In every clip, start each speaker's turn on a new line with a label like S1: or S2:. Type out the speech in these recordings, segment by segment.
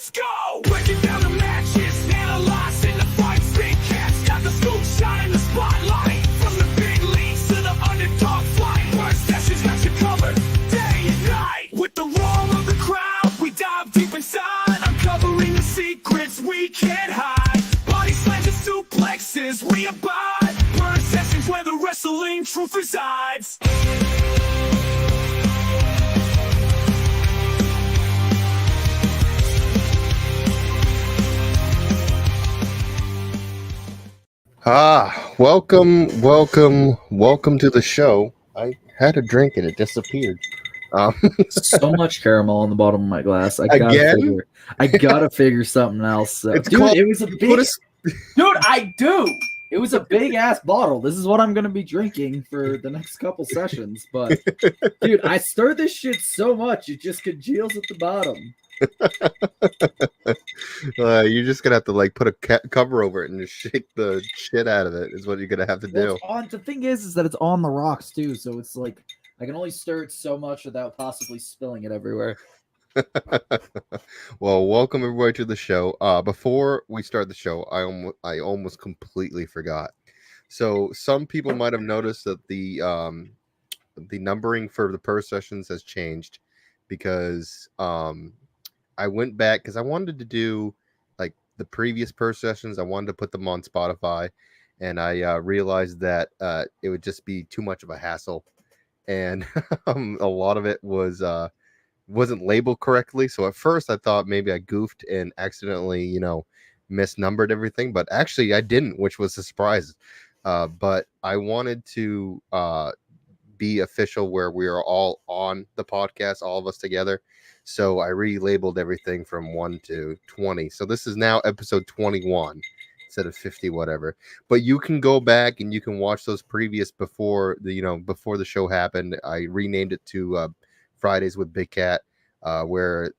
S1: let's go! Breaking down the matches, analyzing the fights. Big cats got the scoop, shining the spotlight. From the big leagues to the underdog flight. First sessions got you covered, day and night. With the roar of the crowd, we dive deep inside. Uncovering the secrets we can't hide. Body slams and suplexes, we abide. Burn sessions where the wrestling truth resides.
S2: Welcome to the show. I had a drink and it disappeared.
S3: So much caramel on the bottom of my glass. I gotta figure something else. It was a big. It was a big ass bottle. This is what I'm gonna be drinking for the next couple sessions. But dude, I stir this shit so much it just congeals at the bottom.
S2: You're just gonna have to put a cover over it and just shake the shit out of it. Is what you're gonna have to do.
S3: The thing is that it's on the rocks too, so it's like I can only stir it so much without possibly spilling it everywhere.
S2: Well, welcome everybody to the show. Before we start the show, I almost completely forgot. So some people might have noticed that the numbering for the Purr sessions has changed because I went back because I wanted to do the previous Purr sessions. I wanted to put them on Spotify, and I realized that it would just be too much of a hassle, and a lot of it wasn't labeled correctly. So at first I thought maybe I goofed and accidentally, misnumbered everything, but actually I didn't, which was a surprise. But I wanted to be official where we are all on the podcast, all of us together. So I relabeled everything from 1 to 20. So this is now episode 21 instead of 50, whatever. But you can go back and you can watch those previous before the show happened. I renamed it to Fridays with Big Cat, where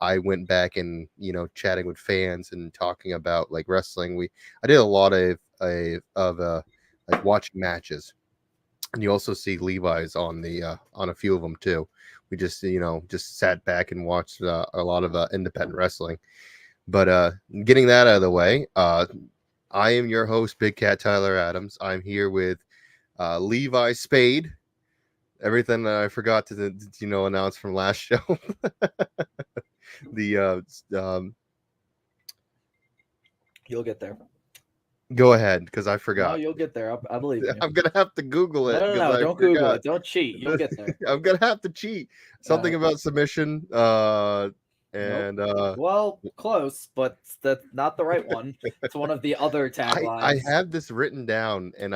S2: I went back and chatting with fans and talking about wrestling. I did a lot of watching matches, and you also see Levi's on a few of them too. We just sat back and watched a lot of independent wrestling. But getting that out of the way, I am your host, Big Cat Tyler Adams. I'm here with Levi, Spade. Everything that I forgot to announce from last show.
S3: You'll get there.
S2: Go ahead, because I forgot.
S3: No, you'll get there. I believe you.
S2: I'm gonna have to Google it.
S3: No, don't Google it. Don't cheat. You'll get there.
S2: I'm gonna have to cheat. Something about submission.
S3: Well, close, but that's not the right one. It's one of the other taglines.
S2: I have this written down, and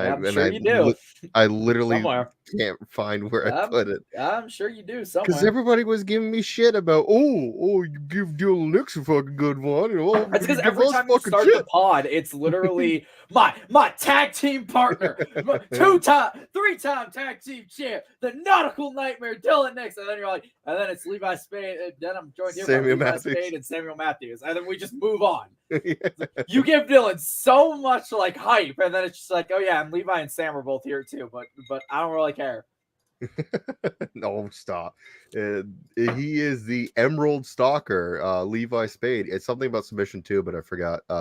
S3: you do.
S2: I literally
S3: somewhere.
S2: Can't find where I put it.
S3: I'm sure you do somewhere.
S2: Because everybody was giving me shit about, you give Dylan Nix a fucking good one.
S3: It's because every time you start the pod, it's literally my tag team partner, 3-time tag team champ, the Nautical Nightmare, Dylan Nix, and then you're like, and then it's Levi Spade, and then I'm joined here by Levi Spade and Samuel Matthews, and then we just move on. You give Dylan so much hype, and then it's just like, oh yeah, and Levi and Sam are both here too, but I don't really care.
S2: No, stop. He is the Emerald Stalker, Levi Spade. It's something about submission too, but I forgot.
S3: He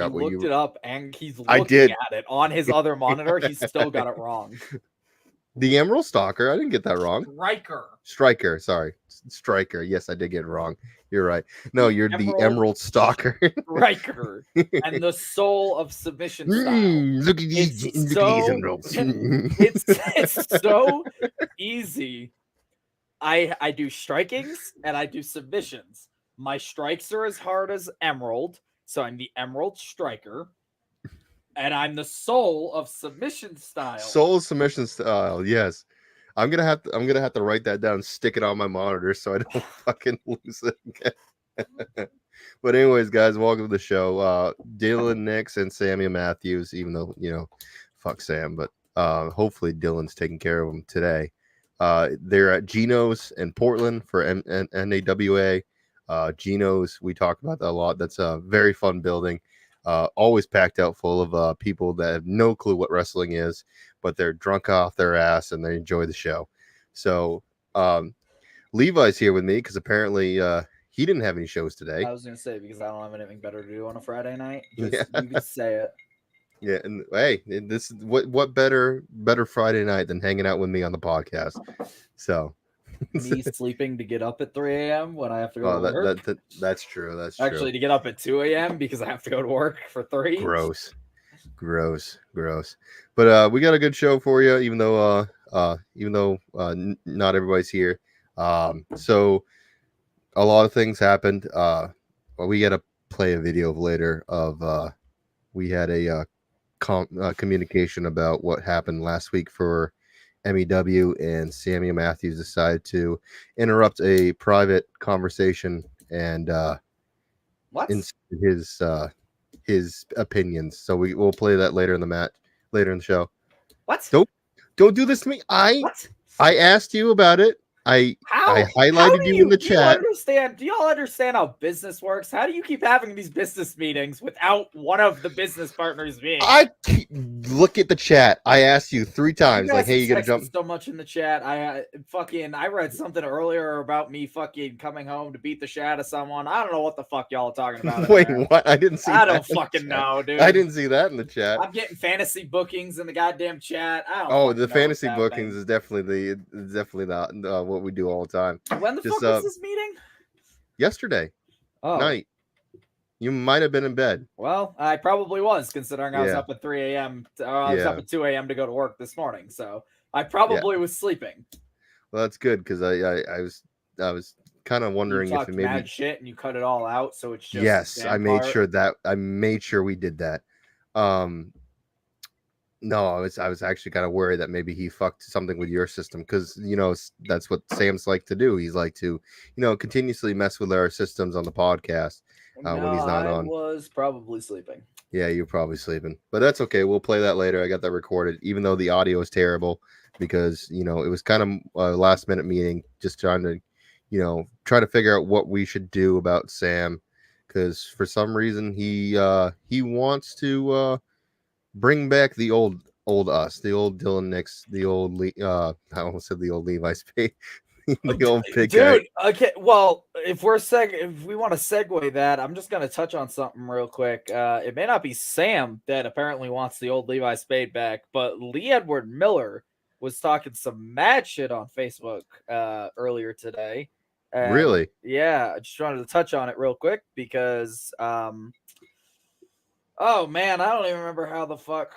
S3: looked it up, and he's looking at it on his other monitor. He's still got it wrong.
S2: The Emerald Stalker. I didn't get that wrong.
S3: Striker.
S2: Sorry. Striker. Yes, I did get it wrong. You're right. No, you're the Emerald Stalker.
S3: Striker. And the soul of submission style.
S2: Look at these emeralds.
S3: It's so easy. I do strikings and I do submissions. My strikes are as hard as Emerald, so I'm the Emerald Striker. And I'm the soul of submission style.
S2: Soul of submission style, yes. I'm gonna have to write that down, stick it on my monitor so I don't fucking lose it again. But anyways, guys, welcome to the show. Dylan Nix and Samuel Matthews, even though fuck Sam, but hopefully Dylan's taking care of him today. They're at Gino's in Portland for NAWA. Gino's, we talk about that a lot. That's a very fun building. Always packed out full of people that have no clue what wrestling is, but they're drunk off their ass and they enjoy the show. So Levi's here with me because apparently He didn't have any shows today.
S3: I was gonna say because I don't have anything better to do on a Friday night. Just
S2: Yeah.
S3: you can say it.
S2: Yeah, and hey, this is what better Friday night than hanging out with me on the podcast. So
S3: Me sleeping to get up at 3 a.m. when I have to go to work.
S2: That's true. That's true.
S3: Actually, to get up at 2 a.m. because I have to go to work for 3.
S2: Gross. But we got a good show for you, even though not everybody's here. So a lot of things happened. Well, we got to play a video later of we had a communication about what happened last week for MEW, and Samuel Matthews decided to interrupt a private conversation and his opinions. So we'll play that later in the show.
S3: What?
S2: Don't do this to me. I asked you about it. I highlighted you in the chat.
S3: Do y'all understand how business works? How do you keep having these business meetings without one of the business partners being?
S2: Look at the chat. I asked you 3 times, like, hey, you gonna jump
S3: so much in the chat. I read something earlier about me fucking coming home to beat the shit out of someone. I don't know what the fuck y'all are talking about.
S2: Wait, what? I didn't see.
S3: I don't fucking know, dude.
S2: I didn't see that in the chat.
S3: I'm getting fantasy bookings in the goddamn chat.
S2: The fantasy bookings is definitely not what we do all the time.
S3: When the fuck was this meeting?
S2: Yesterday night. You might have been in bed.
S3: Well, I probably was, considering I was up at 3 a.m. I was up at 2 a.m. to go to work this morning, so I probably was sleeping.
S2: Well, that's good because I was kind of wondering if it maybe
S3: mad shit and you cut it all out, so it's just
S2: I made sure we did that. No, I was actually kind of worried that maybe he fucked something with your system because that's what Sam's like to do. He's like to continuously mess with our systems on the podcast when he's not on.
S3: I was probably sleeping.
S2: Yeah, you're probably sleeping, but that's okay. We'll play that later. I got that recorded, even though the audio is terrible because it was kind of a last minute meeting, just trying to try to figure out what we should do about Sam because for some reason he wants to. Bring back the old us, the old Dylan Nix, the old I almost said the old Levi Spade, the old big guy.
S3: Okay, well, if we want to segue that, I'm just gonna touch on something real quick. It may not be Sam that apparently wants the old Levi Spade back, but Lee Edward Miller was talking some mad shit on Facebook earlier today.
S2: Really?
S3: Yeah, I just wanted to touch on it real quick because oh man, I don't even remember how the fuck.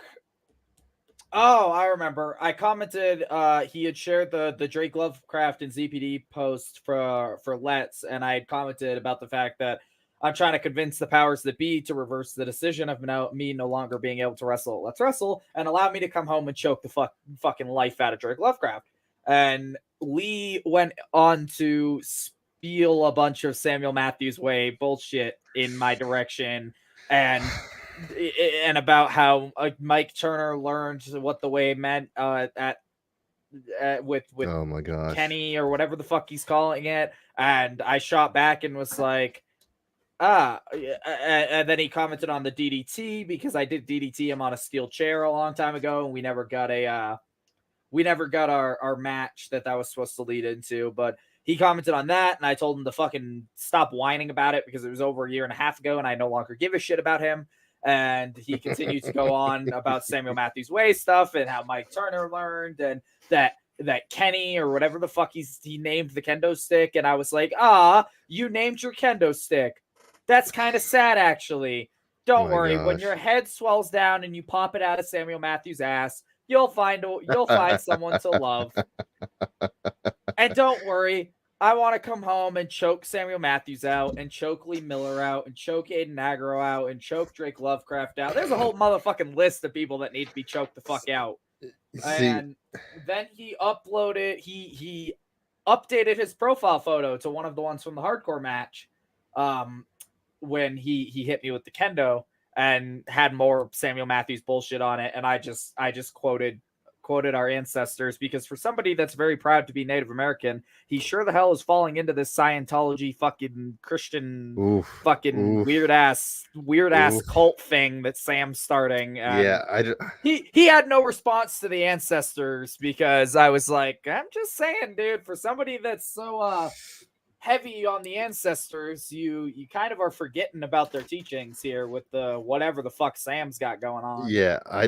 S3: Oh, I remember. I commented. He had shared the Drake Lovecraft and ZPD post for Let's, and I had commented about the fact that I'm trying to convince the powers that be to reverse the decision of me no longer being able to wrestle Let's Wrestle and allow me to come home and choke the fucking life out of Drake Lovecraft. And Lee went on to spiel a bunch of Samuel Matthews way bullshit in my direction and about how Mike Turner learned what the way meant with
S2: oh my gosh,
S3: Kenny or whatever the fuck he's calling it, and I shot back and was like, and then he commented on the DDT because I did DDT him on a steel chair a long time ago, and we never got our match that was supposed to lead into, but he commented on that, and I told him to fucking stop whining about it because it was over a year and a half ago, and I no longer give a shit about him. And he continued to go on about Samuel Matthews Way stuff and how Mike Turner learned and that Kenny or whatever the fuck he named the kendo stick. And I was like, you named your kendo stick. That's kind of sad, actually. Don't worry. Gosh. When your head swells down and you pop it out of Samuel Matthews' ass, you'll find someone to love. And don't worry. I want to come home and choke Samuel Matthews out and choke Lee Miller out and choke Aiden Agro out and choke Drake Lovecraft out. There's a whole motherfucking list of people that need to be choked the fuck out. And then he uploaded, he updated his profile photo to one of the ones from the hardcore match when he hit me with the kendo and had more Samuel Matthews bullshit on it. And I just quoted our ancestors because for somebody that's very proud to be Native American, he sure the hell is falling into this Scientology fucking Christian weird ass cult thing that Sam's starting. He had no response to the ancestors because I was like, I'm just saying, dude, for somebody that's so heavy on the ancestors, you kind of are forgetting about their teachings here with the whatever the fuck Sam's got going on.
S2: Yeah, I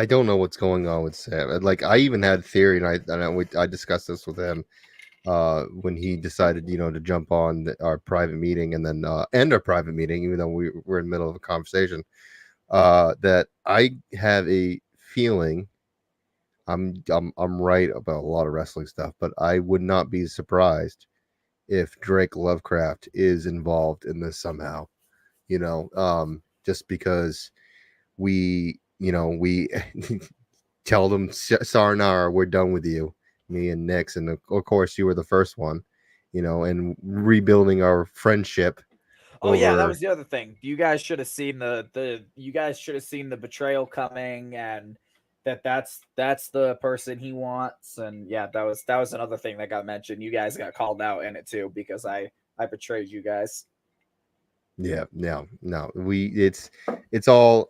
S2: don't know what's going on with Sam. Like, I even had a theory, and I discussed this with him when he decided, to jump on our private meeting and then end our private meeting, even though we were in the middle of a conversation. That I have a feeling I'm right about a lot of wrestling stuff, but I would not be surprised if Drake Lovecraft is involved in this somehow. Just because we tell them, Sarnara, we're done with you, me and Nix, and of course you were the first one, and rebuilding our friendship.
S3: Oh yeah, that was the other thing. You guys should have seen the betrayal coming, and that's the person he wants. And yeah, that was another thing that got mentioned. You guys got called out in it too because I betrayed you guys.
S2: Yeah, no. It's all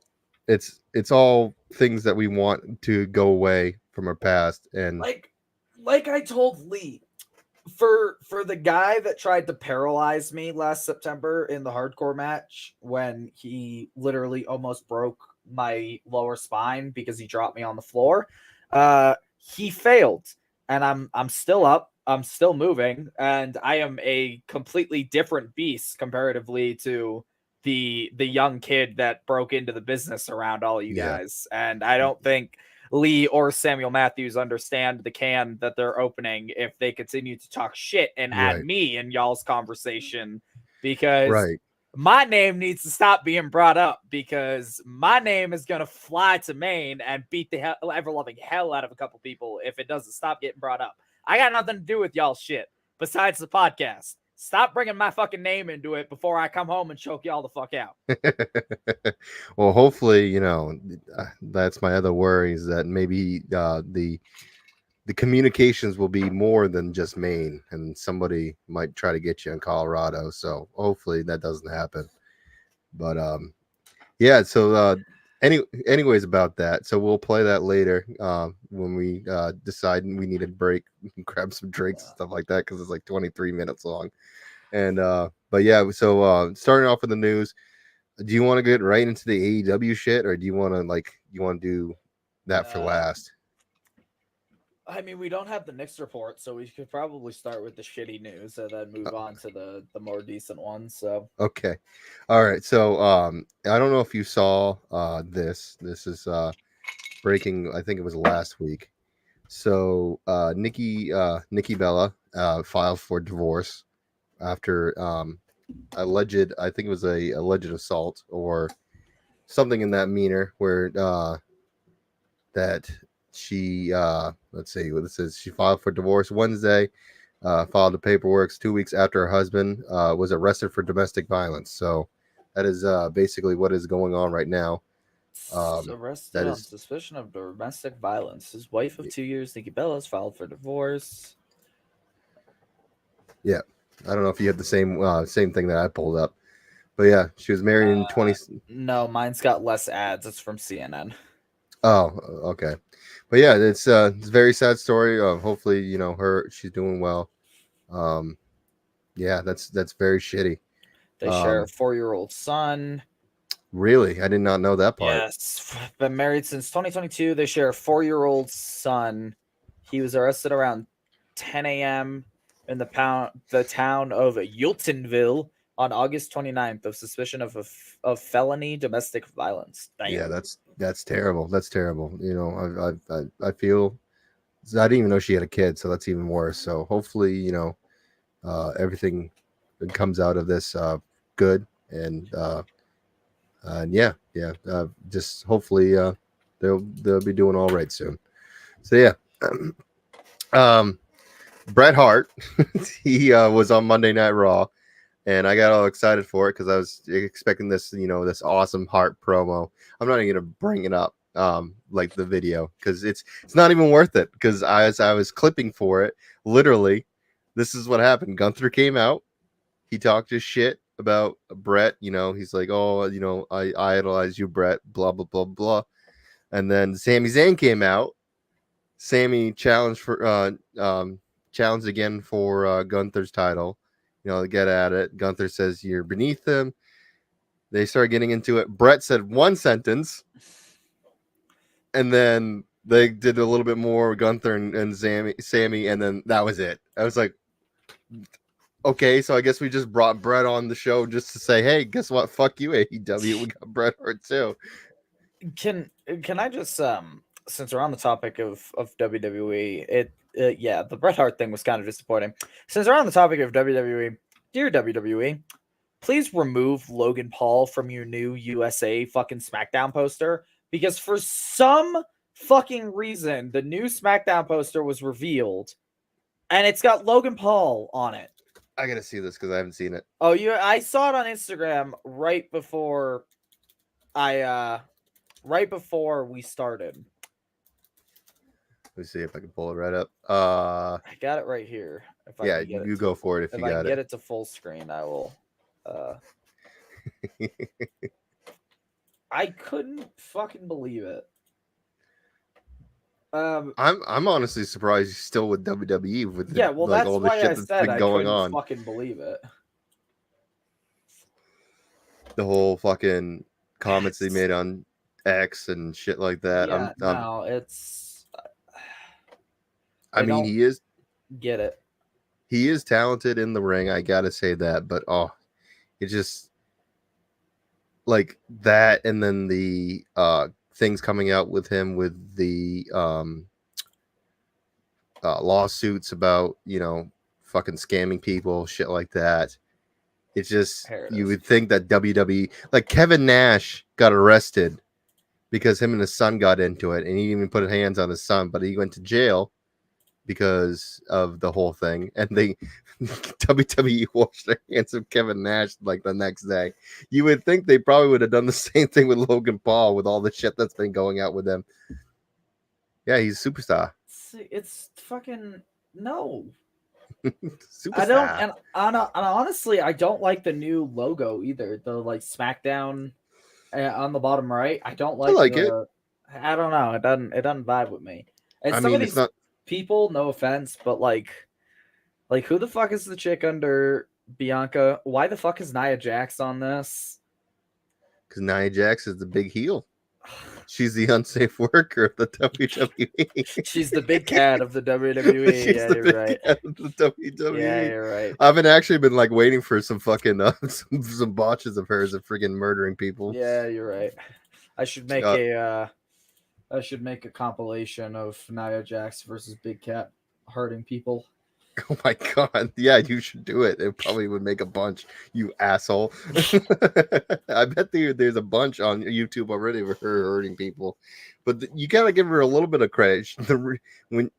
S2: things that we want to go away from our past. And
S3: like I told Lee, for the guy that tried to paralyze me last September in the hardcore match when he literally almost broke my lower spine because he dropped me on the floor, he failed, and I'm still up, I'm still moving, and I am a completely different beast comparatively to the young kid that broke into the business around all you guys. And I don't think Lee or Samuel Matthews understand the can that they're opening if they continue to talk shit and add me in y'all's conversation, because my name needs to stop being brought up, because my name is going to fly to Maine and beat the ever-loving hell out of a couple people if it doesn't stop getting brought up. I got nothing to do with y'all shit besides the podcast. Stop bringing my fucking name into it before I come home and choke y'all the fuck out.
S2: Well, hopefully, that's my other worry, is that maybe the communications will be more than just Maine, and somebody might try to get you in Colorado. So hopefully that doesn't happen. But yeah. So anyways, about that. So we'll play that later when we decide we need a break, grab some drinks and stuff like that, because it's like 23 minutes long. And but yeah, so starting off with the news, do you want to get right into the AEW shit, or do you want to do that for last?
S3: I mean, we don't have the Nix report, so we could probably start with the shitty news and then move on to the more decent ones. So
S2: okay, all right. So I don't know if you saw this. This is breaking. I think it was last week. So Nikki Bella filed for divorce after alleged, I think it was a alleged assault or something in that manner, where that she let's see what it says. She filed for divorce Wednesday, filed the paperwork 2 weeks after her husband was arrested for domestic violence. So that is basically what is going on right now.
S3: Arrested on suspicion of domestic violence. His wife of 2 years, Nikki Bella, has filed for divorce.
S2: Yeah, I don't know if you had the same thing that I pulled up, but yeah, she was married in 20.
S3: No, mine's got less ads. It's from CNN.
S2: Oh, okay. But yeah, it's a very sad story. Hopefully, she's doing well. Yeah, that's very shitty.
S3: They share a 4-year-old son.
S2: Really? I did not know that part.
S3: Yes. Been married since 2022. They share a 4-year-old son. He was arrested around 10 a.m. in the town of Yultonville on August 29th of suspicion of felony domestic violence. Damn.
S2: Yeah, that's terrible. That's terrible. I feel, I didn't even know she had a kid, so that's even worse. So hopefully, everything that comes out of this good, and yeah, just hopefully they'll be doing all right soon. So yeah, Bret Hart, he was on Monday Night Raw, and I got all excited for it because I was expecting this, this awesome Hart promo. I'm not even gonna bring it up, like the video, because it's not even worth it. Because as I was clipping for it, literally, this is what happened. Gunther came out. He talked his shit about Bret. He's like, oh, I idolize you, Bret. Blah blah blah blah. And then Sami Zayn came out. Sami challenged again for Gunther's title, They get at it. Gunther says you're beneath him. They start getting into it. Brett said one sentence, and then they did a little bit more. Gunther and Sammy, and then that was it. I was like, okay, so I guess we just brought Brett on the show just to say, hey, guess what? Fuck you, AEW. We got Bret Hart too.
S3: Can I just since we're on the topic of WWE, the Bret Hart thing was kind of disappointing. Since we're on the topic of WWE, dear WWE, please remove Logan Paul from your new USA fucking SmackDown poster, because for some fucking reason the new SmackDown poster was revealed and it's got Logan Paul on it.
S2: I gotta see this because I haven't seen it.
S3: Oh, I saw it on Instagram right before we started.
S2: Let me see if I can pull it right up.
S3: I got it right here. If I
S2: yeah,
S3: can get
S2: you
S3: it
S2: go for it if you
S3: I
S2: got
S3: can get it to full screen, I will. I couldn't fucking believe it.
S2: I'm honestly surprised he's still with WWE with
S3: that's
S2: all the
S3: why
S2: shit
S3: I
S2: that's
S3: said
S2: been
S3: I
S2: going
S3: couldn't
S2: on.
S3: fucking believe it.
S2: The whole fucking comments they made on X and shit like that.
S3: Yeah, no, it's.
S2: I mean, he is
S3: get it.
S2: He is talented in the ring. I gotta say that, but it just like that, and then the things coming out with him with the lawsuits about fucking scamming people, shit like that. It's just you would think that WWE, like Kevin Nash, got arrested because him and his son got into it, and he even put hands on his son, but he went to jail because of the whole thing, and they WWE washed their hands of Kevin Nash like the next day. You would think they probably would have done the same thing with Logan Paul with all the shit that's been going out with him. Yeah, he's a superstar.
S3: It's fucking no.
S2: Superstar.
S3: I don't, and honestly, I don't like the new logo either. The like SmackDown on the bottom right. I don't like
S2: it.
S3: I don't know. It doesn't vibe with me. And some of these people, no offense, but like who the fuck is the chick under Bianca? Why the fuck is Nia Jax on this?
S2: Because Nia Jax is the big heel. She's the unsafe worker of the WWE.
S3: She's the big cat of the WWE. Yeah, you're right.
S2: Of the WWE.
S3: Yeah, you're right.
S2: I've actually been like waiting for some fucking some botches of hers of friggin' murdering people.
S3: Yeah, you're right. I should make a compilation of Nia Jax versus Big Cat hurting people.
S2: Oh my god! Yeah, you should do it. It probably would make a bunch. You asshole! I bet there's a bunch on YouTube already of her hurting people, but you gotta give her a little bit of credit. When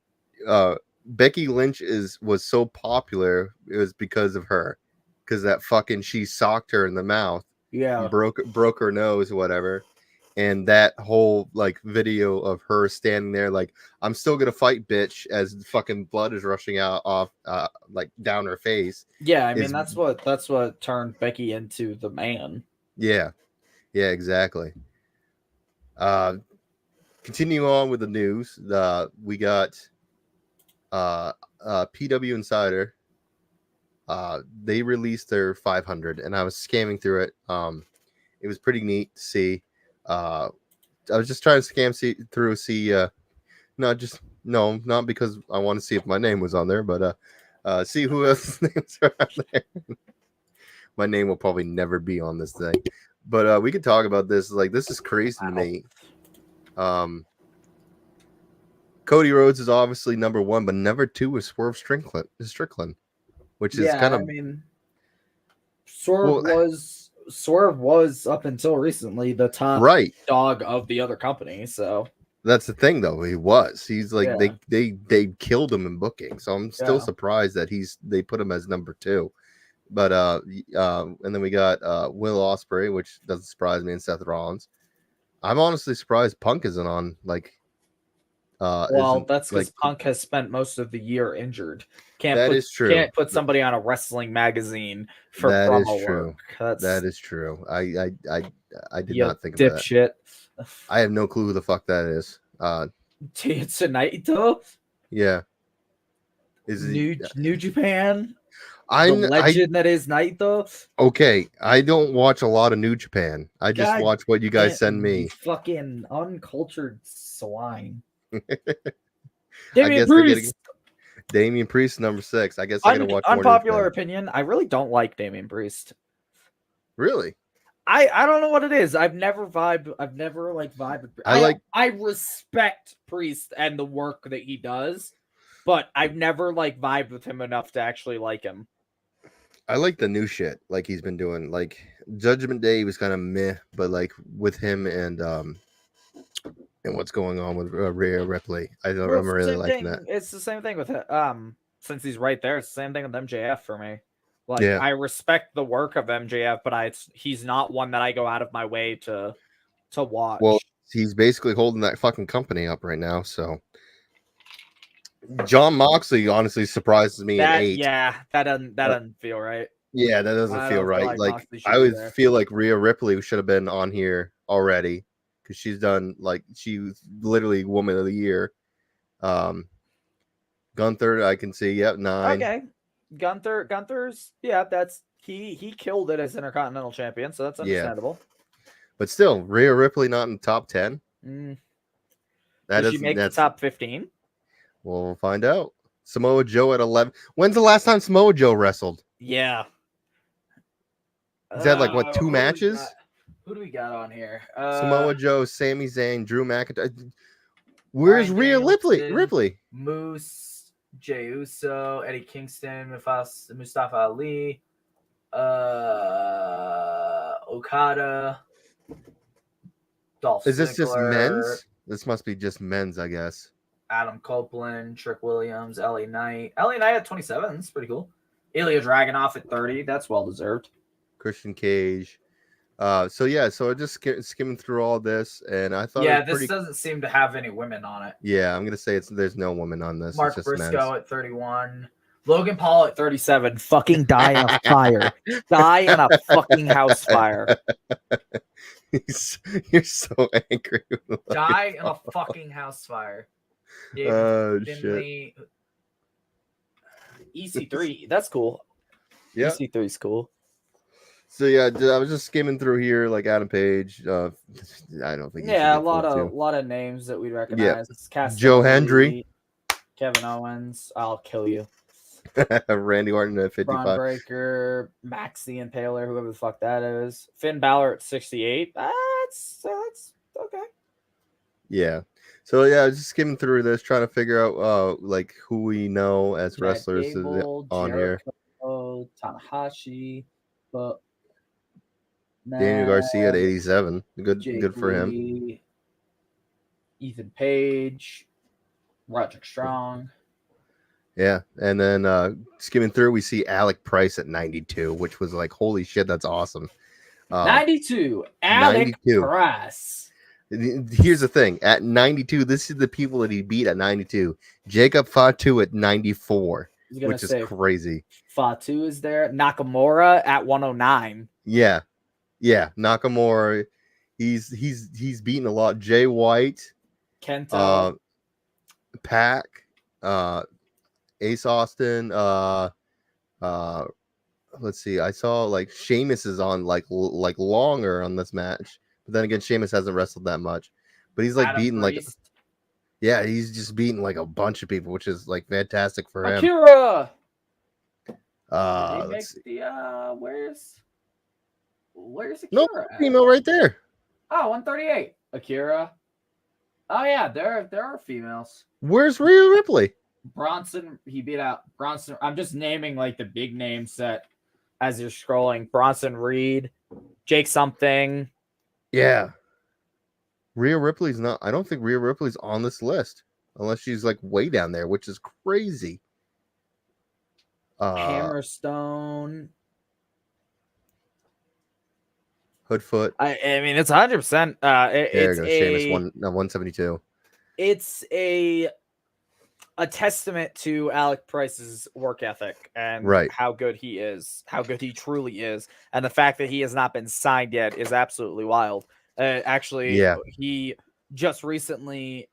S2: Becky Lynch was so popular, it was because of her, because that fucking she socked her in the mouth,
S3: yeah,
S2: broke her nose, or whatever. And that whole like video of her standing there like, I'm still gonna fight, bitch, as fucking blood is rushing out off like down her face.
S3: Yeah, I mean that's what turned Becky into the man.
S2: Yeah, exactly. Continue on with the news. We got PW Insider. They released their 500, and I was scamming through it. It was pretty neat to see. I was just trying to not because I want to see if my name was on there, but see who else's names are on there. My name will probably never be on this thing, but we could talk about this. Like, this is crazy to me. Cody Rhodes is obviously number 1, but number 2 is Swerve Strickland, which is kind of. I mean,
S3: Swerve was up until recently the top dog of the other company. So
S2: that's the thing, though. He's like they killed him in booking. So I'm still surprised that they put him as number 2. But and then we got Will Ospreay, which doesn't surprise me, and Seth Rollins. I'm honestly surprised Punk isn't on. Like,
S3: that's because Punk has spent most of the year injured. Is true. Can't put somebody on a wrestling magazine for promo work.
S2: That is true. I did not think of that.
S3: Dipshit.
S2: I have no clue who the fuck that is.
S3: Tonight though.
S2: Yeah.
S3: New Japan.
S2: I
S3: legend that is Naito.
S2: okay. I don't watch a lot of New Japan. I just
S3: God
S2: watch what you guys send
S3: You
S2: me.
S3: fucking uncultured swine.
S2: I guess they're getting
S3: Priest.
S2: Damian Priest number 6. I guess I gotta watch more New
S3: Unpopular
S2: Japan.
S3: opinion. I really don't like Damian Priest.
S2: Really?
S3: I don't know what it is. I've never vibed with I respect Priest and the work that he does, but I've never like vibed with him enough to actually like him.
S2: I like the new shit like he's been doing. Like Judgment Day was kind of meh, but like with him and what's going on with Rhea Ripley, I'm really liking that.
S3: It's the same thing with since he's right there, it's the same thing with MJF for me. Like
S2: Yeah.
S3: I respect the work of MJF, but he's not one that I go out of my way to watch.
S2: Well, he's basically holding that fucking company up right now. So John Moxley honestly surprises me at 8.
S3: Yeah, that doesn't feel right.
S2: Yeah, that doesn't feel right. Like I
S3: be
S2: would
S3: there.
S2: feel like Rhea Ripley should have been on here already because she's done like she was literally Woman of the Year. Gunther, I can see. Yep, 9.
S3: Okay, Gunther's that's he killed it as Intercontinental Champion, so that's understandable.
S2: But still, Rhea Ripley not in the top 10.
S3: Did she make the top 15?
S2: We'll find out. Samoa Joe at 11. When's the last time Samoa Joe wrestled?
S3: Yeah.
S2: He's had like what 2 matches?
S3: Who do we got on here?
S2: Samoa Joe, Sami Zayn, Drew McIntyre. Where's Rhea Ripley?
S3: Moose, Jey Uso, Eddie Kingston, Mustafa Ali, Okada, Dolph
S2: Is this just
S3: Ziggler,
S2: men's? This must be just men's, I guess.
S3: Adam Copeland, Trick Williams, LA Knight. LA Knight at 27. That's pretty cool. Ilya Dragunov at 30. That's well deserved.
S2: Christian Cage. So I just skimming through all this, and I thought
S3: this doesn't seem to have any women on it.
S2: Yeah, I'm gonna say there's no women on this.
S3: Mark
S2: it's just
S3: Briscoe
S2: men's.
S3: at 31. Logan Paul at 37. Fucking die in a fire. Die in a fucking house fire.
S2: You're so angry.
S3: Die in a fucking house fire.
S2: Shit.
S3: EC3. That's cool.
S2: Yeah.
S3: EC3 is cool.
S2: So yeah, I was just skimming through here, like Adam Page. I don't think.
S3: Yeah, a lot of names that we recognize.
S2: Yeah. Joe Hendry,
S3: Kevin Owens. I'll kill you.
S2: Randy Orton at 55.
S3: Braun Breaker, Max the Impaler, whoever the fuck that is. Finn Balor at 68. That's okay.
S2: Yeah. So yeah, I was just skimming through this, trying to figure out like who we know as wrestlers
S3: Gable,
S2: on
S3: Jericho,
S2: here.
S3: Tanahashi, but
S2: Daniel Garcia at 87. Good for him.
S3: Ethan Page, Roderick Strong.
S2: Yeah, and then skimming through, we see Alec Price at 92, which was like, holy shit, that's awesome.
S3: 92, Alec Price.
S2: Here's the thing: at 92, this is the people that he beat at 92. Jacob Fatu at 94, which is crazy.
S3: Fatu is there. Nakamura at 109.
S2: Yeah, Nakamura. He's beaten a lot. Jay White,
S3: Kento,
S2: Pac, Ace Austin. Let's see. I saw like Sheamus is on like longer on this match, but then again, Sheamus hasn't wrestled that much. But he's like
S3: Adam
S2: beating
S3: Priest.
S2: he's just beating like a bunch of people, which is like fantastic for him.
S3: Akira.
S2: Let's see.
S3: Where's Akira?
S2: No, female right there.
S3: Oh, 138. Akira. Oh yeah, there are females.
S2: Where's Rhea Ripley?
S3: Bronson, he beat out Bronson. I'm just naming like the big names that as you're scrolling. Bronson Reed, Jake something.
S2: Yeah. Rhea Ripley's not. I don't think Rhea Ripley's on this list unless she's like way down there, which is crazy.
S3: Hammerstone.
S2: Hoodfoot.
S3: I mean, it's 100%.
S2: There you go. Sheamus 172.
S3: It's a testament to Alec Price's work ethic and how good he is, how good he truly is, and the fact that he has not been signed yet is absolutely wild. Actually, he just recently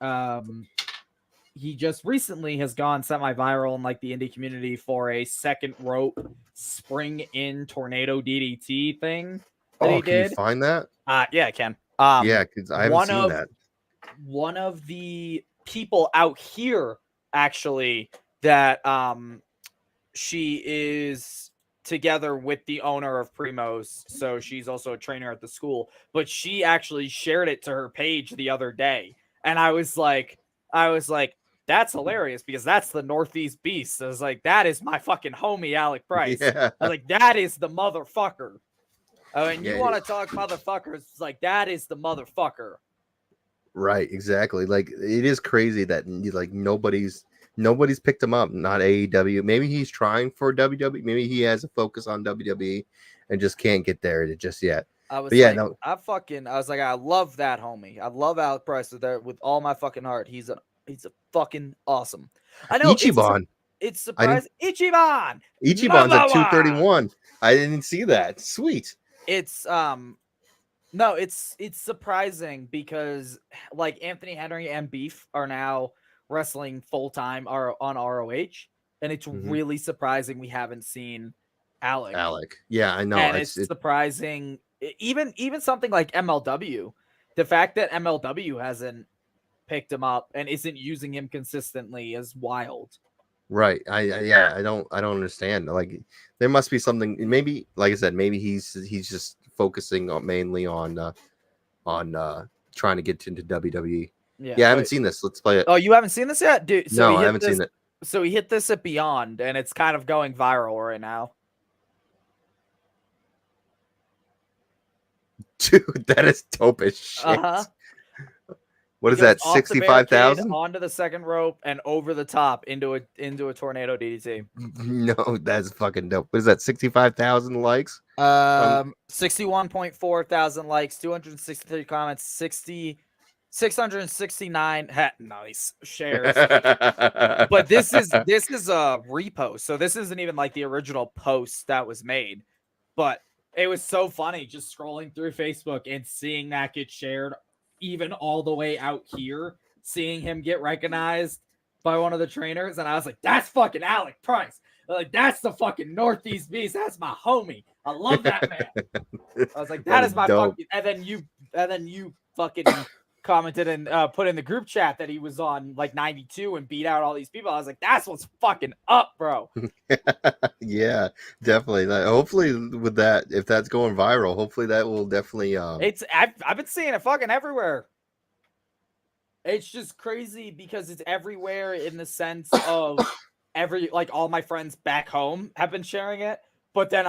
S3: he just recently has gone semi-viral in like the indie community for a second rope spring in tornado DDT thing that he
S2: Can you
S3: did.
S2: find that?
S3: Yeah, I can.
S2: Yeah, because I haven't seen that.
S3: One of the people out here actually that she is together with the owner of Primos, so she's also a trainer at the school, but she actually shared it to her page the other day, and I was like that's hilarious because that's the Northeast Beast. I was like, that is my fucking homie Alec Price.
S2: Yeah.
S3: I was like, that is the motherfucker. And
S2: Yeah,
S3: you want to talk motherfuckers? It's like, that is the motherfucker.
S2: right, exactly. Like, it is crazy that like nobody's picked him up. Not AEW. Maybe he's trying for WWE. Maybe he has a focus on WWE and just can't get there just yet.
S3: I was
S2: But yeah,
S3: like,
S2: no,
S3: I was like, I love that homie. I love Alec Price with all my fucking heart. He's a fucking awesome. I know
S2: Ichiban.
S3: It's surprising. Ichiban's
S2: at 231. I didn't see that. Sweet.
S3: It's no, it's surprising because like Anthony Henry and Beef are now wrestling full time on ROH, and it's really surprising we haven't seen Alec.
S2: Yeah, I know.
S3: And it's surprising. Even something like MLW, the fact that MLW hasn't picked him up and isn't using him consistently is wild.
S2: Right. I don't understand. Like, there must be something. Maybe, like I said, maybe he's just focusing mainly on trying to get into WWE. Yeah, I haven't seen this. Let's play it.
S3: Oh, you haven't seen this yet, dude? So
S2: no, I haven't seen it.
S3: So he hit this at Beyond, and it's kind of going viral right now.
S2: Dude, that is dope as shit. What is that? 65,000
S3: onto the second rope and over the top into a tornado DDT.
S2: No, that's fucking dope. What is that? 65,000 likes.
S3: 61.4 thousand likes, 263 comments, 669 nice shares. But this is a repost, so this isn't even like the original post that was made. But it was so funny just scrolling through Facebook and seeing that get shared, even all the way out here, seeing him get recognized by one of the trainers, and I was like, that's fucking Alec Price. Like, that's the fucking Northeast Beast. That's my homie. I love that man. I was like, that is my
S2: dope.
S3: fucking. And then you fucking commented and put in the group chat that he was on like 92 and beat out all these people. I was like, that's what's fucking up, bro.
S2: Yeah, definitely. Like, hopefully with that, if that's going viral, hopefully that will definitely
S3: I've been seeing it fucking everywhere. It's just crazy because it's everywhere in the sense of all my friends back home have been sharing it, but then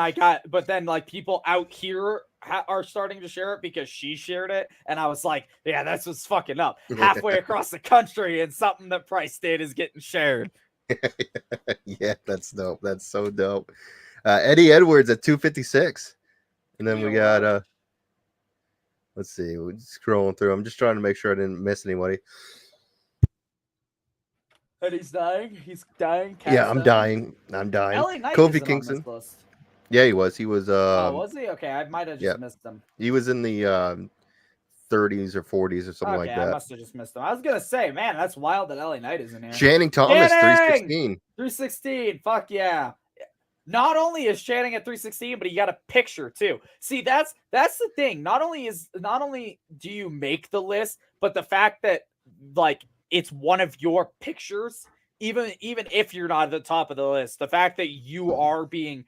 S3: like people out here are starting to share it because she shared it, and I was like, yeah, that's what's fucking up. Halfway across the country, and something that Price did is getting shared.
S2: Yeah, that's dope. That's so dope. Eddie Edwards at 256, and then we got let's see, we're scrolling through. I'm just trying to make sure I didn't miss anybody.
S3: And he's dying. He's dying.
S2: Yeah, I'm dying.
S3: LA Knight
S2: Kofi Kingston. Yeah, he was.
S3: Was he? Okay, I might have just missed him.
S2: He was in the 30s or 40s or something like that.
S3: I must have just missed him. I was gonna say, man, that's wild that LA Knight is in here.
S2: Channing Thomas, 316.
S3: 316. Fuck yeah. Not only is Channing at 316, but he got a picture too. See, that's the thing. Not only do you make the list, but the fact that like it's one of your pictures, even if you're not at the top of the list, the fact that you are being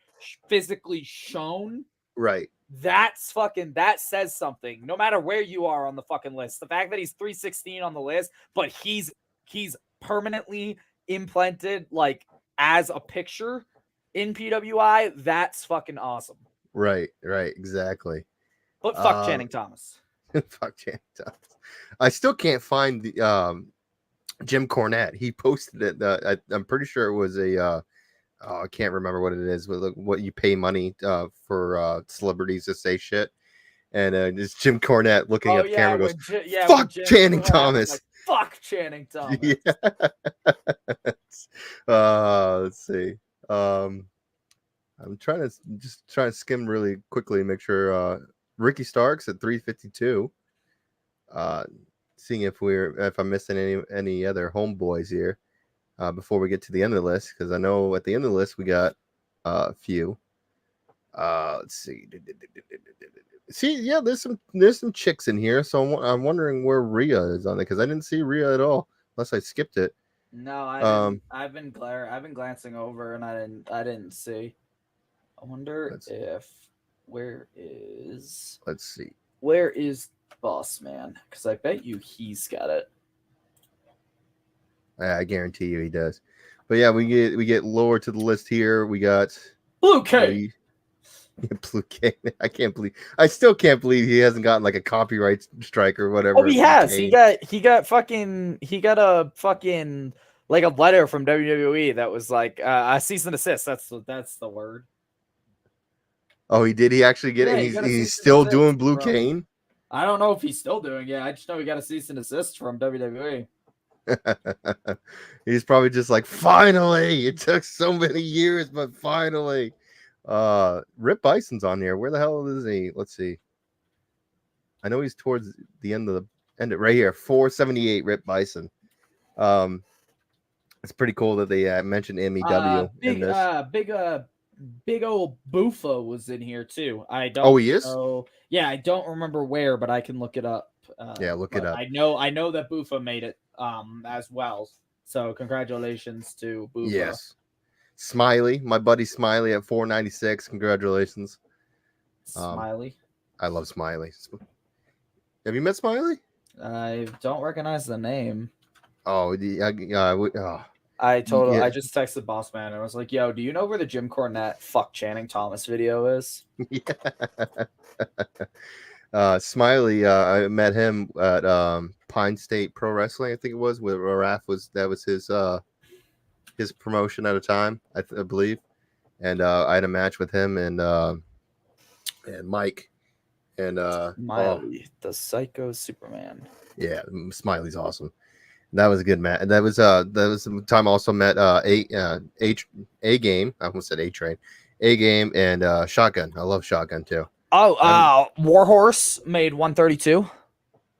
S3: physically shown,
S2: right?
S3: That says something. No matter where you are on the fucking list, the fact that he's 316 on the list, but he's permanently implanted like as a picture in PWI, that's fucking awesome.
S2: Right, exactly.
S3: But fuck Channing Thomas.
S2: Fuck Channing Thomas. I still can't find the Jim Cornette. He posted it. I'm pretty sure it was a I can't remember what it is, but what you pay money for celebrities to say shit. And it's Jim Cornette looking at the camera goes, fuck Channing Thomas.
S3: Like, fuck Channing Thomas.
S2: Yeah. Let's see. I'm trying to skim really quickly and make sure Ricky Starks at 352. seeing if I'm missing any other homeboys here before we get to the end of the list, because I know at the end of the list we got a few. Let's see. See, yeah, there's some chicks in here, so I'm wondering where Rhea is on it, because I didn't see Rhea at all, unless I skipped it.
S3: No, I didn't. I've been glancing over, and I didn't see. I wonder if
S2: let's see.
S3: Where is Boss Man? Because I bet you he's got it.
S2: I guarantee you he does. But yeah, we get lower to the list here. We got
S3: Blue Kane.
S2: Blue Kane. I still can't believe he hasn't gotten like a copyright strike or whatever.
S3: Oh, he has. He got a fucking like a letter from WWE that was like a cease and desist. That's the word.
S2: Oh, he did. He actually get it. He's still doing Blue Kane.
S3: I don't know if he's still doing it. I just know he got a cease and desist from WWE.
S2: He's probably just like, finally, it took so many years, but finally. Rip Bison's on here. Where the hell is he? Let's see. I know he's towards the end right here. 478 Rip Bison. It's pretty cool that they mentioned MEW in this.
S3: Big old Buffa was in here too.
S2: He is?
S3: Yeah, I don't remember where, but I can look it up.
S2: Look it up.
S3: I know that Buffa made it as well. So congratulations to Buffa.
S2: Yes. Smiley, my buddy Smiley at 496. Congratulations.
S3: Smiley.
S2: I love Smiley. Have you met Smiley?
S3: I don't recognize the name.
S2: Oh,
S3: I just texted Boss Man and I was like, yo, do you know where the Jim Cornette fuck Channing Thomas video is?
S2: Smiley, I met him at Pine State Pro Wrestling, I think it was, where Raph that was his promotion at a time, I believe. And I had a match with him and Mike and
S3: Smiley, the Psycho Superman.
S2: Yeah, Smiley's awesome. That was a good match. That was the time I also met A Game. I almost said A Train. A Game and Shotgun. I love Shotgun too.
S3: Warhorse made 132.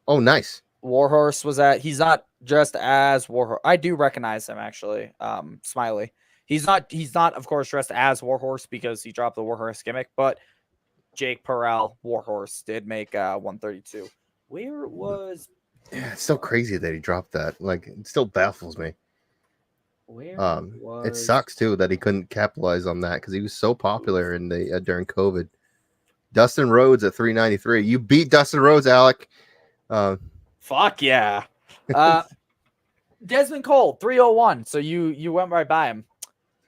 S2: Oh, nice.
S3: Warhorse he's not dressed as Warhorse. I do recognize him actually. Smiley. He's not of course dressed as Warhorse because he dropped the Warhorse gimmick, but Jake Perrell, Warhorse, did make 132. Where was
S2: it's so crazy that he dropped that. Like, it still baffles me. It sucks too that he couldn't capitalize on that because he was so popular in the during COVID. Dustin Rhodes at 393. You beat Dustin Rhodes, Alec.
S3: Fuck yeah. Desmond Cole 301. So you went right by him.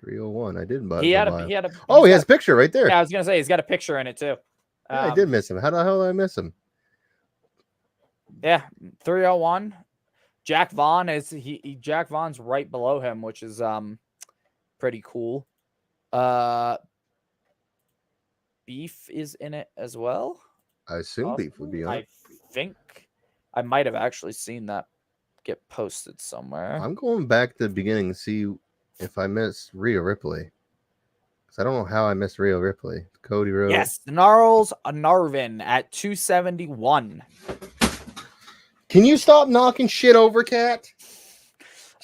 S2: 301. I didn't.
S3: He has
S2: a picture right there.
S3: Yeah, I was gonna say he's got a picture in it too.
S2: Yeah, I did miss him. How the hell did I miss him?
S3: Yeah, 301. Jack Vaughn Jack Vaughn's right below him, which is pretty cool. Beef is in it as well.
S2: I assume Beef would be on.
S3: I think I might have actually seen that get posted somewhere.
S2: I'm going back to the beginning to see if I missed Rhea Ripley. Because I don't know how I missed Rhea Ripley. Cody Rhodes.
S3: Yes, Gnarls Narvin at 271.
S2: Can you stop knocking shit over, Cat?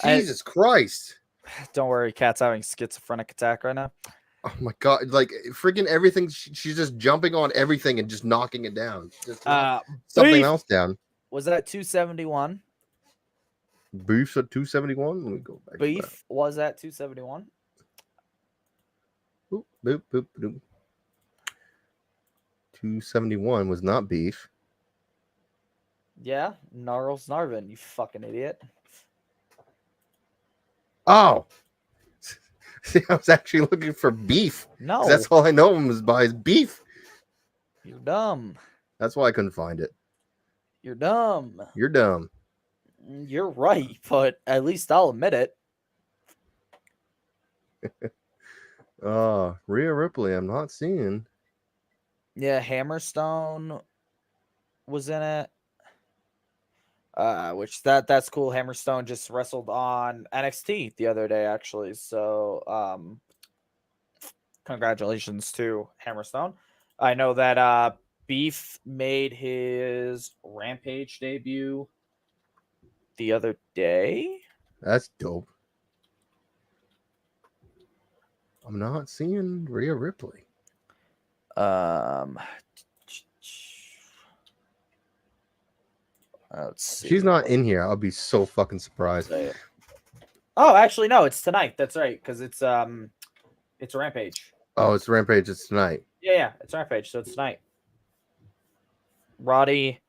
S2: Jesus Christ.
S3: Don't worry, Cat's having schizophrenic attack right now.
S2: Oh my God. Like, freaking everything. She's just jumping on everything and just knocking it down. Just something else down.
S3: Was that 271?
S2: Beef's at 271? Let me go back.
S3: Beef was at 271?
S2: Boop, boop, boop, boop. 271 was not Beef.
S3: Yeah, Gnarls Narvin, you fucking idiot.
S2: Oh, see, I was actually looking for Beef.
S3: No,
S2: that's all I know him is by his Beef.
S3: You're dumb.
S2: That's why I couldn't find it.
S3: You're dumb.
S2: You're dumb.
S3: You're right, but at least I'll admit it.
S2: Rhea Ripley, I'm not seeing.
S3: Yeah, Hammerstone was in it. Which that's cool. Hammerstone just wrestled on NXT the other day, actually. So, congratulations to Hammerstone. I know that Beef made his Rampage debut the other day.
S2: That's dope. I'm not seeing Rhea Ripley.
S3: Let's see.
S2: She's not in here. I'll be so fucking surprised.
S3: Oh, actually, no, it's tonight. That's right, because it's Rampage.
S2: Oh, it's Rampage. It's tonight.
S3: Yeah, it's Rampage, so it's tonight. Roddy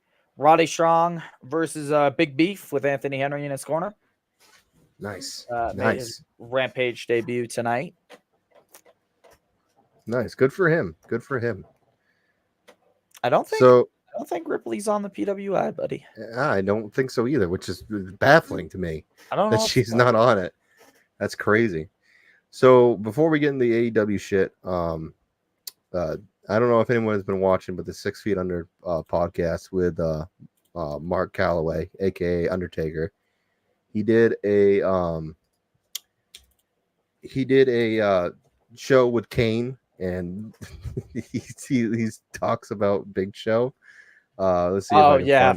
S3: Strong versus Big Beef with Anthony Henry in his corner.
S2: Nice.
S3: Made his Rampage debut tonight.
S2: Nice. Good for him. Good for him.
S3: I don't think Ripley's on the PWI, buddy.
S2: I don't think so either, which is baffling to me.
S3: I don't know
S2: that she's not on it. That's crazy. So before we get into the AEW shit, I don't know if anyone has been watching, but the 6 Feet Under podcast with Mark Calloway, aka Undertaker, he did a show with Kane, and he talks about Big Show. Let's see.
S3: Oh yeah,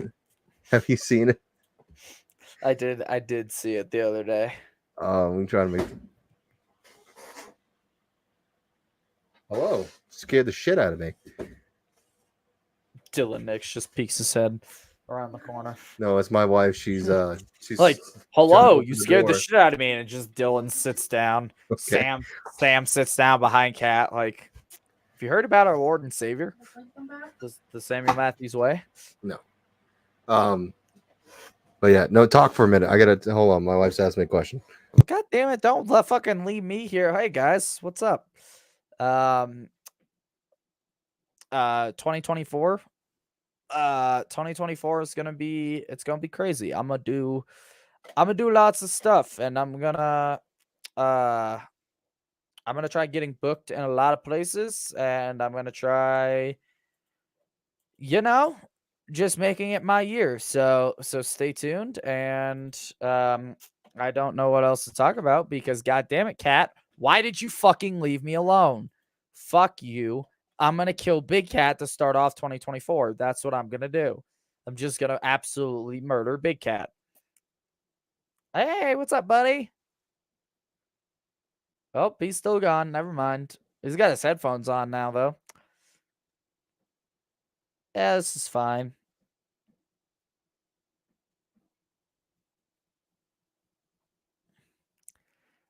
S2: have you seen it?
S3: I did see it the other day.
S2: I'm trying to make. Hello. Scared the shit out of me.
S3: Dylan Nix just peeks his head around the corner.
S2: No, it's my wife. She's
S3: like, hello, you scared the shit out of me, and just Dylan sits down.
S2: Okay.
S3: Sam sits down behind Kat. Like, have you heard about our Lord and Savior, the Samuel Matthews way?
S2: No. But yeah, no. Talk for a minute. I gotta hold on. My wife's asked me a question.
S3: God damn it! Don't fucking leave me here. Hey guys, what's up? 2024. 2024 is gonna be crazy. I'm gonna do lots of stuff, and I'm gonna try getting booked in a lot of places, and I'm gonna try, just making it my year. So stay tuned, and I don't know what else to talk about because God damn it, Kat, why did you fucking leave me alone? Fuck you. I'm going to kill Big Cat to start off 2024. That's what I'm going to do. I'm just going to absolutely murder Big Cat. Hey, what's up, buddy? Oh, he's still gone. Never mind. He's got his headphones on now, though. Yeah, this is fine.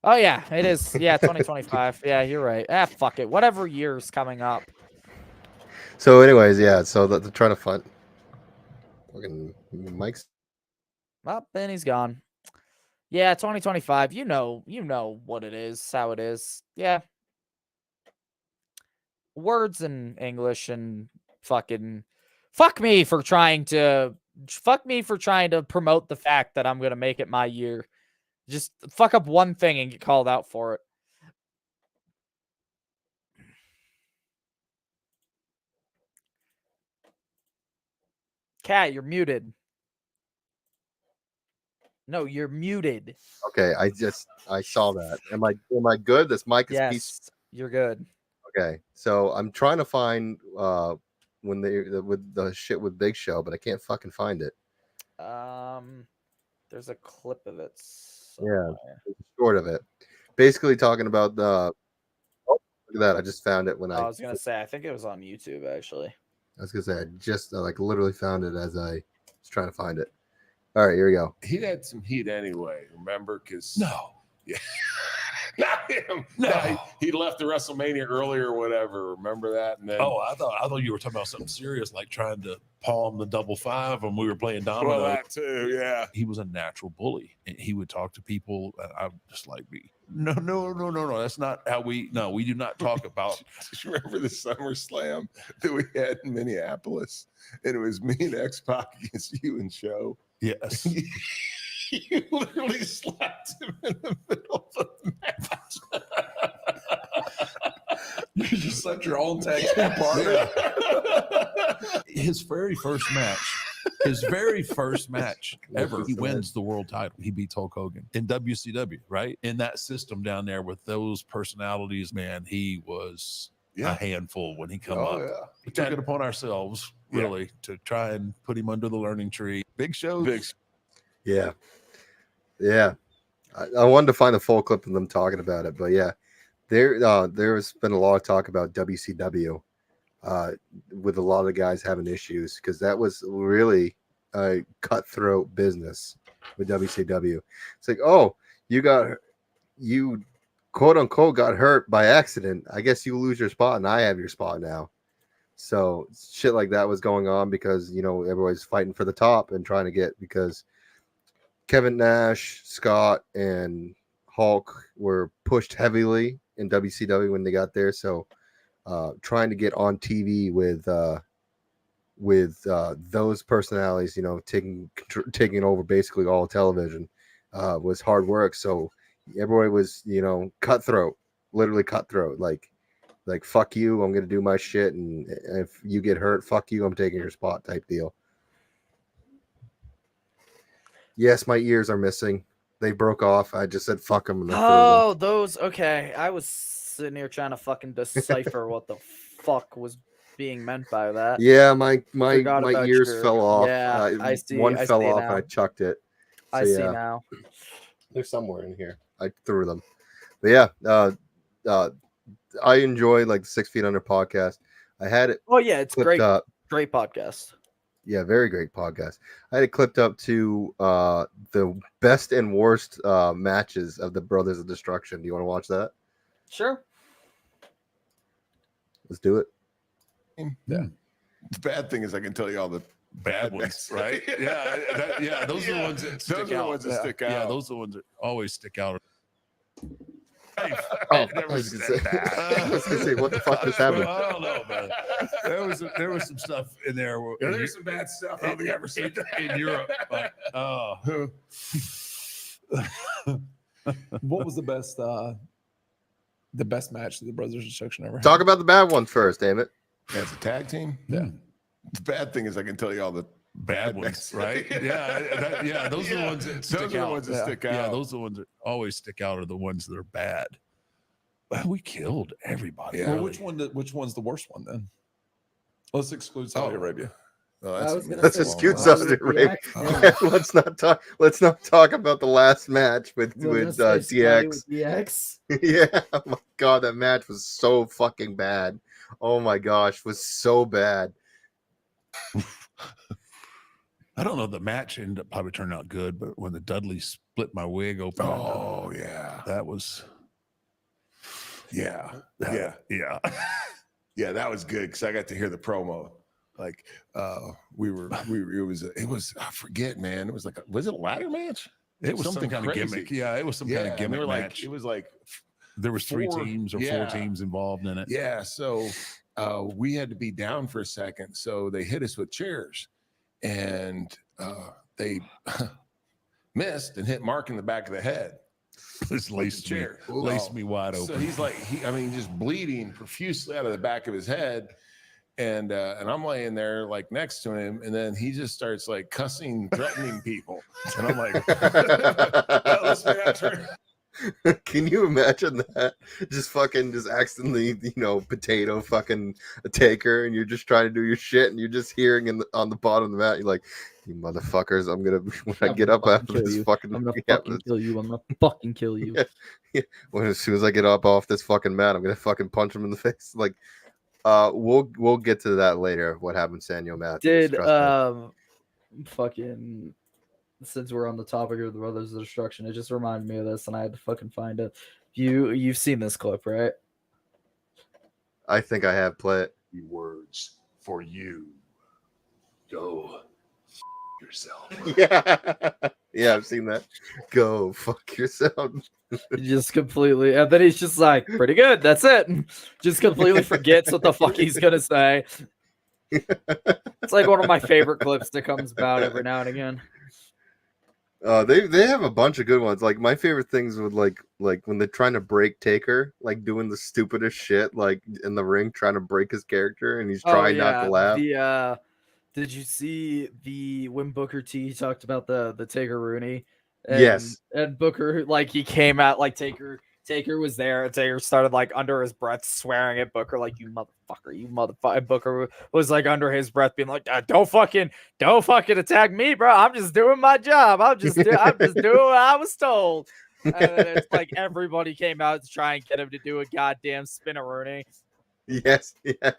S3: Oh, yeah, it is. Yeah, 2025. Yeah, you're right. Fuck it. Whatever year's coming up.
S2: So, anyways, yeah. So they're trying to find fucking Mike's.
S3: Well, then he's gone. Yeah, 2025. You know what it is, how it is. Yeah. Words in English and fucking fuck me for trying to promote the fact that I'm gonna make it my year. Just fuck up one thing and get called out for it. Cat, you're muted. No, you're muted.
S2: Okay, I saw that. Am I good? This mic is
S3: yes, you're good.
S2: Okay, so I'm trying to find when with the shit with Big Show, but I can't fucking find it.
S3: There's a clip of it
S2: somewhere. Yeah, short of it. Basically talking about the. Oh, look at that! I just found it when I
S3: was gonna say I think it was on YouTube actually.
S2: I was gonna say I just literally found it as I was trying to find it. All right, here we go.
S4: He had some heat anyway, remember? Because yeah, not him.
S5: No,
S4: he left the WrestleMania earlier or whatever. Remember that? And then,
S5: I thought you were talking about something serious, like trying to palm the 5-5 when we were playing domino.
S4: Well, that too, yeah.
S5: He was a natural bully, and he would talk to people. And I'm just like, no. That's not how we. No, we do not talk about.
S4: Do you remember the SummerSlam that we had in Minneapolis? And it was me and X-Pac against you and Show.
S5: Yes.
S4: You literally slapped him in the middle of the match.
S5: You just set your own tag team partner. His very first match ever, he wins the world title. He beats Hulk Hogan in WCW, right? In that system down there with those personalities, man, he was a handful when he come up.
S4: Yeah.
S5: We took it upon ourselves, really, to try and put him under the learning tree. Big Show.
S2: Yeah. I wanted to find the full clip of them talking about it, but yeah, there's been a lot of talk about WCW with a lot of the guys having issues because that was really a cutthroat business with WCW. It's like, oh, you quote unquote got hurt by accident. I guess you lose your spot and I have your spot now. So shit like that was going on because everybody's fighting for the top and trying to get because Kevin Nash, Scott, and Hulk were pushed heavily in WCW when they got there. So trying to get on TV with those personalities, taking over basically all television was hard work. So everybody was, cutthroat, literally cutthroat. Like fuck you, I'm gonna do my shit, and if you get hurt, fuck you, I'm taking your spot type deal. Yes, my ears are missing. They broke off. I just said fuck them.
S3: Oh, those. Okay. I was sitting here trying to fucking decipher what the fuck was being meant by that.
S2: Yeah, my
S3: Forgot about
S2: ears fell off.
S3: Yeah, I see.
S2: One
S3: I
S2: fell
S3: see
S2: off
S3: now.
S2: and I chucked it. So,
S3: I see now.
S2: They're somewhere in here. I threw them. But yeah, I enjoy like the 6 Feet Under podcast. I had it.
S3: Oh yeah, it's
S2: clipped
S3: great.
S2: Up.
S3: Great podcast.
S2: Yeah, very great podcast. I had it clipped up to the best and worst matches of the Brothers of Destruction. Do you want to watch that?
S3: Sure.
S2: Let's do it.
S4: Yeah. The bad thing is I can tell you all the
S5: Bad ones, right? Yeah, those are the ones that stick
S4: Those are the
S5: out.
S4: ones that stick out.
S5: Yeah, those are the ones that always stick out.
S2: Oh, I was gonna say, what the fuck just happened?
S5: I don't know, man. There was some stuff in there.
S4: There's some bad stuff. I don't think I ever seen that
S5: in Europe. But,
S6: What was the best match that the Brothers of Destruction ever had?
S2: Talk about the bad ones first, damn it.
S4: As a tag team?
S6: Yeah.
S4: The bad thing is I can tell you all the
S5: bad ones, right? Yeah, those are the ones that stick out.
S4: Those are the ones that stick out.
S5: Yeah, those are the ones that always stick out are the ones that are bad. Well, we killed everybody.
S4: Yeah.
S6: Well, which one's the worst one then? Let's exclude Saudi Arabia.
S4: Oh,
S7: I was gonna
S2: Let's
S7: say,
S2: excuse
S7: well,
S2: Saudi
S7: the
S2: Arabia.
S7: X, yeah.
S2: Let's not talk about the last match with
S7: We'll just say Spade
S2: DX.
S7: with DX.
S2: Yeah, oh my god, that match was so fucking bad. Oh my gosh, was so bad.
S5: I don't know. The match ended up probably turned out good, but when the Dudley split my wig open,
S4: Oh, yeah.
S5: that was
S4: Yeah.
S5: yeah.
S4: Yeah, that was good because I got to hear the promo. Like it was I forget, man. It was like was it a ladder match?
S5: It was some kind of
S4: crazy.
S5: gimmick. Yeah, it was some kind of
S4: and
S5: gimmick
S4: they were
S5: match.
S4: it was like
S5: There was three
S4: four-
S5: teams or
S4: yeah.
S5: 4 teams involved in it.
S4: yeah. So we had to be down for a second. So they hit us with chairs, and they missed and hit Mark in the back of the head.
S5: This laced me,
S4: chair.
S5: laced me wide open.
S4: So he's like, just bleeding profusely out of the back of his head. And I'm laying there like next to him, and then he just starts like cussing, threatening people. And I'm like, listen, I turn.
S2: Can you imagine that? Just accidentally, potato fucking a taker, and you're just trying to do your shit, and you're just hearing on the bottom of the mat, you're like, you motherfuckers, I'm gonna when I get up after this fucking
S7: I'm gonna fucking kill you. I'm gonna fucking kill you.
S2: Yeah. When as soon as I get up off this fucking mat, I'm gonna fucking punch him in the face. Like, we'll get to that later. What happened, Sanyo Matthews?
S3: Did
S2: Trust me.
S3: fucking since we're on the topic of the Brothers of Destruction, it just reminded me of this, and I had to fucking find it. You've seen this clip, right?
S2: I think I have play it.
S5: words for you. Go yourself.
S2: Yeah, I've seen that. Go fuck yourself.
S3: Just completely, and then he's just like, pretty good, that's it. Just completely forgets what the fuck he's gonna say. It's like one of my favorite clips that comes about every now and again.
S2: They have a bunch of good ones. Like my favorite things would like when they're trying to break Taker, like doing the stupidest shit, like in the ring trying to break his character, and he's trying not to laugh.
S3: Did you see when Booker T talked about the Taker Rooney?
S2: Yes.
S3: And Booker, like, he came out like Taker Taker was there. Taker started like under his breath swearing at Booker, like you motherfucker. Booker was like under his breath being like, don't fucking attack me, bro. I'm just doing my job. I'm just doing what I was told. And then it's like everybody came out to try and get him to do a goddamn spinneroonie.
S2: Yes, yeah.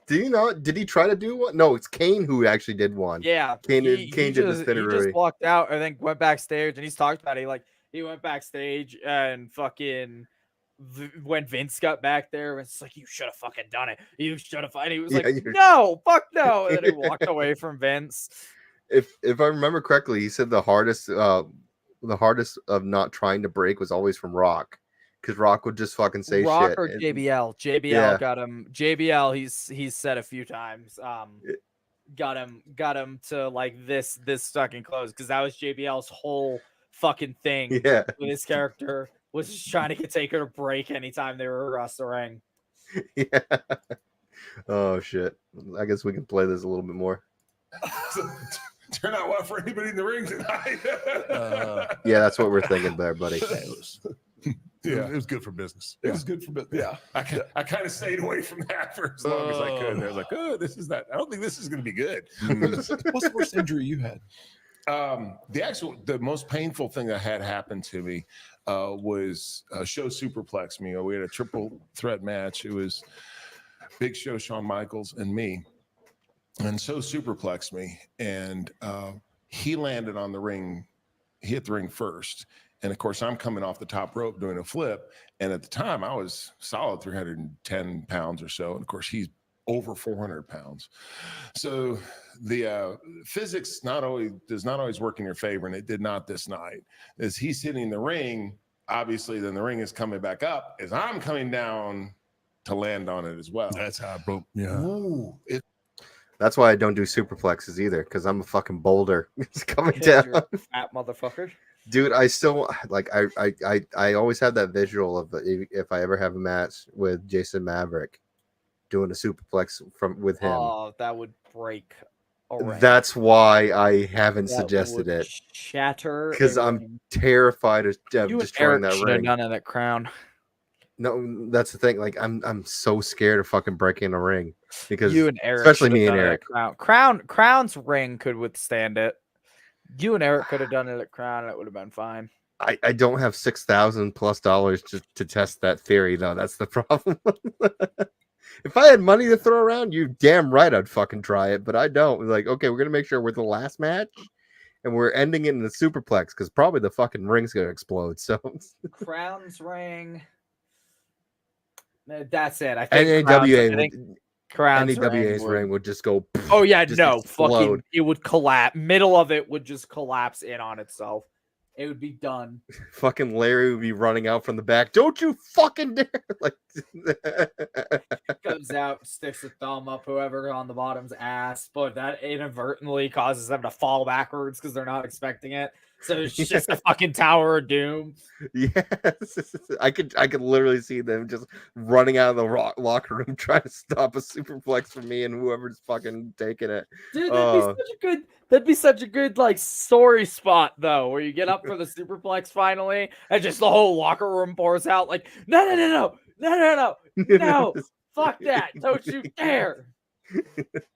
S2: Did he not? Did he try to do one? No, it's Kane who actually did one.
S3: Yeah,
S2: Kane did the
S3: he just
S2: spinneroonie.
S3: walked out and then went backstage, and he's talked about it. He went backstage and fucking when Vince got back there, it's like, you should have fucking done it. You should have. And he was like, no, fuck no. And then he walked away from Vince.
S2: If I remember correctly, he said the hardest of not trying to break was always from Rock. Because Rock would just fucking say
S3: Rock
S2: shit.
S3: or JBL. JBL got him. JBL, he's said a few times. Got him to like this fucking close, because that was JBL's whole fucking thing.
S2: Yeah.
S3: With his character was just trying to get Taker to break anytime they were across the ring.
S2: Yeah. Oh shit. I guess we can play this a little bit more.
S4: Turn out well for anybody in the ring tonight.
S2: Yeah, that's what we're thinking there, buddy.
S4: Yeah,
S5: it was good for business.
S6: It was good for business. Yeah.
S4: I kind of stayed away from that for as long as I could. And I was like, oh, this is that. I don't think this is going to be good.
S6: What's the worst injury you had?
S4: The most painful thing that had happened to me was Show superplex me. We had a triple threat match. It was Big Show, Shawn Michaels, and me. And Show superplexed me, and he landed on the ring. He hit the ring first. And of course, I'm coming off the top rope doing a flip. And at the time, I was solid 310 pounds or so. And of course, he's over 400 pounds. So the physics does not always work in your favor. And it did not this night. As he's hitting the ring, obviously, then the ring is coming back up as I'm coming down to land on it as well.
S5: That's how I broke. Yeah.
S4: Ooh,
S2: That's why I don't do superplexes either, because I'm a fucking boulder. It's coming down.
S3: Fat motherfucker.
S2: Dude, I still like I always have that visual of if I ever have a match with Jason Maverick doing a superplex with him.
S3: Oh, that would break a ring.
S2: That's why I haven't suggested it.
S3: Shatter.
S2: Because I'm terrified of destroying that ring.
S3: Done it at Crown.
S2: No, that's the thing. Like I'm so scared of fucking breaking a ring because
S3: You and Eric,
S2: especially me
S3: should've
S2: and
S3: done it
S2: Eric.
S3: at Crown's ring could withstand it. You and Eric could have done it at Crown, and it would have been fine.
S2: I don't have $6,000+ to test that theory though. That's the problem. If I had money to throw around, you damn right I'd fucking try it, but I don't. Like, okay, we're gonna make sure we're the last match, and we're ending it in the superplex because probably the fucking ring's gonna explode. So
S3: Crown's ring. That's it. I think Crown's
S2: NAWA's ring would just go.
S3: Oh yeah,
S2: just
S3: no,
S2: explode.
S3: fucking, it would collapse. Middle of it would just collapse in on itself. It would be done.
S2: Fucking Larry would be running out from the back. Don't you fucking dare! Like
S3: Comes out, sticks a thumb up whoever on the bottom's ass, but that inadvertently causes them to fall backwards because they're not expecting it. So it's just a fucking Tower of Doom.
S2: Yes, I could literally see them just running out of the locker room trying to stop a superplex from me and whoever's fucking taking it.
S3: Dude, that'd be such a good like story spot though, where you get up for the superplex finally, and just the whole locker room pours out like, no, fuck that, don't you dare.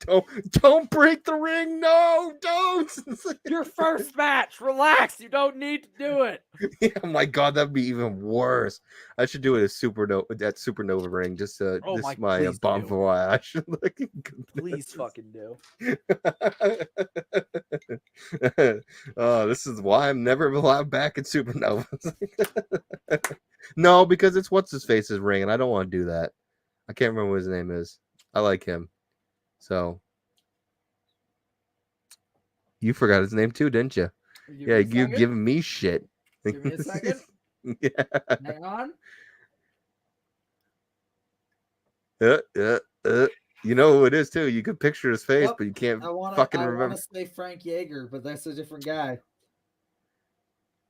S2: Don't break the ring. No, don't.
S3: Your first match. Relax. You don't need to do it.
S2: Oh my god, that'd be even worse. I should do it as supernova ring just to my bon voyage.
S3: Please fucking do.
S2: Oh, this is why I'm never allowed back at Supernova. No, because it's what's his face's ring, and I don't want to do that. I can't remember what his name is. I like him. So you forgot his name too, didn't you? Yeah, you giving me shit.
S3: Give me a second.
S2: Yeah.
S3: Hang on.
S2: You know who it is too. You can picture his face, but you can't fucking remember.
S3: I want to say Frank Yeager, but that's a different guy.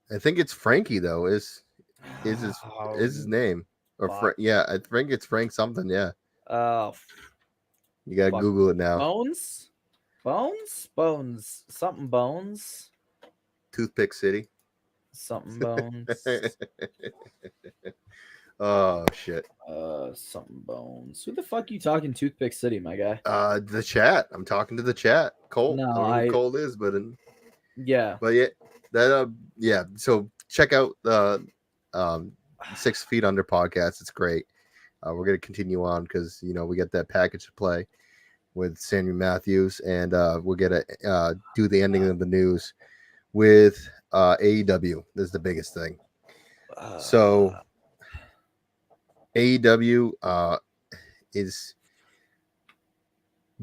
S2: I think it's Frankie though. Is his name or yeah? I think it's Frank something. Yeah.
S3: Oh.
S2: You gotta Google it now.
S3: Bones, something Bones.
S2: Toothpick City.
S7: Something bones.
S2: Oh shit.
S7: Something bones. Who the fuck you talking Toothpick City, my guy?
S2: The chat. I'm talking to the chat. Colt.
S7: No,
S2: I don't know who Colt is, but
S7: Yeah.
S2: yeah, that yeah. So check out the 6 Feet Under podcast. It's great. We're gonna continue on because we get that package to play with Samuel Matthews, and we're gonna do the ending of the news with AEW. This is the biggest thing. So AEW is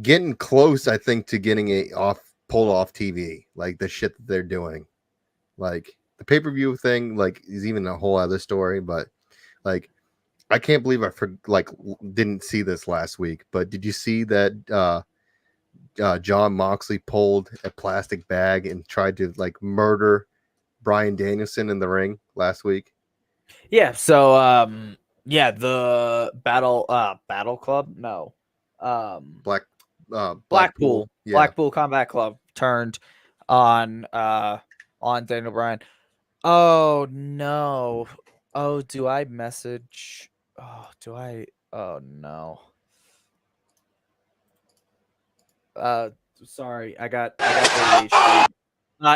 S2: getting close, I think, to getting it pulled off TV. Like the shit that they're doing, like the pay-per-view thing, like is even a whole other story. But like, I can't believe I didn't see this last week. But did you see that John Moxley pulled a plastic bag and tried to like murder Bryan Danielson in the ring last week?
S7: Yeah. So yeah, the Battle Club. No. Blackpool.
S2: Yeah.
S7: Blackpool Combat Club turned on Daniel Bryan. Oh no. Oh, do I message? Oh, do I? Oh no. Sorry, I got ADHD.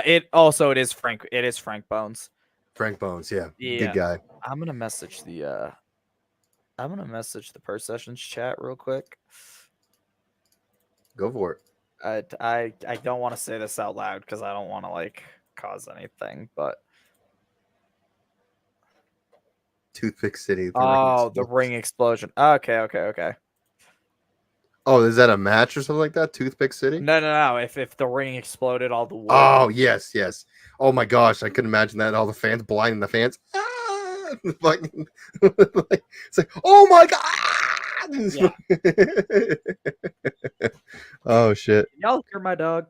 S7: It is Frank. It is Frank Bones.
S2: Frank Bones, yeah.
S7: Yeah.
S2: Good guy.
S7: I'm gonna message the Per Sessions chat real quick.
S2: Go for it.
S7: I don't want to say this out loud because I don't want to like cause anything, but
S2: Toothpick City.
S7: the ring explosion. Okay.
S2: Oh, is that a match or something like that? Toothpick City?
S7: No. If the ring exploded, all the wood.
S2: Oh, yes. Oh my gosh, I couldn't imagine that. All the fans blinding the fans. Ah! It's like, oh my god!
S7: Yeah.
S2: Oh shit.
S7: Y'all hear my dog?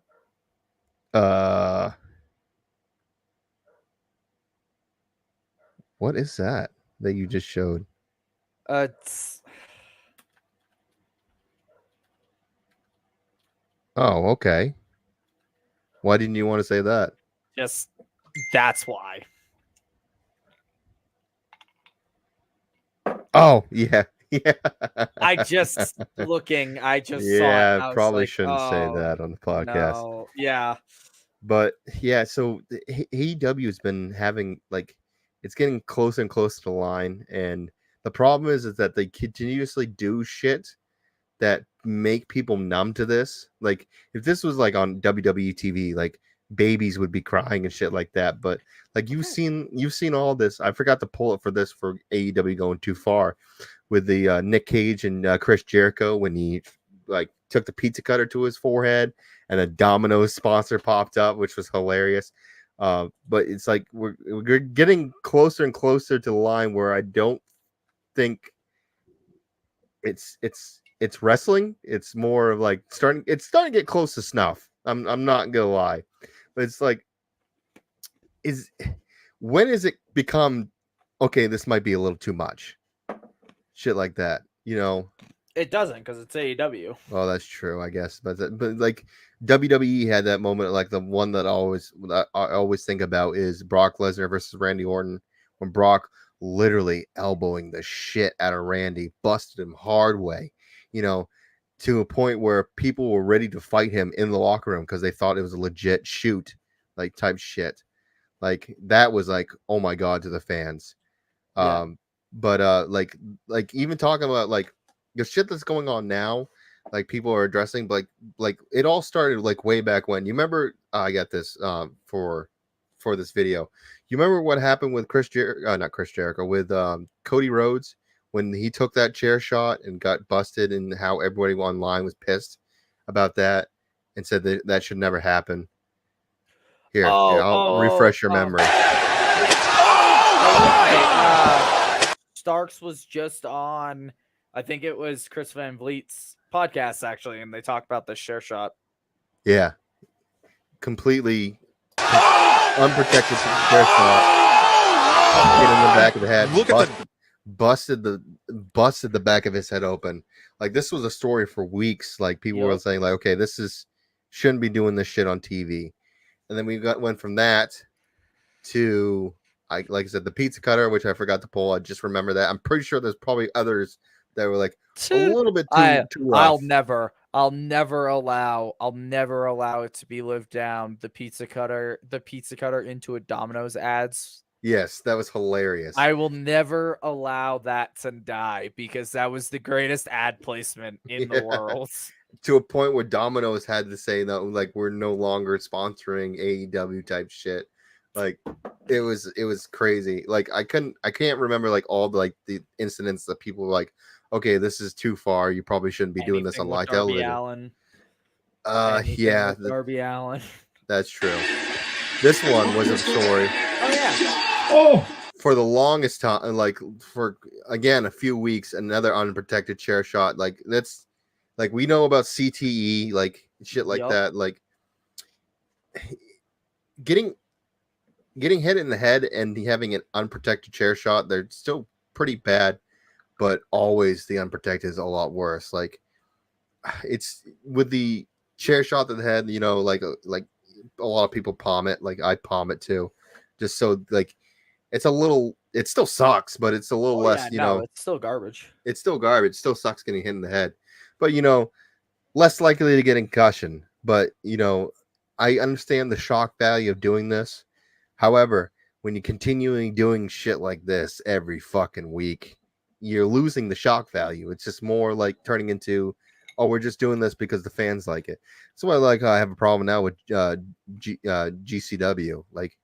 S2: What is that you just showed?
S7: It's
S2: Oh, okay. Why didn't you want to say that?
S7: just that's why.
S2: Oh, yeah.
S7: I just saw it.
S2: Yeah,
S7: I was
S2: probably
S7: like,
S2: shouldn't say
S7: oh,
S2: that on the podcast.
S7: No. Yeah.
S2: But yeah, so the AEW has been having like it's getting closer and closer to the line, and the problem is that they continuously do shit that make people numb to this. Like if this was like on WWE TV, like babies would be crying and shit like that. But like you've seen all this. I forgot to pull it for this for AEW going too far with the Nick Cage and Chris Jericho when he like took the pizza cutter to his forehead and a Domino's sponsor popped up, which was hilarious. But it's like we're getting closer and closer to the line where I don't think it's wrestling. It's more of like starting to get close to snuff. I'm not gonna lie, but it's like when is it become okay? This might be a little too much. Shit like that,
S7: It doesn't because it's AEW.
S2: Well, that's true, I guess. But like WWE had that moment, like the one that I always think about is Brock Lesnar versus Randy Orton, when Brock literally elbowing the shit out of Randy, busted him hard way, to a point where people were ready to fight him in the locker room because they thought it was a legit shoot, like type shit. Like that was like, oh my god, to the fans.
S7: Yeah.
S2: But like even talking about like the shit that's going on now, like people are addressing, like it all started like way back when. You remember? I got this for this video. You remember what happened with not Chris Jericho, with Cody Rhodes when he took that chair shot and got busted, and how everybody online was pissed about that and said that should never happen. Here, I'll refresh your memory.
S7: Starks was just on, I think it was Chris Van Vliet's podcast actually, and they talked about the share shot.
S2: Yeah, completely unprotected share shot. Hit in the back of the head. Busted the back of his head open. Like this was a story for weeks. Like people were saying, like, okay, shouldn't be doing this shit on TV. And then went from that to like I said, the pizza cutter, which I forgot to pull. I just remember that. I'm pretty sure there's probably others that were like a little bit too rough.
S7: I'll never allow it to be lived down. The pizza cutter into a Domino's ads.
S2: Yes, that was hilarious.
S7: I will never allow that to die because that was the greatest ad placement in the world.
S2: To a point where Domino's had to say that, like, we're no longer sponsoring AEW type shit. Like, it was crazy. Like, I can't remember like all the incidents that people were like, okay, this is too far. You probably shouldn't be doing this on live television. Yeah,
S7: Darby Allin.
S2: That's true. This one was a story.
S7: Oh yeah.
S2: Oh, for the longest time, like for again a few weeks, another unprotected chair shot. Like that's like we know about CTE, like shit like that. Like getting hit in the head and having an unprotected chair shot, they're still pretty bad, but always the unprotected is a lot worse. Like it's with the chair shot to the head, you know, like a lot of people palm it. Like I palm it too, just so like. It's a little, it still sucks, but it's a little less, you know.
S7: It's still garbage.
S2: It's still garbage. It still sucks getting hit in the head. But, you know, less likely to get a concussion. But, you know, I understand the shock value of doing this. However, when you're continually doing shit like this every fucking week, you're losing the shock value. It's just more like turning into, oh, we're just doing this because the fans like it. So I have a problem now with GCW. Like,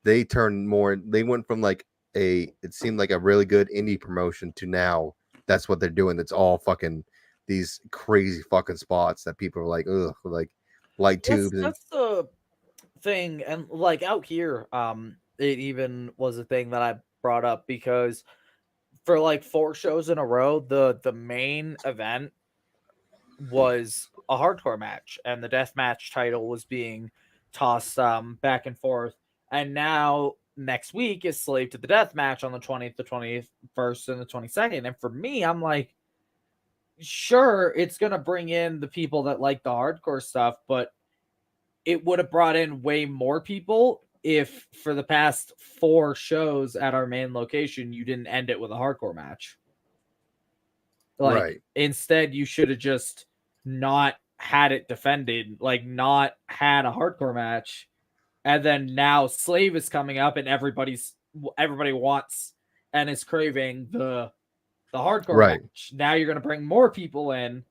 S2: they went from like it seemed like a really good indie promotion to now that's what they're doing. It's all fucking these crazy fucking spots that people are like, ugh, like light tubes.
S7: That's the thing. And like out here, it even was a thing that I brought up because for like 4 shows in a row, the main event was a hardcore match and the death match title was being tossed back and forth. And now next week is Slave to the Death match on the 20th, the 21st, and the 22nd. And for me, I'm like, sure, it's going to bring in the people that like the hardcore stuff, but it would have brought in way more people if for the past 4 shows at our main location, you didn't end it with a hardcore match. Like,
S2: right.
S7: Instead, you should have just not had it defended, like not had a hardcore match. And then now Slave is coming up and everybody wants and is craving the hardcore match. Now you're going to bring more people in.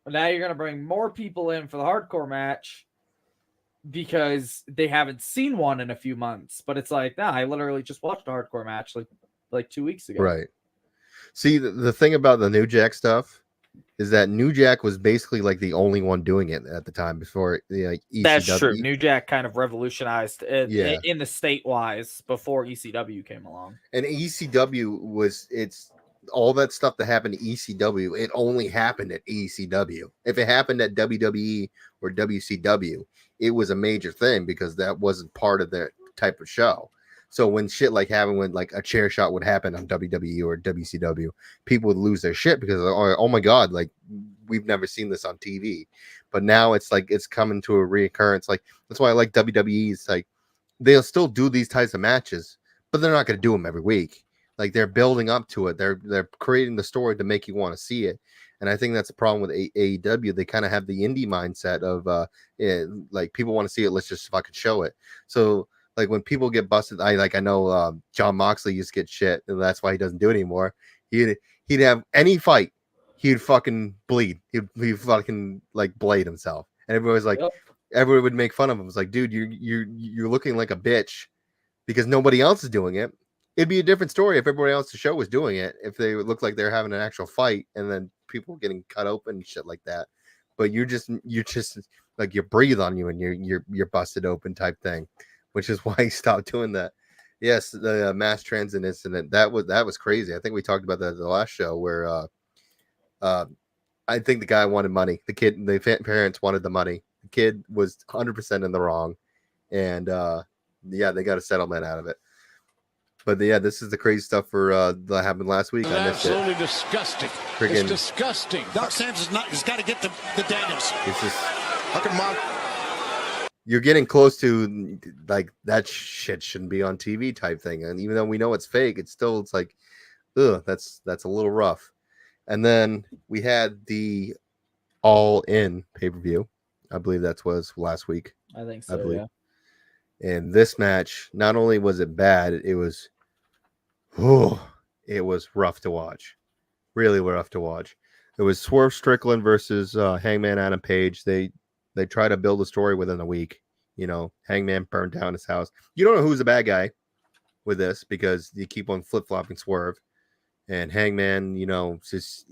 S7: Now you're going to bring more people in for the hardcore match because they haven't seen one in a few months. But it's like, nah, I literally just watched a hardcore match like 2 weeks ago.
S2: Right. See, the thing about the New Jack stuff is that New Jack was basically like the only one doing it at the time before like ECW.
S7: That's true. New Jack kind of revolutionized in the state-wise before ECW came along. And
S2: ECW it's all that stuff that happened to ECW. It only happened at ECW. If it happened at WWE or WCW, it was a major thing because that wasn't part of their type of show. So when shit like happened, when like a chair shot would happen on WWE or WCW, people would lose their shit because oh my god, like we've never seen this on TV. But now it's like it's coming to a reoccurrence. Like that's why I like WWE. It's like they'll still do these types of matches, but they're not going to do them every week. Like they're building up to it. They're creating the story to make you want to see it. And I think that's the problem with AEW. They kind of have the indie mindset of like people want to see it. Let's just fucking show it. So. Like when people get busted, I know John Moxley used to get shit, and that's why he doesn't do it anymore. He'd have any fight, he'd fucking bleed. He'd fucking like blade himself, and everybody was like, everyone would make fun of him. It's like, dude, you're looking like a bitch because nobody else is doing it. It'd be a different story if everybody else in the show was doing it. If they would look like they're having an actual fight, and then people getting cut open and shit like that. But you're just like you breathe on you, and you're busted open type thing. Which is why he stopped doing that. Yes, the mass transit incident that was crazy. I think we talked about that at the last show where I think the guy wanted money. The parents wanted the money. The kid was 100% in the wrong, and they got a settlement out of it. But this is the crazy stuff that happened last week. I missed
S1: absolutely
S2: it.
S1: Disgusting.
S2: Friggin-
S1: It's disgusting.
S8: Doc Sands he's got to get the Daniels.
S2: It's just
S8: How can Mark?
S2: you're getting close to like that shit shouldn't be on TV type thing. And even though we know it's fake, it's like, ugh, that's a little rough. And then we had the All In pay-per-view. I believe that was last week.
S3: I think
S2: I
S3: so.
S2: believe.
S3: Yeah.
S2: And this match, not only was it bad, it was rough to watch. Really rough to watch. It was Swerve Strickland versus Hangman Adam Page. They try to build a story within a week. You know, Hangman burned down his house. You don't know who's the bad guy with this because you keep on flip-flopping Swerve. And Hangman, you know, he's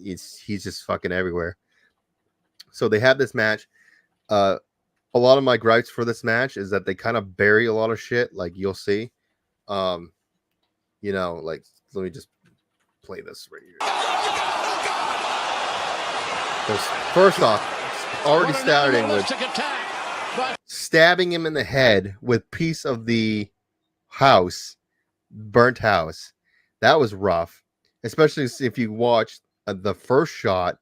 S2: just fucking everywhere. So they have this match. A lot of my gripes for this match is that they kind of bury a lot of shit, like you'll see. You know, like let me just play this right here. First off, already starting with stabbing him in the head with piece of the house, burnt house. That was rough. Especially if you watch the first shot,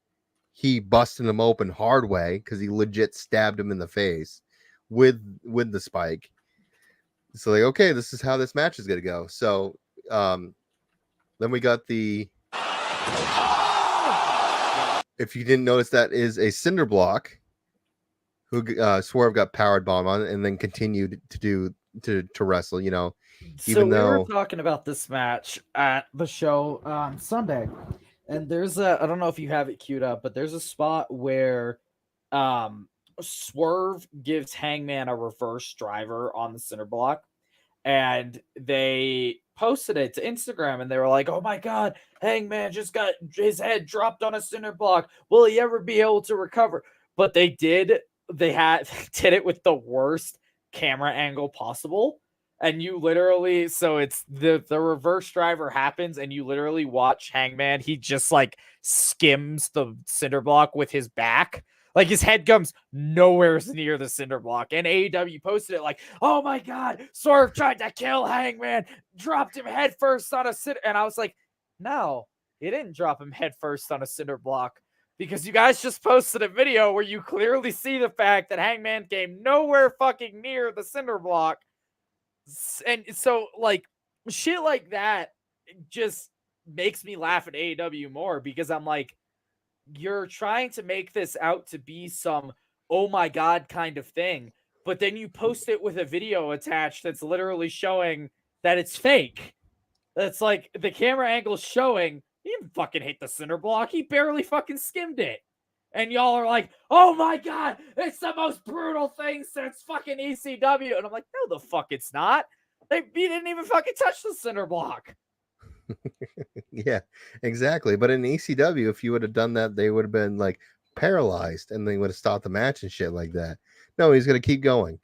S2: he busted him open hard way because he legit stabbed him in the face with the spike. So like, okay, this is how this match is gonna go. So then we got the. If you didn't notice, that is a cinder block. Who Swerve got powered bomb on and then continued to wrestle. You know.
S3: So we were talking about this match at the show on Sunday, and there's I don't know if you have it queued up, but there's a spot where Swerve gives Hangman a reverse driver on the cinder block, and they posted it to Instagram, and they were like, "Oh my God, Hangman just got his head dropped on a cinder block. Will he ever be able to recover?" But they did it with the worst camera angle possible. And you literally, so it's the reverse driver happens, and you literally watch Hangman. He just like skims the cinder block with his back. Like his head comes nowhere near the cinder block. And AEW posted it like, "Oh my God, Swerve tried to kill Hangman, dropped him head first on a cinder." And I was like, no, he didn't drop him head first on a cinder block, because you guys just posted a video where you clearly see the fact that Hangman came nowhere fucking near the cinder block. And so like shit like that just makes me laugh at AEW more, because I'm like, you're trying to make this out to be some oh my God kind of thing, but then you post it with a video attached that's literally showing that it's fake. That's like the camera angle showing he didn't fucking hit the cinder block, he barely fucking skimmed it. And y'all are like, "Oh my God, it's the most brutal thing since fucking ECW." And I'm like, no, the fuck it's not. He didn't even fucking touch the cinder block.
S2: Yeah, exactly. But in ECW, if you would have done that, they would have been like paralyzed and they would have stopped the match and shit like that. No, he's gonna keep going.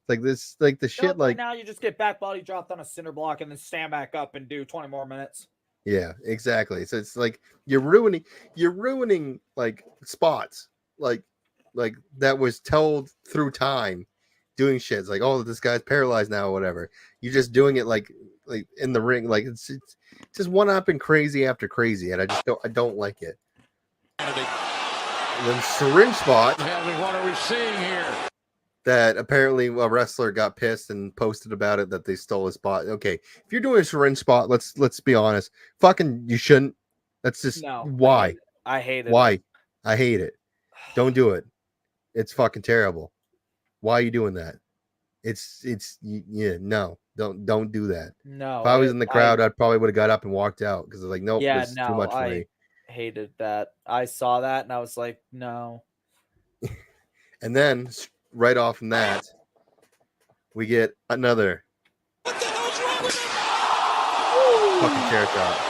S2: Like this, like the shit, like
S3: now you just get back body dropped on a cinder block and then stand back up and do 20 more minutes.
S2: yeah, exactly. So it's like you're ruining like spots like that was told through time doing shit. It's like, oh, this guy's paralyzed now or whatever. You're just doing it like in the ring, like it's just one up and crazy after crazy, and I don't like it. And then syringe spot.
S4: What are we seeing here?
S2: That apparently a wrestler got pissed and posted about it that they stole his spot. Okay, if you're doing a syringe spot, let's be honest. Fucking, you shouldn't. That's just why.
S3: I hate it.
S2: Why? I hate it. Don't do it. It's fucking terrible. Why are you doing that? No. Don't do that.
S3: No.
S2: If I was in the crowd, I probably would have got up and walked out because I was like, nope, this is too much for me.
S3: Hated that. I saw that and I was like, no.
S2: And then right off from that, we get another fucking chair shot.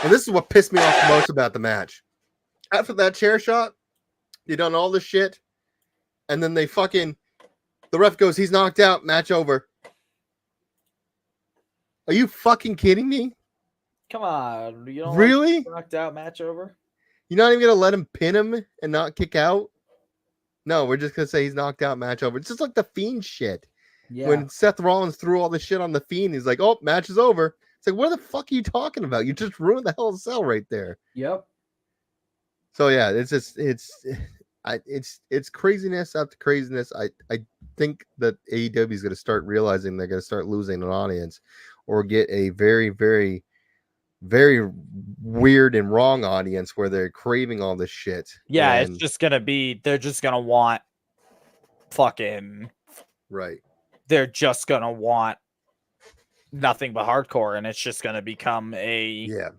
S2: And this is what pissed me off the most about the match. After that chair shot, they done all this shit, and then the ref goes, he's knocked out, match over. Are you fucking kidding me?
S3: Come on. You don't
S2: really?
S3: Knocked out, match over?
S2: You're not even going to let him pin him and not kick out? No, we're just going to say he's knocked out, match over. It's just like the Fiend shit. Yeah. When Seth Rollins threw all the shit on the Fiend, he's like, oh, match is over. It's like, what the fuck are you talking about? You just ruined the Hell in a Cell right there.
S3: Yep. So
S2: yeah, it's just it's craziness after craziness. I think that AEW is going to start realizing they're going to start losing an audience, or get a very, very, very weird and wrong audience where they're craving all this shit.
S7: Yeah, it's
S2: and,
S7: just gonna be. They're just gonna want fucking.
S2: right.
S7: They're just gonna want nothing but hardcore, and it's just gonna become a.
S2: Yeah.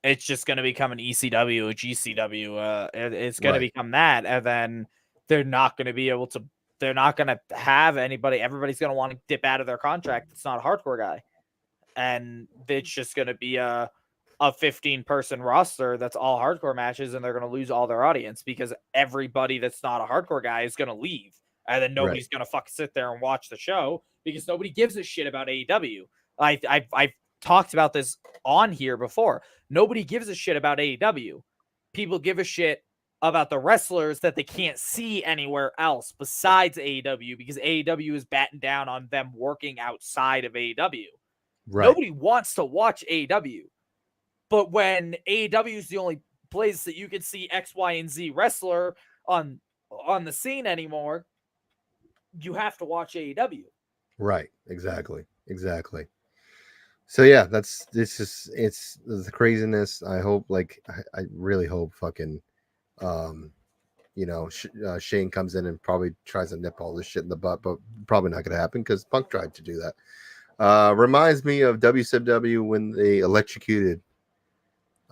S7: It's just gonna become an ECW, a GCW. It's gonna
S2: Right.
S7: become that, and then they're not gonna be able to. They're not gonna have anybody. Everybody's gonna want to dip out of their contract. It's not a hardcore guy, and it's just gonna be a 15-person roster that's all hardcore matches, and they're gonna lose all their audience because everybody that's not a hardcore guy is gonna leave, and then nobody's gonna fucking sit there and watch the show because nobody gives a shit about AEW. I've talked about this on here before. Nobody gives a shit about AEW. People give a shit about the wrestlers that they can't see anywhere else besides AEW because AEW is batting down on them working outside of AEW.
S2: Right.
S7: Nobody wants to watch AEW. But when AEW is the only place that you can see X, Y, and Z wrestler on the scene anymore, you have to watch AEW.
S2: Right. Exactly. So yeah, it's the craziness. I hope, like, I really hope fucking, Shane comes in and probably tries to nip all this shit in the butt, but probably not gonna happen because Punk tried to do that. Reminds me of WCW when they electrocuted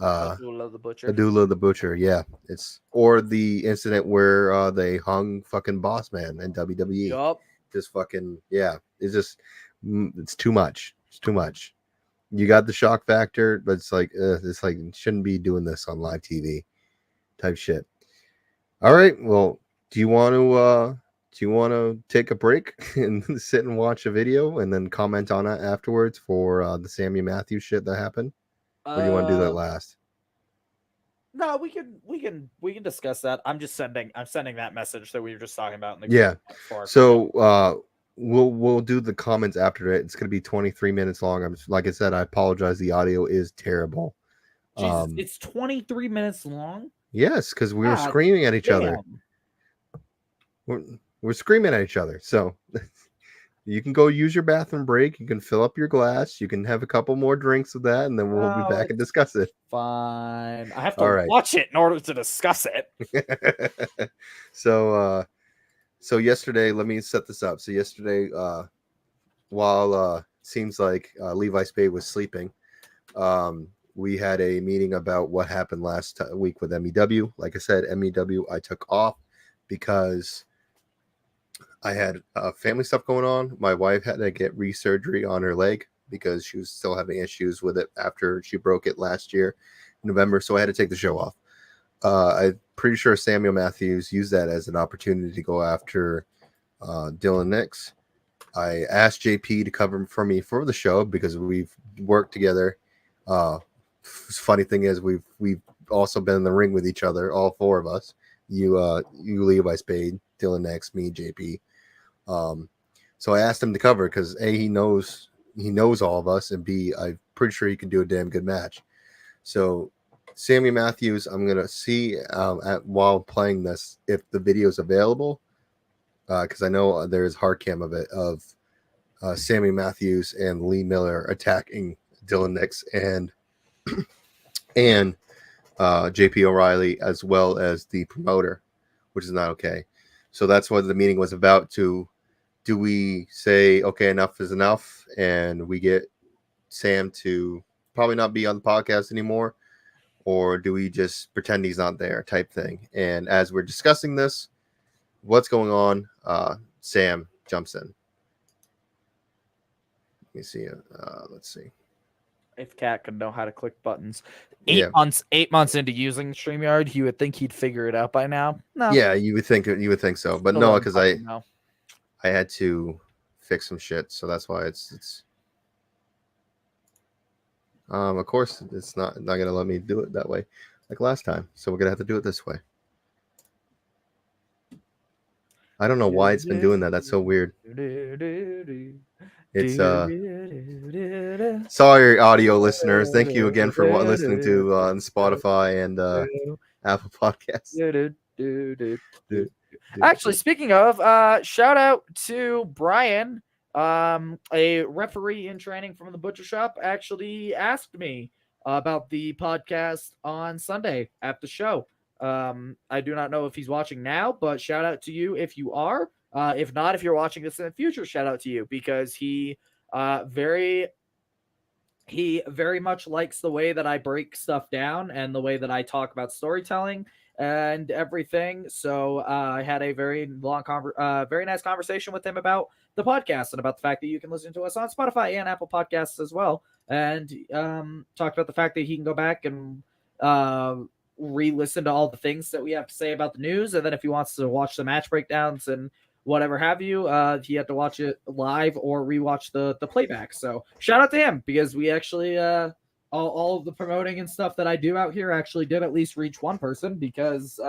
S7: Abdullah the Butcher.
S2: Abdullah the Butcher. Yeah, or the incident where they hung fucking Boss Man in WWE.
S7: Yup.
S2: Just fucking, yeah, it's too much. It's too much. You got the shock factor, but it's like shouldn't be doing this on live TV type shit. All right, well, do you want to take a break and sit and watch a video and then comment on it afterwards for the Sammy Matthews shit that happened? Or do you want to do that last?
S7: No, we can discuss that. I'm sending that message that we were just talking about in the
S2: Yeah.
S7: group.
S2: So we'll do the comments after it. It's going to be 23 minutes long. Like I said, I apologize. The audio is terrible.
S7: Jesus, it's 23 minutes long.
S2: Yes, because we were
S7: God
S2: screaming at each other.
S7: damn.
S2: We're screaming at each other. So you can go use your bathroom break. You can fill up your glass. You can have a couple more drinks of that, and then we'll be back and discuss it.
S7: Fine. I have
S2: All
S7: to
S2: right.
S7: watch it in order to discuss it.
S2: So yesterday, let me set this up. So yesterday, while seems like Levi Spade was sleeping, we had a meeting about what happened last week with MEW. Like I said, MEW I took off because I had family stuff going on. My wife had to get re-surgery on her leg because she was still having issues with it after she broke it last year in November. So I had to take the show off. I'm pretty sure Samuel Matthews used that as an opportunity to go after Dylan Nix. I asked JP to cover for me for the show because we've worked together. Funny thing is, we've also been in the ring with each other, all four of us. You Levi Spade, Dylan Nix, me, JP. So I asked him to cover because A, he knows all of us, and B, I'm pretty sure he can do a damn good match. So Sammy Matthews, I'm gonna see while playing this if the video is available, because I know there's hard cam of it of Sammy Matthews and Lee Miller attacking Dylan Nix and JP O'Reilly as well as the promoter, which is not okay. So that's what the meeting was about. Do we say okay, enough is enough, and we get Sam to probably not be on the podcast anymore? Or do we just pretend he's not there type thing? And as we're discussing this, what's going on, Sam jumps in. Let me see. Let's see.
S7: If Cat could know how to click buttons.
S2: Yeah.
S7: 8 months into using StreamYard, you would think he'd figure it out by now. No.
S2: Yeah, you would think so. But
S7: Still
S2: no,
S7: doesn't
S2: because
S7: fucking know.
S2: I had to fix some shit. So that's why it's of course it's not gonna let me do it that way like last time. So we're gonna have to do it this way. I don't know why it's been doing that. That's so weird. It's sorry, audio listeners. Thank you again for listening to on Spotify and Apple Podcasts.
S7: Actually, speaking of, shout out to Brian, a referee in training from the butcher shop, actually asked me about the podcast on Sunday at the show. I do not know if he's watching now, but shout out to you if you are. If not, if you're watching this in the future, shout out to you because he very much likes the way that I break stuff down and the way that I talk about storytelling and everything. So I had a very very nice conversation with him about the podcast and about the fact that you can listen to us on Spotify and Apple Podcasts as well. And talked about the fact that he can go back and re-listen to all the things that we have to say about the news. And then if he wants to watch the match breakdowns and whatever have you, he had to watch it live or rewatch the playback. So shout out to him because we actually all of the promoting and stuff that I do out here actually did at least reach one person because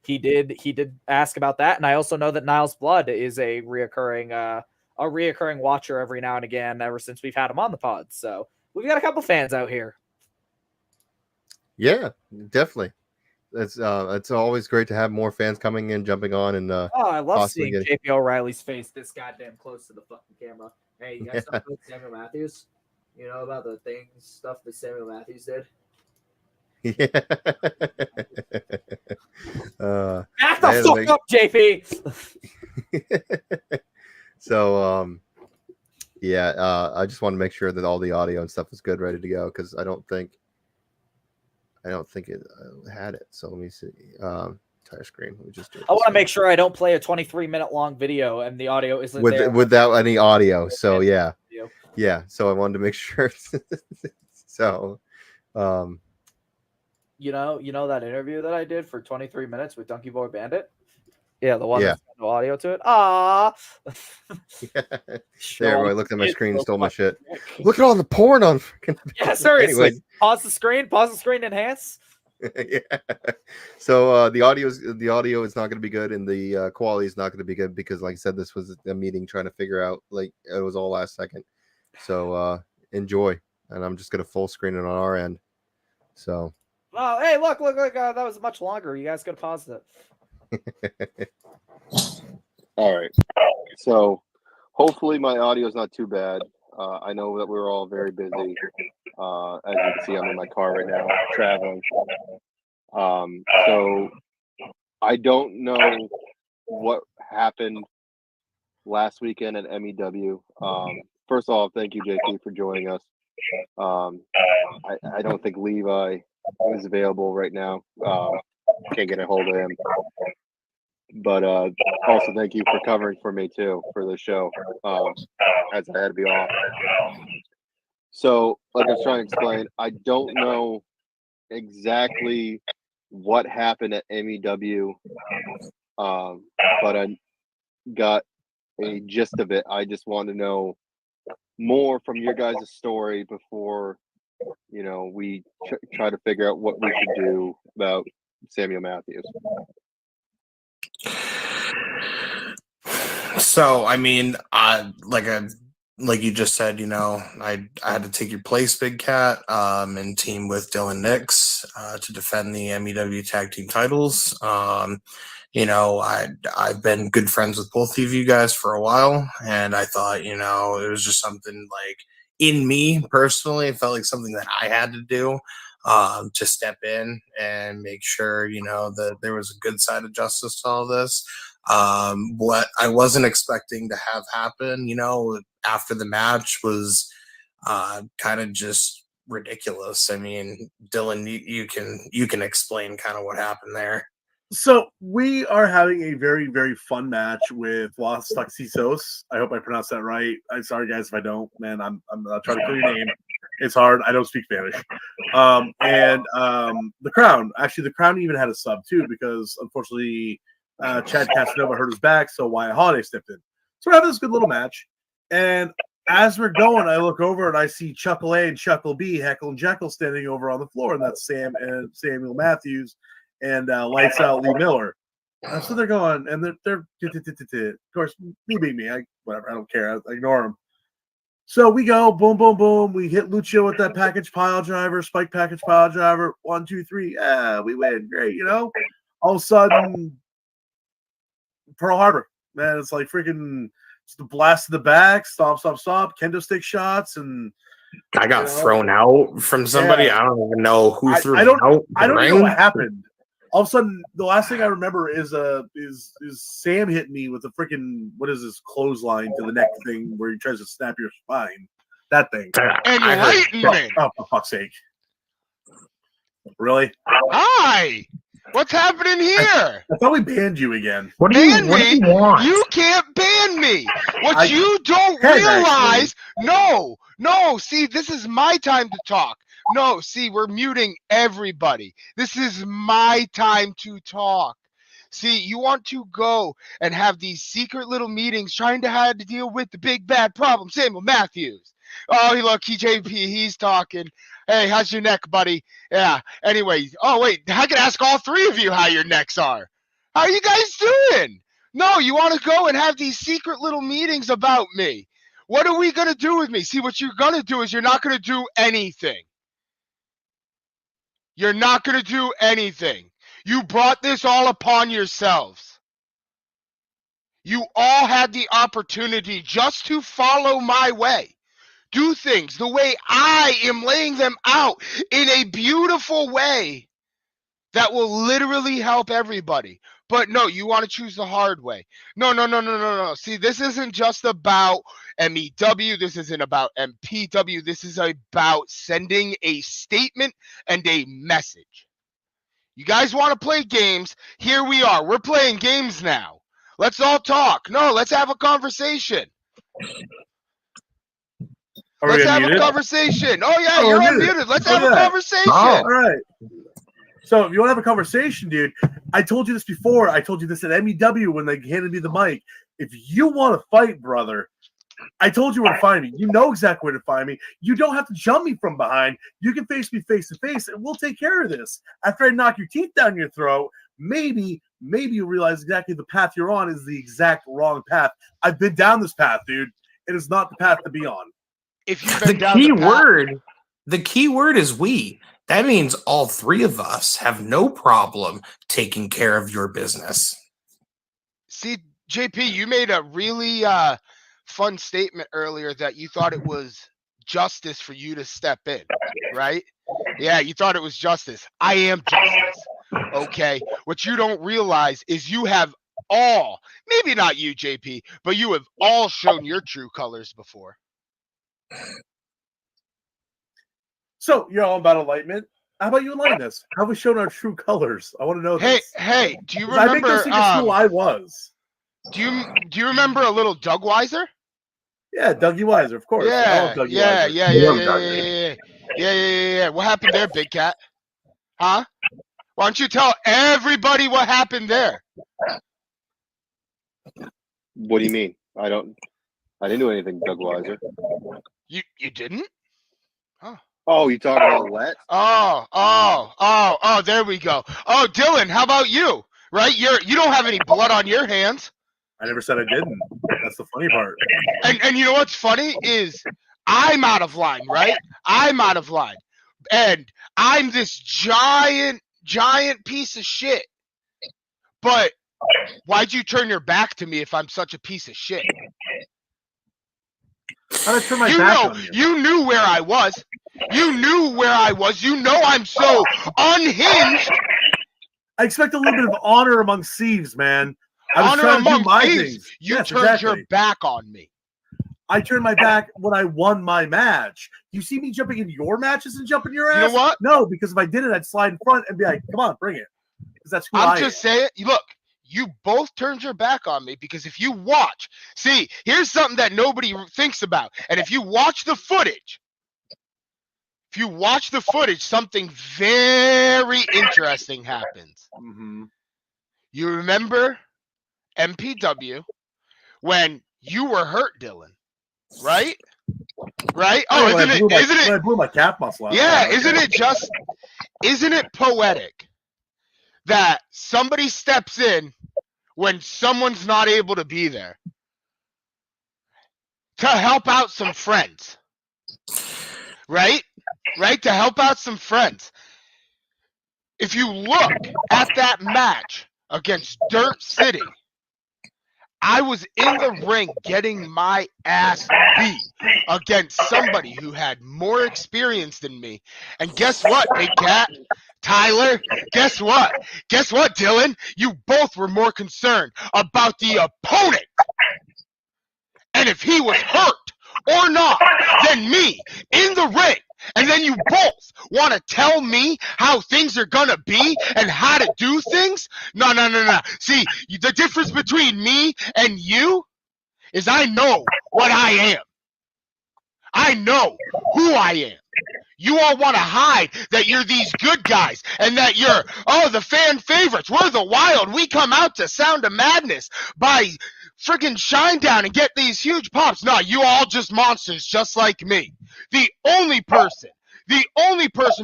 S7: he did ask about that. And I also know that Niles Blood is a reoccurring watcher every now and again ever since we've had him on the pod. So we've got a couple fans out here.
S2: Yeah, definitely. It's always great to have more fans coming in, jumping on, and
S7: I love seeing JP O'Reilly's face this goddamn close to the fucking camera. Hey, you guys know about Samuel Matthews? You know about the stuff that Samuel Matthews did?
S2: Yeah.
S7: Back the fuck up, JP.
S2: So yeah, I just want to make sure that all the audio and stuff is good, ready to go, because I don't think it had it. So let me see. Entire screen. Let me just do it.
S7: I want to make sure I don't play a 23-minute long video and the audio isn't there
S2: without any audio. So yeah. So I wanted to make sure. So,
S7: you know that interview that I did for 23 minutes with Donkey Boy Bandit. Yeah, the one that's got no audio to it. Ah.
S2: There, everybody looked at my screen and stole my shit. Look at all the porn on freaking.
S7: Yeah, seriously.
S2: Anyways.
S7: Pause the screen, enhance.
S2: Yeah. So the audio is not going to be good, and the quality is not going to be good because, like I said, this was a meeting trying to figure out. Like it was all last second. So enjoy, and I'm just going to full screen it on our end. So.
S7: Oh, hey, look! That was much longer. You guys could have paused it.
S2: All right. So hopefully my audio is not too bad. I know that we're all very busy. As you can see, I'm in my car right now, traveling. So I don't know what happened last weekend at MEW. First of all, thank you, JP, for joining us. I don't think Levi is available right now. Can't get a hold of him. But also thank you for covering for me too for the show, as I had to be off. So, like I was trying to explain, I don't know exactly what happened at MEW, but I got a gist of it. I just want to know more from your guys' story before, we try to figure out what we should do about Samuel Matthews.
S8: So, I mean, like you just said, I had to take your place, Big Cat, and team with Dylan Nix to defend the MEW tag team titles. I've been good friends with both of you guys for a while, and I thought, it was just something like in me personally, it felt like something that I had to do. To step in and make sure, that there was a good side of justice to all this. What I wasn't expecting to have happen, after the match was kind of just ridiculous. I mean, Dylan, you can explain kind of what happened there.
S9: So we are having a very, very fun match with Los Toxisos. I hope I pronounced that right. I'm sorry, guys, if I don't. Man, I'm not trying to kill your name. It's hard. I don't speak Spanish. And the Crown. Actually, the Crown even had a sub too because unfortunately, Chad Casanova hurt his back, so Wyatt Holiday stepped in. So we're having this good little match. And as we're going, I look over and I see Chuckle A and Chuckle B, Heckle and Jekyll, standing over on the floor, and that's Sam and Samuel Matthews and Lights Out Lee Miller. So they're going, and they're of course, me being me, whatever, I don't care, I ignore them. So we go, boom, boom, boom. We hit Lucio with that package pile driver, spike package pile driver. 1, 2, 3. We win. Great, All of a sudden, Pearl Harbor, man. It's like freaking it's the blast in the back, stop, kendo stick shots, and
S8: I got thrown out from somebody.
S9: Yeah.
S8: I don't even know who threw me out.
S9: I don't
S8: the
S9: even know what
S8: ring.
S9: happened. All of a sudden, the last thing I remember is Sam hit me with a freaking what is this clothesline to the neck thing where he tries to snap your spine. That thing.
S10: Enlightenment.
S9: Oh, for fuck's sake! Really?
S10: Hi. What's happening here?
S9: I thought we banned you again.
S8: What do
S10: Ban
S8: you, what do
S10: me?
S8: you want?
S10: You can't ban me. What
S9: You
S10: you don't
S9: can,
S10: realize, no, see, this is my time to talk. No, see, we're muting everybody. This is my time to talk. See, you want to go and have these secret little meetings trying to have to deal with the big bad problem, Samuel Matthews. Oh, look, JP, he's talking. Hey, how's your neck, buddy? Yeah. Anyway, oh wait, I can ask all three of you how your necks are. How are you guys doing? No, you want to go and have these secret little meetings about me. What are we gonna do with me? See, what you're gonna do is you're not gonna do anything. You're not gonna do anything. You brought this all upon yourselves. You all had the opportunity just to follow my way. Do things the way I am laying them out in a beautiful way that will literally help everybody. But no, you want to choose the hard way. No. See, this isn't just about MEW. This isn't about MPW. This is about sending a statement and a message. You guys want to play games? Here we are. We're playing games now. Let's all talk. No, let's have a conversation. Let's have a conversation. Oh, yeah, you're unmuted. Let's have a conversation.
S9: All right. So if you want to have a conversation, dude, I told you this before. I told you this at MEW when they handed me the mic. If you want to fight, brother, I told you where to find me. You know exactly where to find me. You don't have to jump me from behind. You can face me face to face, and we'll take care of this. After I knock your teeth down your throat, maybe you realize exactly the path you're on is the exact wrong path. I've been down this path, dude. It is not the path to be on.
S10: If you've been down
S8: the key word is we. That means all three of us have no problem taking care of your business.
S10: See, JP, you made a really fun statement earlier that you thought it was justice for you to step in, right? Yeah, you thought it was justice. I am justice. Okay. What you don't realize is you have all, maybe not you, JP, but you have all shown your true colors before.
S9: So you're all about enlightenment. How about you enlighten us? How have we shown our true colors? I want to know this.
S10: Hey, do you
S9: I make
S10: remember
S9: those think it's who I was.
S10: Do you remember a little Doug Weiser?
S9: Yeah, Dougie Weiser, of course.
S10: Yeah. What happened there, Big Cat? Huh? Why don't you tell everybody what happened there?
S2: What do you mean? I didn't do anything, Doug Weiser.
S10: You didn't?
S2: Oh, you talking about Let?
S10: Oh, there we go. Oh, Dylan, how about you? Right? You don't have any blood on your hands.
S9: I never said I didn't. That's the funny part.
S10: And you know what's funny is I'm out of line, right? I'm out of line. And I'm this giant piece of shit. But why'd you turn your back to me if I'm such a piece of shit?
S9: How'd I turn my back on you?
S10: You knew where I was. You knew where I was. You know I'm so unhinged.
S9: I expect a little bit of honor among thieves, man. I was
S10: Honor
S9: trying to do
S10: among
S9: my
S10: thieves.
S9: things.
S10: You
S9: Yes,
S10: turned
S9: exactly.
S10: your back on me.
S9: I turned my back when I won my match. You see me jumping in your matches and jumping your ass?
S10: You know what?
S9: No, because if I did it, I'd slide in front and be like, come on, bring it. Because that's who I
S10: I'm just
S9: am.
S10: saying, look, you both turned your back on me because if you watch, see, here's something that nobody thinks about. And if you watch the footage, something very interesting happens.
S9: Mm-hmm.
S10: You remember MPW when you were hurt, Dylan, right? Right? Oh,
S9: When
S10: isn't
S9: I
S10: it?
S9: blew my calf muscle out.
S10: Yeah, isn't it poetic that somebody steps in when someone's not able to be there to help out some friends? Right? Right? To help out some friends. If you look at that match against Dirt City, I was in the ring getting my ass beat against somebody who had more experience than me. And guess what, Big Cat? Tyler, guess what? Guess what, Dylan? You both were more concerned about the opponent and if he was hurt or not than me in the ring. And then you both want to tell me how things are going to be and how to do things? No. See, the difference between me and you is I know what I am. I know who I am. You all want to hide that you're these good guys and that you're, the fan favorites. We're the Wild. We come out to Sound of Madness by friggin' Shinedown and get these huge pops. No, you all just monsters just like me. The only person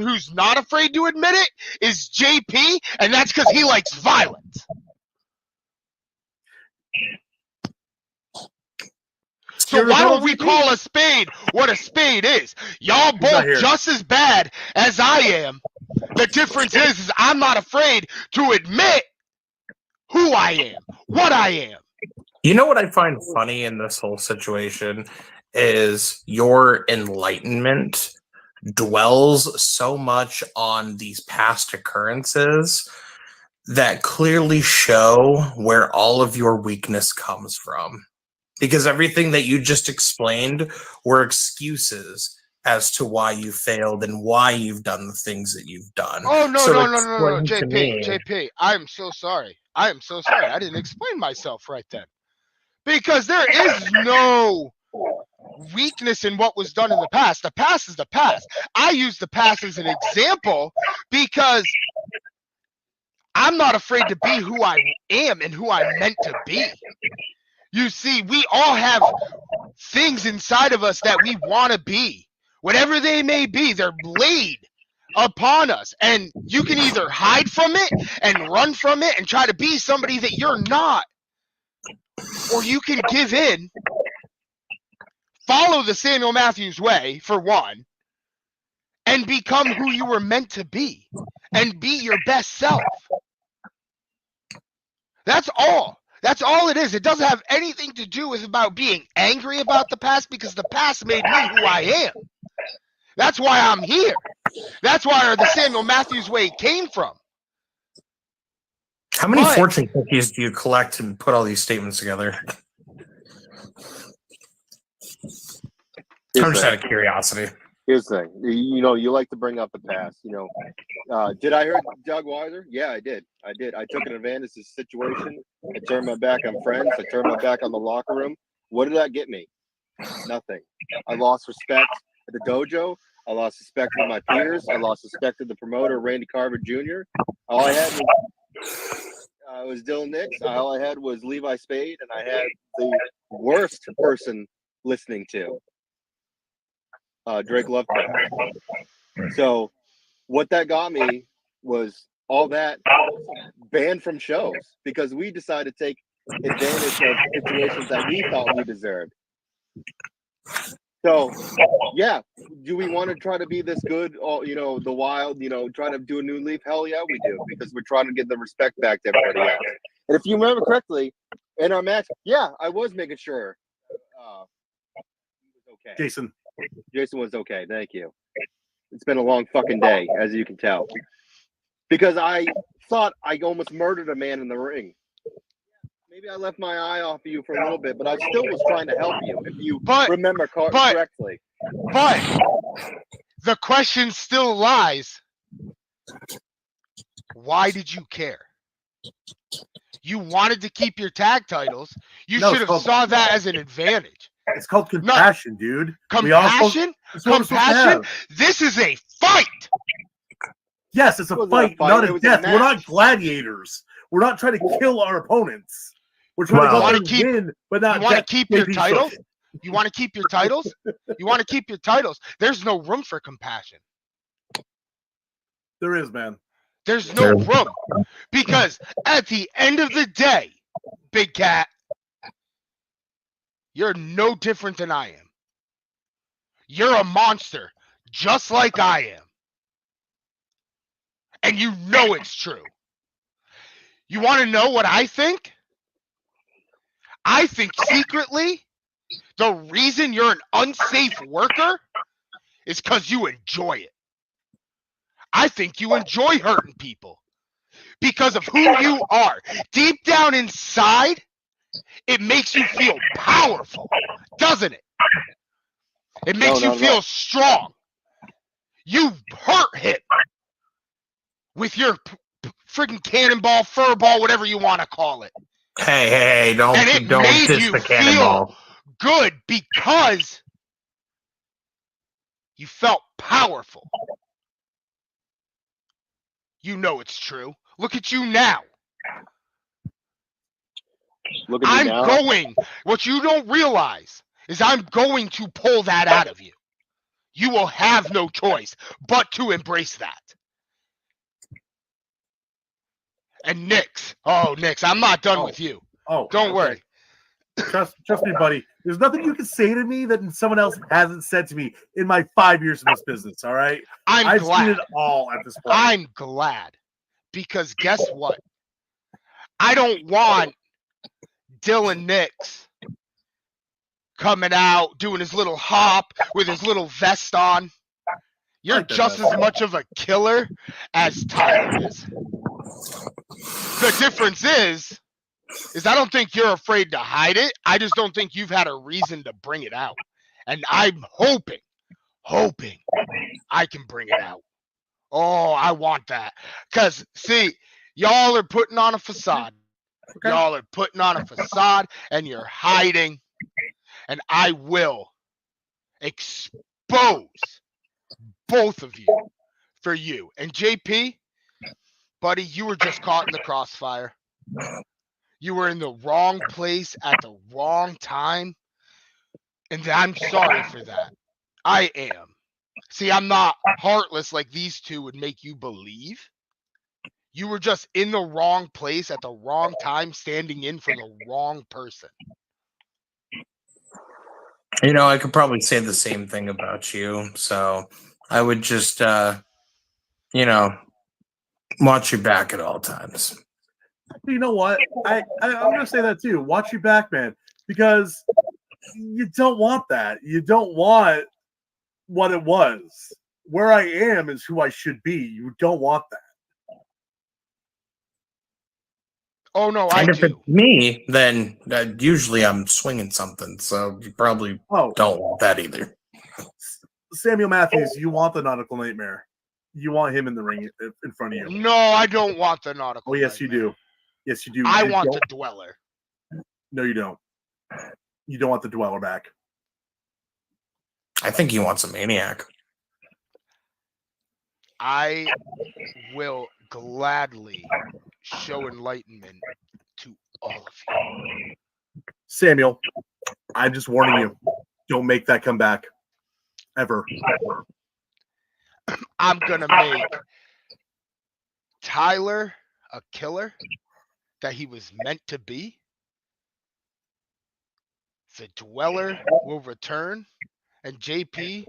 S10: who's not afraid to admit it is JP, and that's because he likes violence. So why don't we call a spade what a spade is? Y'all both just as bad as I am. The difference is I'm not afraid to admit who I am, what I am.
S8: You know what I find funny in this whole situation is your enlightenment dwells so much on these past occurrences that clearly show where all of your weakness comes from. Because everything that you just explained were excuses as to why you failed and why you've done the things that you've done.
S10: Oh, no, JP, I'm so sorry. I didn't explain myself right then. Because there is no weakness in what was done in the past. The past is the past. I use the past as an example because I'm not afraid to be who I am and who I'm meant to be. You see, we all have things inside of us that we want to be. Whatever they may be, they're laid upon us. And you can either hide from it and run from it and try to be somebody that you're not. Or you can give in, follow the Samuel Matthews way, for one, and become who you were meant to be and be your best self. That's all. That's all it is. It doesn't have anything to do with about being angry about the past because the past made me who I am. That's why I'm here. That's where the Samuel Matthews way came from.
S8: How many fortune cookies do you collect and put all these statements together? I'm just out of curiosity.
S2: Here's the thing. You like to bring up the past. Did I hurt Doug Weiser? Yeah, I did. I took an advantage of the situation. I turned my back on friends. I turned my back on the locker room. What did that get me? Nothing. I lost respect at the dojo. I lost respect with my peers. I lost respect with the promoter, Randy Carver Jr. All I had was Dylan Nix. All I had was Levi Spade, and I had the worst person listening to Drake Lovecraft. So what that got me was all that banned from shows because we decided to take advantage of situations that we thought we deserved. So, yeah, do we want to try to be this good, the Wild, try to do a new leaf? Hell yeah, we do, because we're trying to get the respect back to everybody else. And if you remember correctly, in our match, yeah, I was making sure he was okay. Jason was okay. Thank you. It's been a long fucking day, as you can tell. Because I thought I almost murdered a man in the ring. Maybe I left my eye off of you for a little bit, but I still was trying to help you, if you remember correctly.
S10: But the question still lies, why did you care? You wanted to keep your tag titles. You should have saw that as an advantage.
S9: It's called compassion, dude.
S10: Compassion? This is a fight.
S9: Yes, it's a fight, not a death. We're not gladiators. We're not trying to kill our opponents. We're trying to go out and win, but not.
S10: You want to keep your titles? You want to keep your titles? You want to keep your titles? There's no room for compassion.
S9: There is, man.
S10: There's no room. Because at the end of the day, Big Cat, you're no different than I am. You're a monster, just like I am. And you know it's true. You want to know what I think? I think secretly, the reason you're an unsafe worker is because you enjoy it. I think you enjoy hurting people because of who you are. Deep down inside, it makes you feel powerful, doesn't it? It makes you feel strong. You hurt him with your friggin' cannonball, furball, whatever you want to call it.
S8: Hey, don't
S10: And it
S8: don't
S10: made
S8: diss
S10: you
S8: the
S10: feel
S8: cannonball.
S10: good because you felt powerful. You know it's true. Look at you now.
S11: Look at me now.
S10: What you don't realize is I'm going to pull that out of you. You will have no choice but to embrace that. And Nix, I'm not done with you.
S9: Oh,
S10: Don't worry.
S9: Trust me, buddy. There's nothing you can say to me that someone else hasn't said to me in my 5 years in this business. All right, I've seen it all at this point.
S10: I'm glad because guess what? I don't want Dylan Nix coming out doing his little hop with his little vest on. You're just as much of a killer as Tyler is. The difference is I don't think you're afraid to hide it. I just don't think you've had a reason to bring it out. And I'm hoping I can bring it out. Oh, I want that. Because, see, y'all are putting on a facade. Okay. Y'all are putting on a facade and you're hiding. And I will expose both of you for you. And JP, buddy, you were just caught in the crossfire. You were in the wrong place at the wrong time. And I'm sorry for that. I am. See, I'm not heartless like these two would make you believe. You were just in the wrong place at the wrong time, standing in for the wrong person.
S8: You know, I could probably say the same thing about you. So I would just, watch your back at all times.
S9: You know what? I'm going to say that too. Watch your back, man, because you don't want that. You don't want what it was. Where I am is who I should be. You don't want that.
S10: Oh, no,
S8: and
S10: I
S8: if
S10: do.
S8: it's me, then usually I'm swinging something. So you probably don't want that either.
S9: Samuel Matthews, you want the Nautical Nightmare. You want him in the ring in front of you.
S10: No, I don't want the Nautical
S9: Oh, yes,
S10: Nightmare.
S9: you do. Yes, you do.
S10: I want the Dweller.
S9: No, you don't. You don't want the Dweller back.
S8: I think he wants a Maniac.
S10: I will gladly show enlightenment to all of you.
S9: Samuel, I'm just warning you. Don't make that come back. Ever.
S10: I'm going to make Tyler a killer that he was meant to be. The Dweller will return. And JP,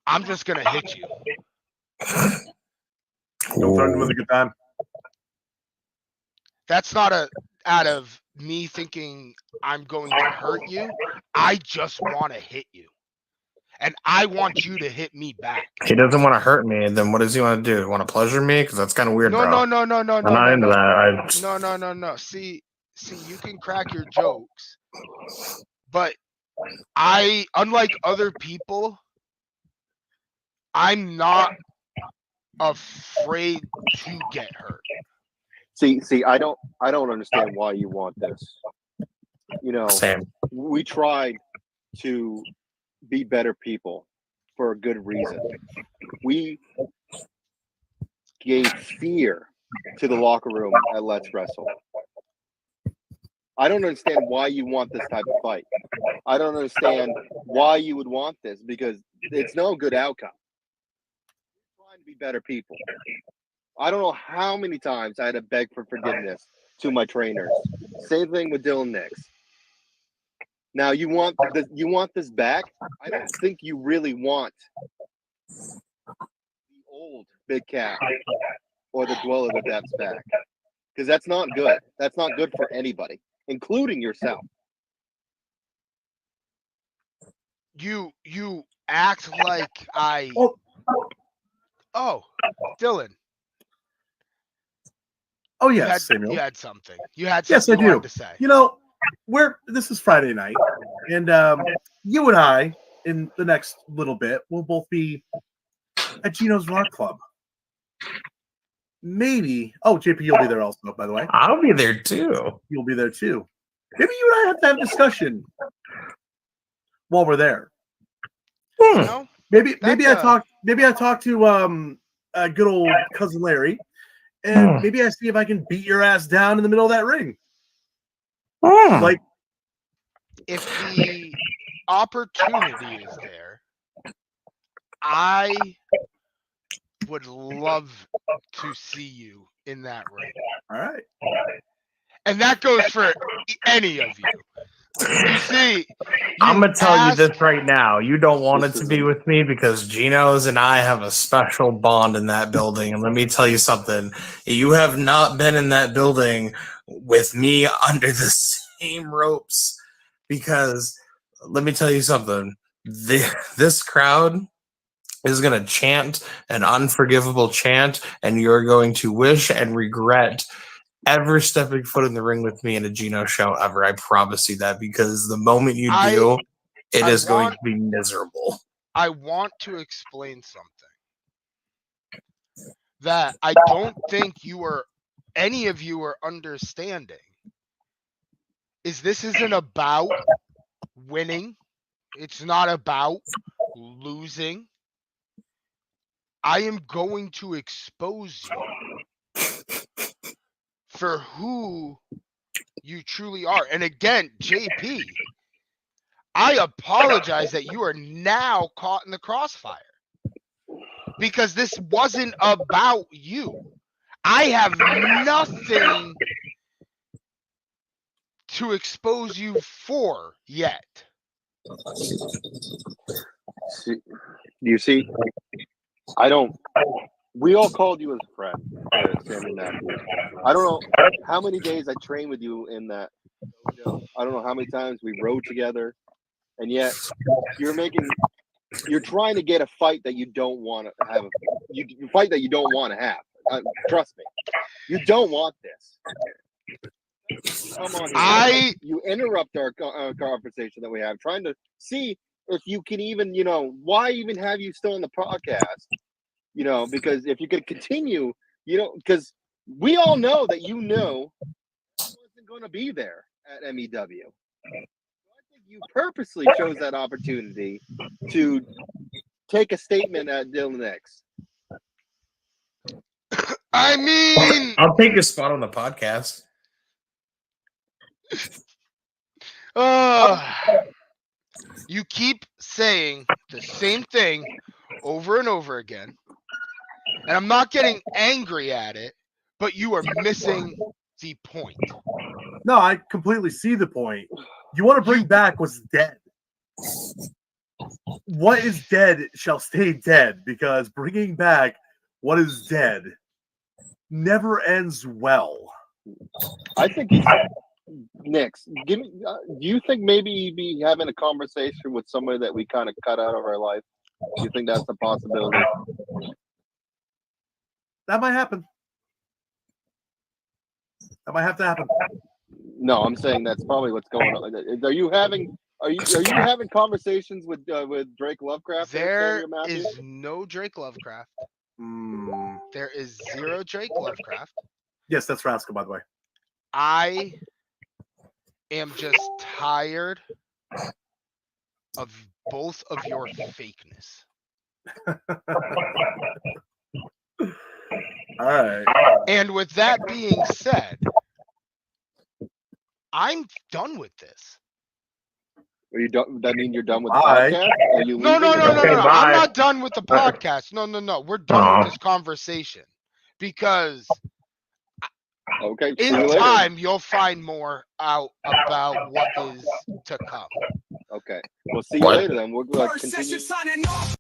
S10: I'm just going to hit you.
S9: Don't turn with a good time.
S10: That's not out of me thinking I'm going to hurt you. I just want to hit you. And I want you to hit me back.
S8: He doesn't want to hurt me. Then what does he want to do? Want to pleasure me? Because that's kind of weird, bro.
S10: No.
S8: I'm not into that.
S10: No. See, you can crack your jokes. But I, unlike other people, I'm not afraid to get hurt.
S11: See, I don't understand why you want this. You know,
S8: Same.
S11: We tried to be better people for a good reason. We gave fear to the locker room at Let's Wrestle. I don't understand why you want this type of fight. I don't understand why you would want this because it's no good outcome. We're trying to be better people. I don't know how many times I had to beg for forgiveness to my trainers. Same thing with Dylan Nix. Now you want this back? I don't think you really want the old Big Cat or the Dweller of the Depths back. Because that's not good. That's not good for anybody. including yourself.
S10: You act like I. Oh, Dylan.
S9: Oh
S10: You
S9: yes,
S10: had,
S9: Samuel.
S10: you had something. You had
S9: Yes,
S10: something
S9: I
S10: you
S9: do.
S10: wanted to say.
S9: You know, this is Friday night, and you and I, in the next little bit, will both be at Gino's Rock Club. Maybe. Oh, JP, you'll be there also, by the way.
S8: I'll be there too.
S9: You'll be there too. Maybe you and I have to have a discussion while we're there.
S10: You know,
S9: Maybe
S10: that's
S9: I talk to good old cousin Larry, and maybe I see if I can beat your ass down in the middle of that ring. Like,
S10: if the opportunity is there, I would love to see you in that ring.
S9: All right.
S10: And that goes for any of you. You see,
S8: I'm gonna tell you
S10: asked-
S8: this right now. You don't want it to be with me because Geno's and I have a special bond in that building. And let me tell you something. You have not been in that building with me under the same ropes because let me tell you something. This crowd is going to chant an unforgivable chant, and you're going to wish and regret ever stepping foot in the ring with me in a Gino show ever. I promise you that, because the moment you do, it is going to be miserable.
S10: I want to explain something that I don't think any of you are understanding. This isn't about winning. It's not about losing. I am going to expose you for who you truly are. And again, JP, I apologize that you are now caught in the crossfire because this wasn't about you. I have nothing to expose you for yet.
S11: You see, we all called you as a friend, Sammy Matthews. I don't know how many days I trained with you in that dojo. I don't know how many times we rode together, and yet you're trying to get a fight that you don't want to have. You fight that you don't want to have. Trust me, you don't want this. Come on, you interrupt our conversation that we have, trying to see if you can even, why even have you still on the podcast? Because if you could continue, because we all know that I wasn't going to be there at MEW. So I think you purposely chose that opportunity to take a statement at Dylan Nix.
S10: I mean,
S8: I'll take a spot on the podcast.
S10: You keep saying the same thing over and over again, and I'm not getting angry at it, but you are missing the point.
S9: No, I completely see the point. You want to bring back what's dead. What is dead shall stay dead, because bringing back what is dead never ends well.
S11: I think Nix, do you think maybe you'd be having a conversation with somebody that we kind of cut out of our life? Do you think that's a possibility?
S9: That might happen. That might have to happen.
S11: No, I'm saying that's probably what's going on. Are you having conversations with Drake Lovecraft?
S10: There is no Drake Lovecraft. There is zero Drake Lovecraft.
S9: Yes, that's Rascal, by the way.
S10: I am just tired of both of your fakeness.
S9: All right.
S10: And with that being said, I'm done with this.
S11: Are you done? That mean you're done with the podcast? Are you
S10: No.
S11: leaving?
S10: I'm not done with the podcast. No. We're done with this conversation because in time you'll find more out about what is to come.
S11: Okay. We'll see you later then. We're going to continue.
S1: Signing off.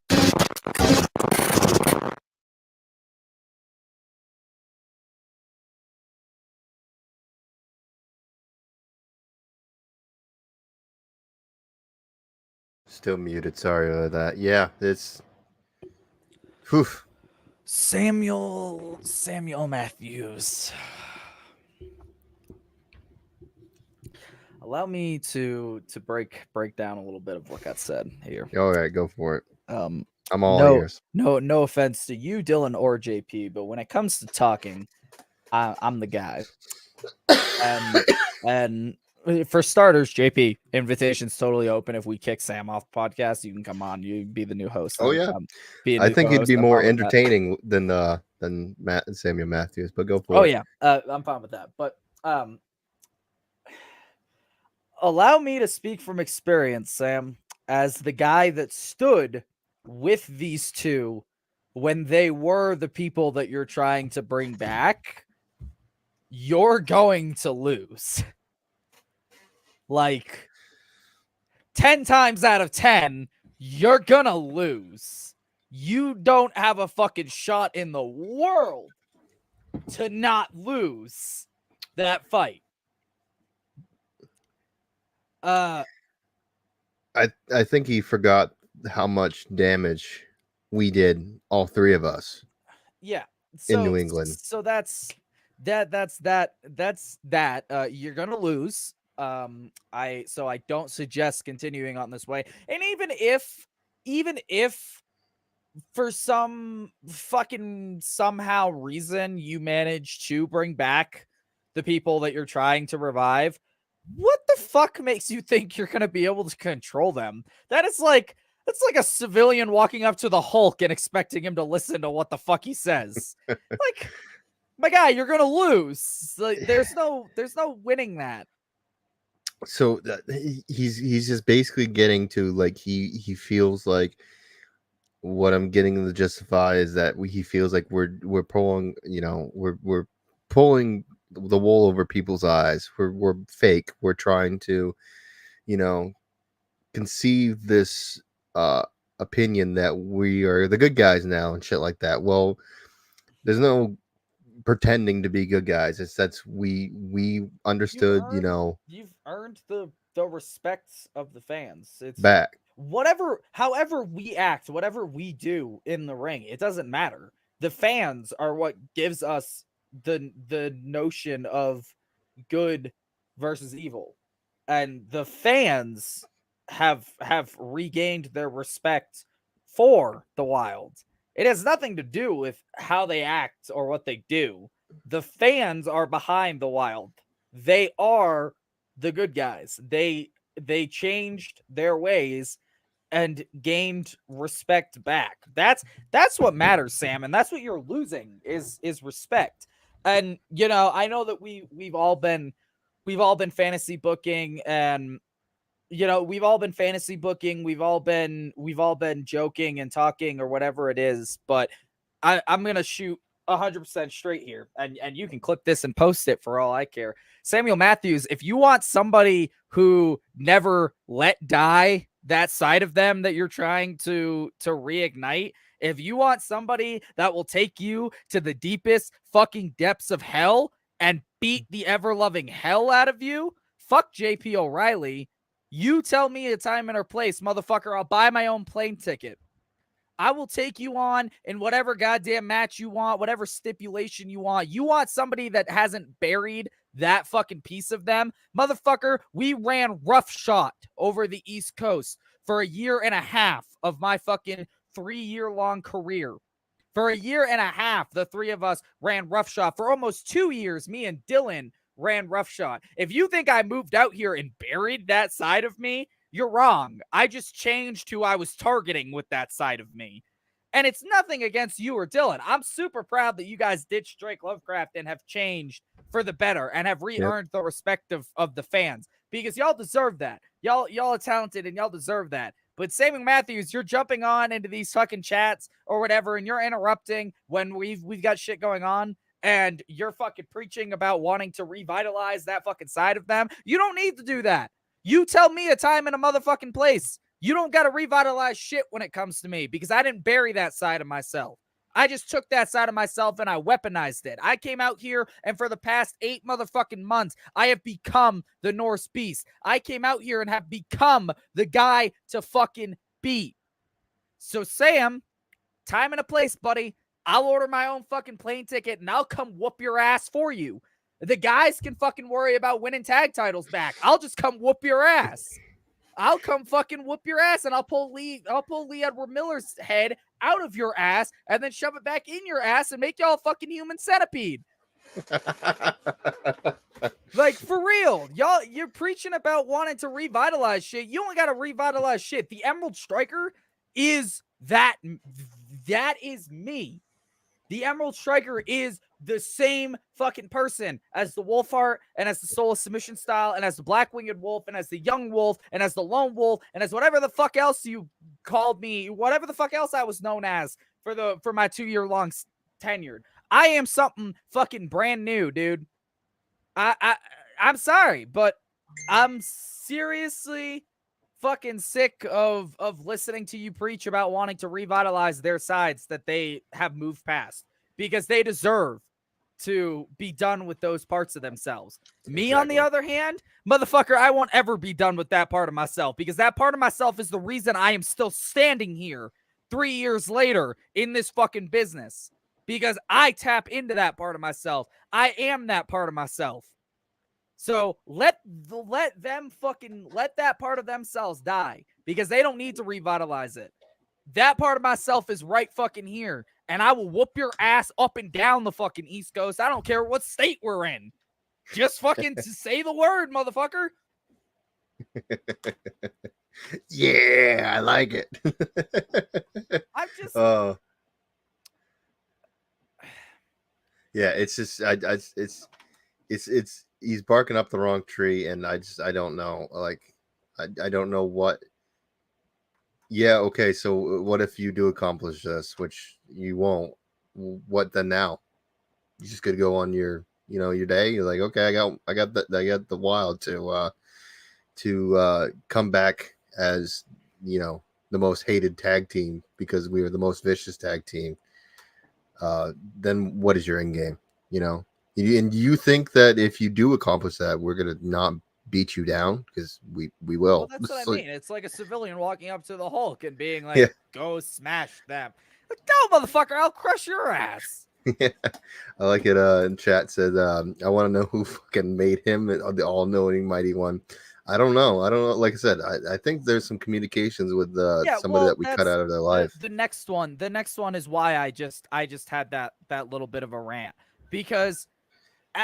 S2: Still muted. Sorry about that. Yeah, it's. Whew.
S7: Samuel Matthews. Allow me to break down a little bit of what got said here.
S2: All right, go for it. I'm all
S7: no,
S2: ears.
S7: No offense to you, Dylan, or JP, but when it comes to talking, I'm the guy. And for starters, JP, invitation's totally open. If we kick Sam off the podcast, you can come on. You be the new host.
S2: Oh yeah,
S7: I
S2: think he'd be more entertaining than Samuel Matthews. But go for it.
S7: Oh yeah, I'm fine with that. But allow me to speak from experience, Sam, as the guy that stood with these two when they were the people that you're trying to bring back. You're going to lose. Like 10 times out of 10, you're gonna lose. You don't have a fucking shot in the world to not lose that fight.
S2: I think he forgot how much damage we did, all three of us.
S7: Yeah.
S2: In New England.
S7: So that's that. You're gonna lose. I don't suggest continuing on this way. And even if for some fucking somehow reason you manage to bring back the people that you're trying to revive, what the fuck makes you think you're gonna be able to control them? That's like a civilian walking up to the Hulk and expecting him to listen to what the fuck he says. Like, my guy, you're gonna lose. Like, there's no winning that.
S2: So he's just basically getting to, like, he feels like what I'm getting to justify is that he feels like we're pulling, we're pulling the wool over people's eyes. We're fake. We're trying to, conceive this opinion that we are the good guys now and shit like that. Well, there's no pretending to be good guys. We understood,
S7: you've earned the respect of the fans. It's
S2: back.
S7: However we act, whatever we do in the ring, it doesn't matter. The fans are what gives us the notion of good versus evil. And the fans have regained their respect for the Wild. It has nothing to do with how they act or what they do. The fans are behind the Wild. They are the good guys. They changed their ways and gained respect back. That's what matters, Sam, and that's what you're losing is respect. And I know that we've all been fantasy booking, and we've all been fantasy booking. We've all been joking and talking or whatever it is. But I'm gonna shoot 100% straight here, and you can clip this and post it for all I care. Samuel Matthews, if you want somebody who never let die that side of them that you're trying to reignite, if you want somebody that will take you to the deepest fucking depths of hell and beat the ever-loving hell out of you, fuck JP O'Reilly. You tell me a time and a place, motherfucker. I'll buy my own plane ticket. I will take you on in whatever goddamn match you want, whatever stipulation you want. You want somebody that hasn't buried that fucking piece of them? Motherfucker, we ran roughshod over the East Coast for a year and a half of my fucking 3-year-long career. For a year and a half, the three of us ran roughshod. For almost 2 years, me and Dylan ran roughshod. If you think I moved out here and buried that side of me, you're wrong. I just changed who I was targeting with that side of me. And it's nothing against you or Dylan. I'm super proud that you guys ditched Drake Lovecraft and have changed for the better and have re-earned the respect of the fans, because y'all deserve that. Y'all are talented and y'all deserve that. But Samuel Matthews, you're jumping on into these fucking chats or whatever, and you're interrupting when we've got shit going on, and you're fucking preaching about wanting to revitalize that fucking side of them. You don't need to do that. You tell me a time and a motherfucking place. You don't got to revitalize shit when it comes to me, because I didn't bury that side of myself. I just took that side of myself and I weaponized it. I came out here and for the past 8 motherfucking months, I have become the Norse Beast. I came out here and have become the guy to fucking beat. So Sam, time and a place, buddy. I'll order my own fucking plane ticket and I'll come whoop your ass for you. The guys can fucking worry about winning tag titles back. I'll just come whoop your ass. I'll come fucking whoop your ass and I'll pull Lee Edward Miller's head out of your ass and then shove it back in your ass and make y'all a fucking human centipede. Like, for real. Y'all, you're preaching about wanting to revitalize shit. You only got to revitalize shit. The Emerald Striker is that is me. The Emerald Striker is the same fucking person as the Wolf Heart and as the Soul of Submission Style and as the Black Winged Wolf and as the Young Wolf and as the Lone Wolf and as whatever the fuck else you called me, whatever the fuck else I was known as for my 2-year-long tenure. I am something fucking brand new, dude. I'm sorry, but I'm seriously fucking sick of listening to you preach about wanting to revitalize their sides that they have moved past, because they deserve to be done with those parts of themselves. Me, on the other hand, motherfucker, I won't ever be done with that part of myself, because that part of myself is the reason I am still standing here 3 years later in this fucking business, because I tap into that part of myself. I am that part of myself. So let that part of themselves die, because they don't need to revitalize it. That part of myself is right fucking here, and I will whoop your ass up and down the fucking East Coast. I don't care what state we're in. Just fucking say the word, motherfucker.
S2: Yeah, I like it.
S7: I'm just
S2: yeah, it's just it's he's barking up the wrong tree, and I don't know. Like, I don't know what. Yeah, okay, so what if you do accomplish this, which you won't? What then now? You just gotta go on your day. You're like, okay, I got the wild to come back as, the most hated tag team because we were the most vicious tag team. Then what is your end game? And you think that if you do accomplish that, we're gonna not beat you down? Because we will.
S7: Well, that's what I mean. It's like a civilian walking up to the Hulk and being like, "Go smash them." Like, no, motherfucker, I'll crush your ass.
S2: Yeah, I like it. In chat said, I want to know who fucking made him the all-knowing mighty one. I don't know. Like I said, I think there's some communications with somebody that we cut out of their life.
S7: The next one is why I just had that little bit of a rant, because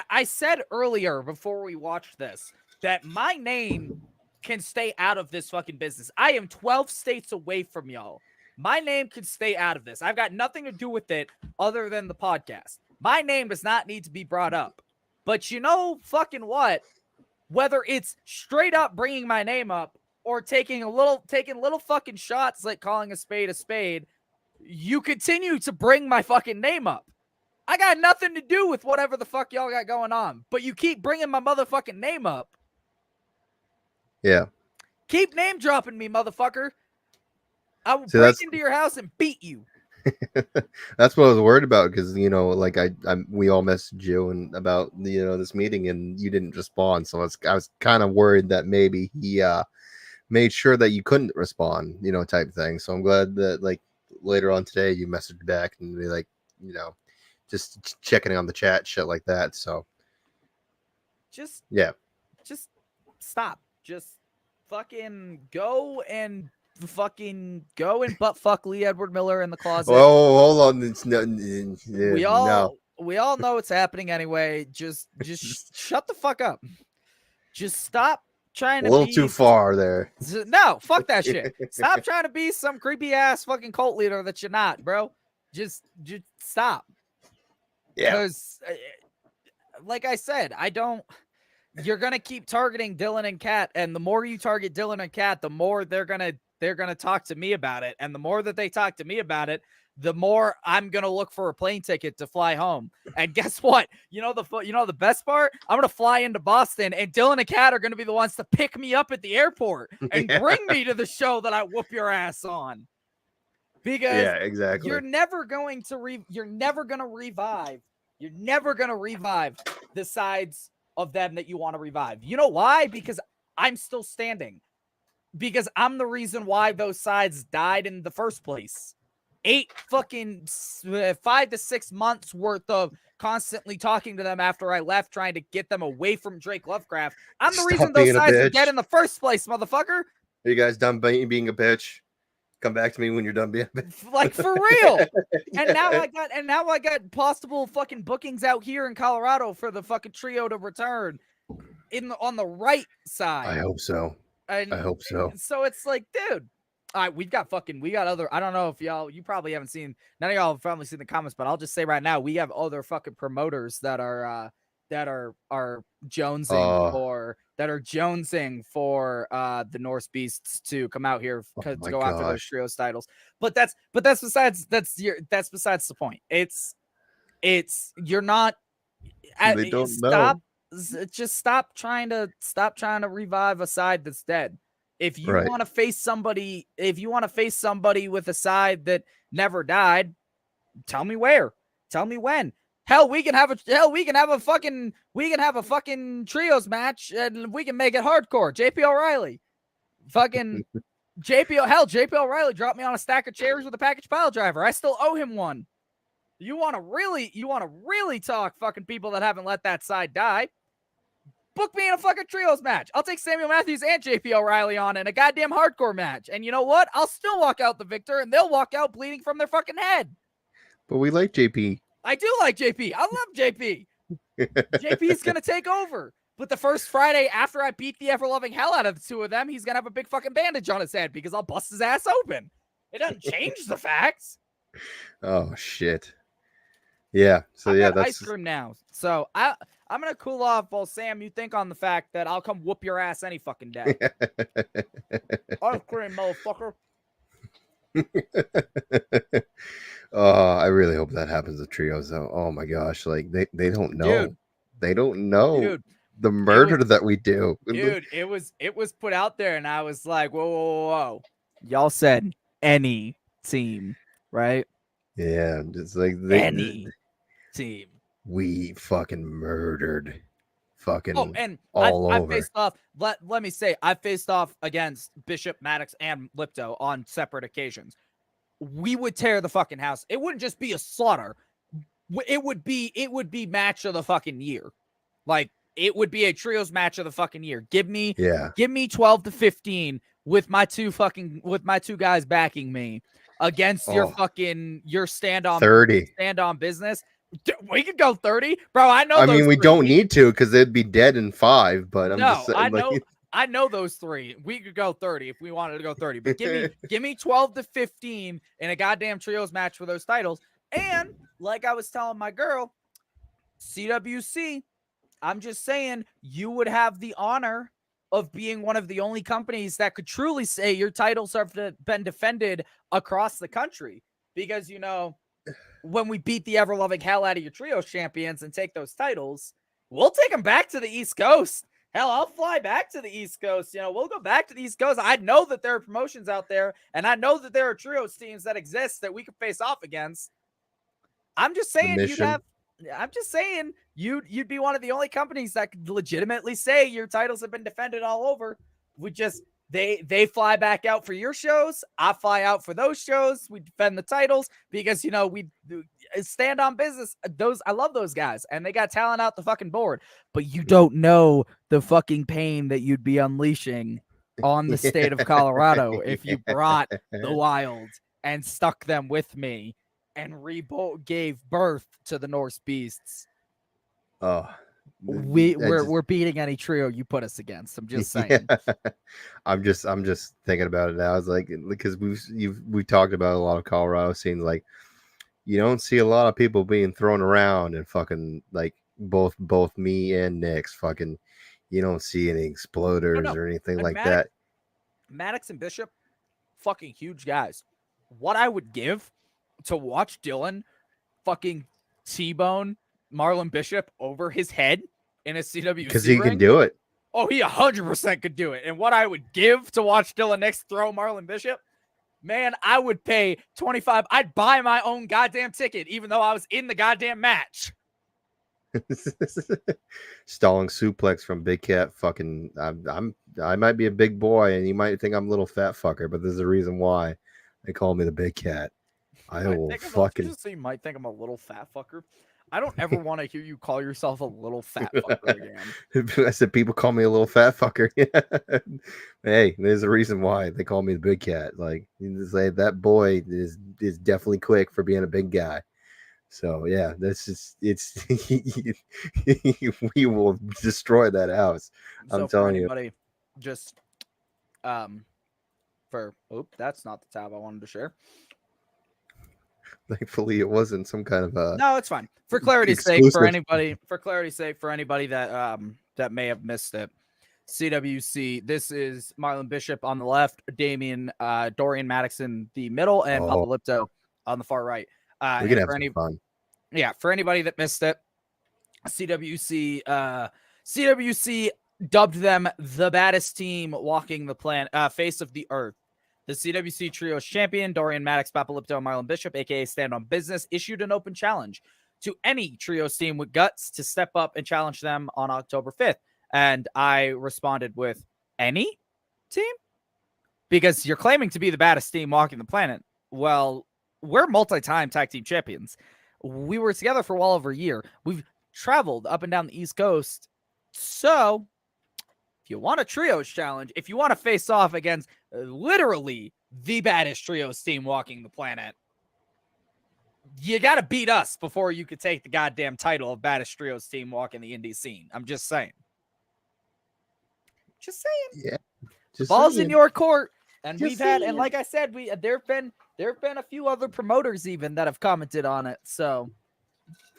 S7: I said earlier before we watched this that my name can stay out of this fucking business. I am 12 states away from y'all. My name can stay out of this. I've got nothing to do with it other than the podcast. My name does not need to be brought up. But you know fucking what? Whether it's straight up bringing my name up or taking little fucking shots like calling a spade, you continue to bring my fucking name up. I got nothing to do with whatever the fuck y'all got going on, but you keep bringing my motherfucking name up.
S2: Yeah.
S7: Keep name dropping me, motherfucker. I will break into your house and beat you.
S2: That's what I was worried about, because like we all messaged you and about this meeting, and you didn't respond. So I was kind of worried that maybe he made sure that you couldn't respond, type thing. So I'm glad that like later on today you messaged back and be like, just checking on the chat, shit like that. So
S7: just stop. Just fucking go and butt fuck Lee Edward Miller in the closet.
S2: Oh, hold on. It's
S7: we all know it's happening anyway. Just shut the fuck up. Just stop trying to
S2: be a little too far there.
S7: No, fuck that shit. Stop trying to be some creepy ass fucking cult leader that you're not, bro. Just stop.
S2: Yeah.
S7: Because like I said, you're gonna keep targeting Dylan and Kat, and the more you target Dylan and Kat, the more they're gonna talk to me about it, and the more that they talk to me about it, the more I'm gonna look for a plane ticket to fly home. And guess what? The best part? I'm gonna fly into Boston, and Dylan and Kat are gonna be the ones to pick me up at the airport and bring me to the show that I whoop your ass on. Because
S2: Yeah, exactly.
S7: you're never going to revive. You're never gonna revive the sides of them that you want to revive. You know why? Because I'm still standing. Because I'm the reason why those sides died in the first place. 5 to 6 months worth of constantly talking to them after I left, trying to get them away from Drake Lovecraft. I'm the
S2: Stop
S7: reason those
S2: being a
S7: sides are
S2: bitch.
S7: dead in the first place, motherfucker.
S2: Are you guys done being a bitch? Come back to me when you're done being a bitch.
S7: Like, for real. And now I got possible fucking bookings out here in Colorado for the fucking trio to return on the right side.
S2: I hope so.
S7: And
S2: I hope so.
S7: So it's like, dude, we got other, I don't know if you probably haven't seen, none of y'all have probably seen the comments, but I'll just say right now, we have other fucking promoters that are jonesing for the Norse Beasts to come out here to go after those trios titles. But that's besides the point. It's you're not
S2: They don't know.
S7: Just stop trying to revive a side that's dead. If you
S2: Right.
S7: want to face somebody with a side that never died, tell me where. Tell me when. Hell, we can have a fucking trios match and we can make it hardcore. JP O'Reilly. Fucking JP O'Reilly dropped me on a stack of chairs with a package pile driver. I still owe him one. You want to really talk fucking people that haven't let that side die? Book me in a fucking trios match. I'll take Samuel Matthews and JP O'Reilly on in a goddamn hardcore match. And you know what? I'll still walk out the victor and they'll walk out bleeding from their fucking head.
S2: But we like JP.
S7: I do like JP. I love JP. JP's going to take over. But the first Friday after I beat the ever-loving hell out of the two of them, he's going to have a big fucking bandage on his head because I'll bust his ass open. It doesn't change the facts.
S2: Oh, shit. Yeah. So, yeah, that's
S7: ice cream now. So I'm going to cool off while Sam, you think on the fact that I'll come whoop your ass any fucking day. Ice cream, motherfucker.
S2: Oh, I really hope that happens to trios though. Oh my gosh, like they don't know.
S7: Dude.
S2: They don't know
S7: Dude,
S2: the murder that we do.
S7: Dude, it was put out there and I was like, whoa. Y'all said any team, right?
S2: Yeah, just like
S7: Any team.
S2: We fucking murdered fucking
S7: and
S2: all
S7: I
S2: over.
S7: faced off. Let me say, I faced off against Bishop, Maddox, and Lipto on separate occasions. We would tear the fucking house. It wouldn't just be a slaughter. It would be match of the fucking year. Like, it would be a trios match of the fucking year. Give me 12 to 15 with my two guys backing me against your stand on
S2: 30
S7: business. We could go 30, bro. I know.
S2: I mean, we don't need to because they'd be dead in 5. But I'm just saying,
S7: I know those 3. We could go 30 if we wanted to go 30. But give me 12 to 15 in a goddamn trios match for those titles. And like I was telling my girl, CWC, I'm just saying you would have the honor of being one of the only companies that could truly say your titles have been defended across the country. Because, you know, when we beat the ever-loving hell out of your trios champions and take those titles, we'll take them back to the East Coast. Hell, I'll fly back to the East Coast. You know, we'll go back to the East Coast. I know that there are promotions out there, and I know that there are trios teams that exist that we could face off against. I'm just saying you'd be one of the only companies that could legitimately say your titles have been defended all over. They fly back out for your shows. I fly out for those shows. We defend the titles because, you know, we stand on business. I love those guys and they got talent out the fucking board, but you don't know the fucking pain that you'd be unleashing on the state of Colorado if you brought the Wild and stuck them with me and gave birth to the Norse Beasts.
S2: Oh,
S7: we're beating any trio you put us against. I'm just saying.
S2: Yeah. I'm just thinking about it now. It's like, because we talked about a lot of Colorado scenes. Like, you don't see a lot of people being thrown around and fucking like both me and Nix fucking. You don't see any exploders or anything like that.
S7: Maddox and Bishop, fucking huge guys. What I would give to watch Dylan fucking T-bone Marlon Bishop over his head in a CWC
S2: because he
S7: ring.
S2: can do it.
S7: Oh, he 100% could do it. And what I would give to watch Dylan Nix throw Marlon Bishop, Man, I would pay $25. I'd buy my own goddamn ticket, even though I was in the goddamn match.
S2: Stalling suplex from Big Cat. Fucking, I might be a big boy, and you might think I'm a little fat fucker, but there's a reason why they call me the Big Cat. I will fucking.
S7: Just so you might think I'm a little fat fucker. I don't ever want to hear you call yourself a little fat fucker again.
S2: I said people call me a little fat fucker. Hey, there's a reason why they call me the Big Cat. Like, you just say that boy is definitely quick for being a big guy. So yeah, this is we will destroy that house. I'm telling you.
S7: Just that's not the tab I wanted to share.
S2: Thankfully, it wasn't some kind of
S7: no, it's fine. For clarity's sake, for anybody that that may have missed it, CWC. This is Marlon Bishop on the left, Dorian Maddox in the middle, and Papa Lipto on the far right.
S2: We can have some fun.
S7: Yeah, for anybody that missed it, CWC dubbed them the baddest team walking the planet, face of the earth. The CWC Trios champion, Dorian Maddox, Papa Lipto, and Marlon Bishop, aka Stand on Business, issued an open challenge to any Trios team with guts to step up and challenge them on October 5th. And I responded with, any team? Because you're claiming to be the baddest team walking the planet. Well, we're multi-time tag team champions. We were together for well over a year. We've traveled up and down the East Coast. So if you want a Trios challenge, if you want to face off against literally the baddest Trios team walking the planet, you got to beat us before you could take the goddamn title of baddest Trios team walking the indie scene. I'm just saying. Just saying.
S2: Yeah.
S7: The ball's in your court. And we've had, and like I said, there have been a few other promoters even that have commented on it. So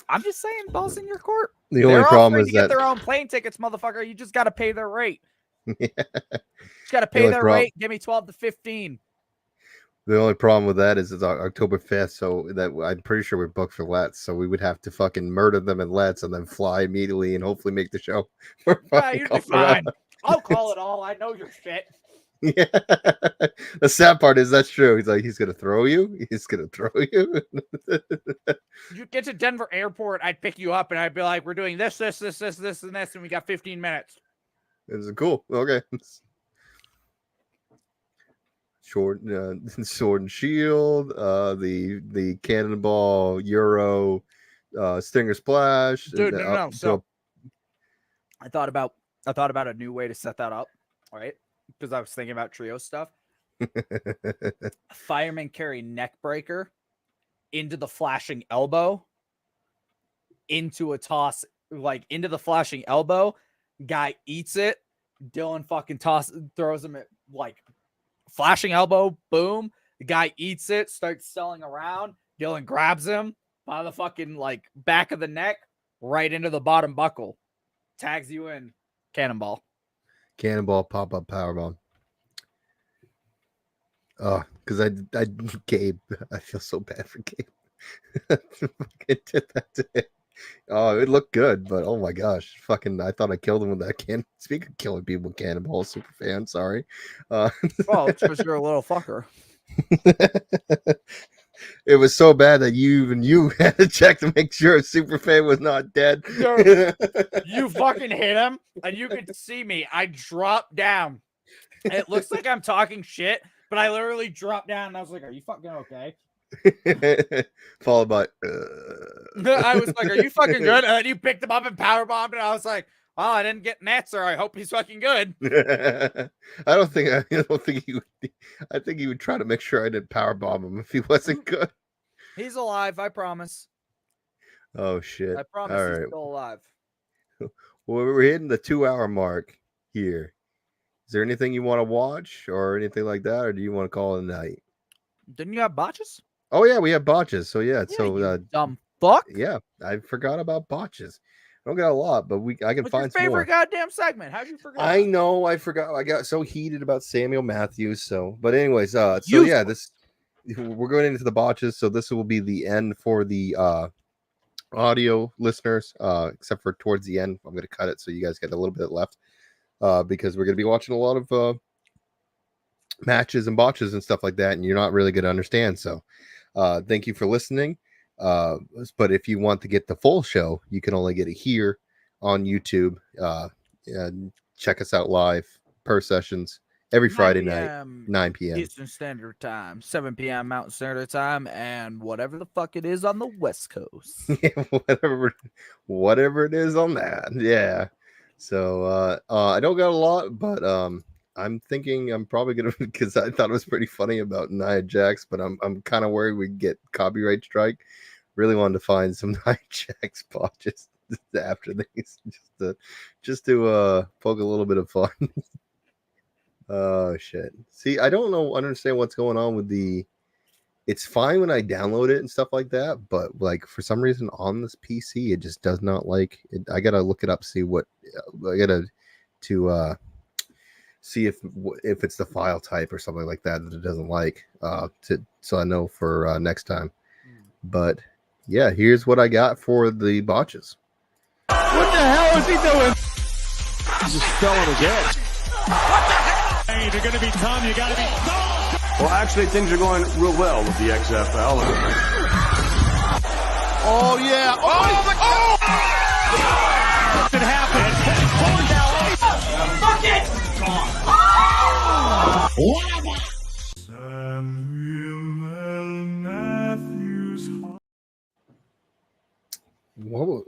S7: I'm just saying, ball's in your court.
S2: The only problem is
S7: that get their own plane tickets, motherfucker. You just got to pay their rate.
S2: Yeah.
S7: Just got to pay their rate. Give me 12 to 15.
S2: The only problem with that is it's October 5th, so that I'm pretty sure we're booked for Let's, so we would have to fucking murder them in Let's and then fly immediately and hopefully make the show.
S7: You'd be fine. I'll call it all. I know your shit.
S2: Yeah. The sad part is that's true. He's like, he's gonna throw you. He's gonna throw you.
S7: You get to Denver Airport, I'd pick you up and I'd be like, we're doing this, and this, and we got 15 minutes.
S2: It's cool. Okay. Sword and shield, the cannonball Euro, stinger splash.
S7: Dude, no. So I thought about a new way to set that up, right? Because I was thinking about trio stuff. Fireman carry neck breaker into the flashing elbow, into a toss, like into the flashing elbow. Guy eats it. Dylan fucking throws him at like flashing elbow. Boom. The guy eats it, starts selling around. Dylan grabs him by the fucking like back of the neck, right into the bottom buckle. Tags you in. Cannonball.
S2: Cannonball, pop-up powerbomb. Oh, because I Gabe, I feel so bad for Gabe. It did that to him. Oh, it looked good, but oh my gosh, fucking! I thought I killed him with that can. Speaking of killing people with cannonball, super fan. Sorry.
S7: Oh, it's because you're a little fucker.
S2: It was so bad that you had to check to make sure Superfan was not dead.
S7: Dude, you fucking hit him, and you could see me. I dropped down. It looks like I'm talking shit, but I literally dropped down, and I was like, "Are you fucking okay?"
S2: Followed by,
S7: I was like, "Are you fucking good?" And then you picked him up and powerbombed, and I was like, "Oh, I didn't get an answer. I hope he's fucking good."
S2: I don't think he would. I think he would try to make sure I didn't powerbomb him if he wasn't good.
S7: He's alive, I promise.
S2: Oh shit!
S7: I promise
S2: All
S7: he's
S2: right.
S7: still alive.
S2: Well, we're hitting the 2-hour mark here. Is there anything you want to watch or anything like that, or do you want to call it a night?
S7: Didn't you have botches?
S2: Oh yeah, we have botches. So yeah, so
S7: dumb fuck.
S2: Yeah, I forgot about botches. I don't got a lot, but I can
S7: What's
S2: find
S7: your
S2: some
S7: favorite
S2: more.
S7: goddamn segment? How'd you forget?
S2: I know, I forgot. I got so heated about Samuel Matthews. So, but anyways, so yeah, we're going into the botches. So this will be the end for the audio listeners, except for towards the end. I'm going to cut it so you guys get a little bit left, because we're going to be watching a lot of matches and botches and stuff like that, and you're not really going to understand. So thank you for listening. But if you want to get the full show, you can only get it here on YouTube. And check us out live per sessions every Friday night, 9 p.m.
S7: Eastern Standard Time, 7 p.m. Mountain Standard Time, and whatever the fuck it is on the West Coast.
S2: whatever it is on that. Yeah. So I don't got a lot, but I'm thinking I'm probably gonna, because I thought it was pretty funny about Nia Jax, but I'm kind of worried we get copyright strike. Really wanted to find some Nia Jax botches after these, just to poke a little bit of fun. Oh shit! See, I don't understand what's going on with the. It's fine when I download it and stuff like that, but like for some reason on this PC, it just does not like it. I gotta look it up, see what I gotta to see if it's the file type or something like that it doesn't like. So I know for next time. But yeah, here's what I got for the botches.
S1: What the hell is he doing?
S12: He just fell on his head.
S1: Hey, if you're going to be Tom, you got to be Tom.
S12: Well, actually, things are going real well with the XFL.
S1: Oh, yeah. Oh! It happened. Fuck it!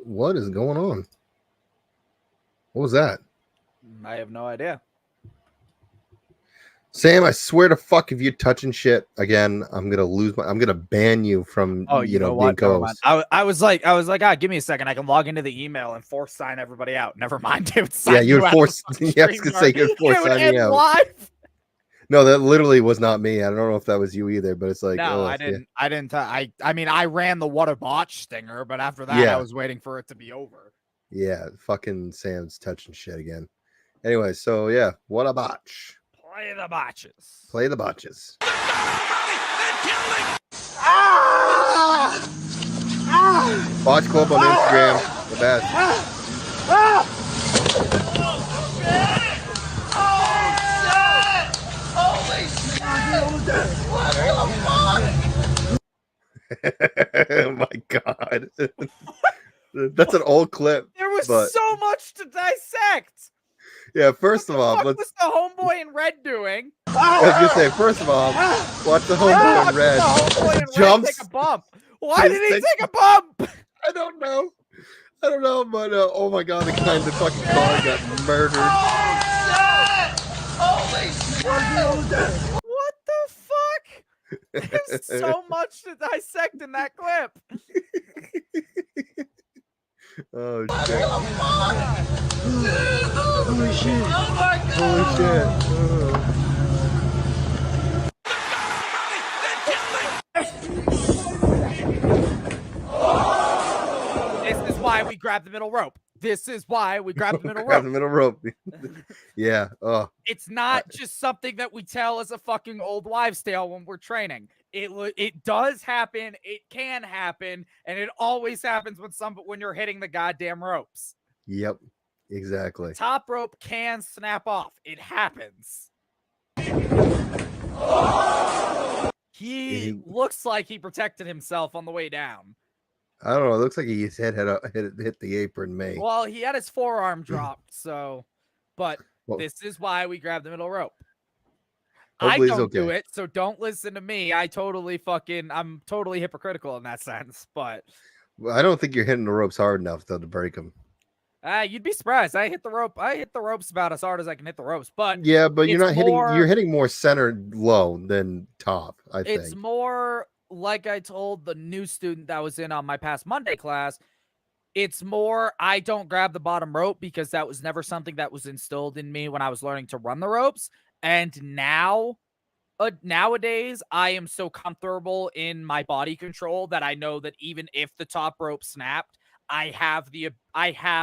S2: What is going on? What was that?
S7: I have no idea.
S2: Sam, I swear to fuck, if you're touching shit again, I'm gonna ban you from
S7: you know
S2: being
S7: what? Never
S2: co-host.
S7: mind. I was like, give me a second. I can log into the email and force sign everybody out. Never mind. It would sign
S2: Yeah, you would
S7: out
S2: force.
S7: of the
S2: Yeah, I was
S7: fucking
S2: gonna say you'd force
S7: It would
S2: signing
S7: end
S2: out.
S7: live.
S2: No, that literally was not me. I don't know if that was you either, but it's like,
S7: No, I didn't. I mean, I ran the what a botch stinger, but after that, I was waiting for it to be over.
S2: Yeah, fucking Sam's touching shit again. Anyway, so yeah, what a botch.
S7: Play the botches.
S2: Play the botches. Botch Club on Instagram, the best. Oh my god. That's an old clip.
S7: There was
S2: but,
S7: so much to dissect.
S2: Yeah, first of all,
S7: what was the homeboy in red doing?
S2: I was gonna say, first of all, watch the homeboy in red.
S7: The homeboy in
S2: Jumps.
S7: red take a bump. Why did he take a bump?
S2: I don't know, but oh my god, the guy in the fucking car got murdered.
S1: Holy shit!
S7: What the fuck? There's so much to dissect in that clip.
S2: Oh shit!
S1: Holy shit! Oh my god!
S2: Holy shit!
S7: This is why we grab the middle rope. This is why we grab the middle
S2: Grab
S7: rope.
S2: the middle rope. Yeah. Oh.
S7: It's not just something that we tell as a fucking old wives' tale when we're training. It does happen. It can happen, and it always happens when you're hitting the goddamn ropes.
S2: Yep. Exactly.
S7: Top rope can snap off. It happens. He looks like he protected himself on the way down.
S2: I don't know. It looks like his head hit the apron.
S7: Well, he had his forearm dropped, so. But
S2: Well,
S7: this is why we grab the middle rope. I
S2: hopefully
S7: don't
S2: he's okay.
S7: do it, so don't listen to me. I'm totally hypocritical in that sense. But
S2: Well, I don't think you're hitting the ropes hard enough though to break them.
S7: you'd be surprised. I hit the ropes about as hard as I can hit the ropes. But
S2: Yeah, but you're
S7: it's
S2: not hitting.
S7: more-
S2: You're hitting more center low than top. I
S7: it's
S2: think.
S7: more like I told the new student that was in on my past Monday class. It's more I don't grab the bottom rope because that was never something that was instilled in me when I was learning to run the ropes. And now, nowadays, I am so comfortable in my body control that I know that even if the top rope snapped, I have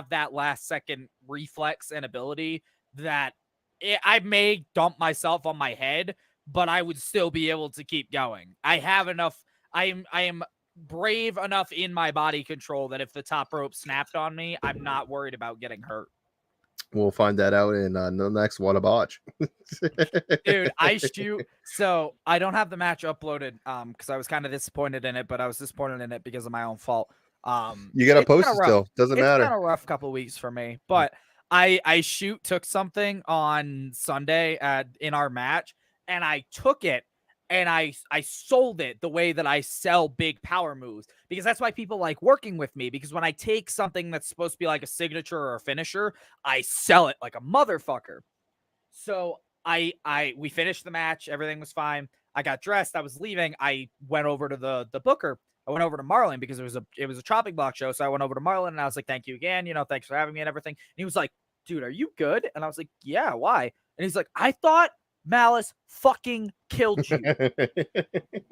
S7: that last second reflex and ability that I may dump myself on my head, but I would still be able to keep going. I have enough. I am brave enough in my body control that if the top rope snapped on me, I'm not worried about getting hurt.
S2: We'll find that out in the next What a Botch.
S7: Dude, I shoot. So I don't have the match uploaded because I was kind of disappointed in it, but I was disappointed in it because of my own fault.
S2: You gotta
S7: it's
S2: post
S7: kinda
S2: it still. Doesn't
S7: It's
S2: matter.
S7: been a rough couple of weeks for me, but I took something on Sunday in our match, and I took it and I sold it the way that I sell big power moves, because that's why people like working with me, because when I take something that's supposed to be like a signature or a finisher, I sell it like a motherfucker. So we finished the match, everything was fine. I got dressed, I was leaving. I went over to the booker. I went over to Marlon because it was a chopping block show. So I went over to Marlon and I was like, "Thank you again, thanks for having me and everything." And he was like, "Dude, are you good?" And I was like, "Yeah, why?" And he's like, "I thought Malice fucking killed you."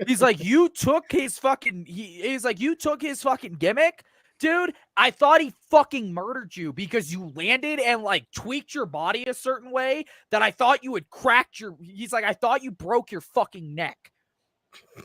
S7: He's like, "You took his fucking he's like, "You took his fucking gimmick?" Dude, I thought he fucking murdered you because you landed and like tweaked your body a certain way that I thought you had cracked he's like, "I thought you broke your fucking neck."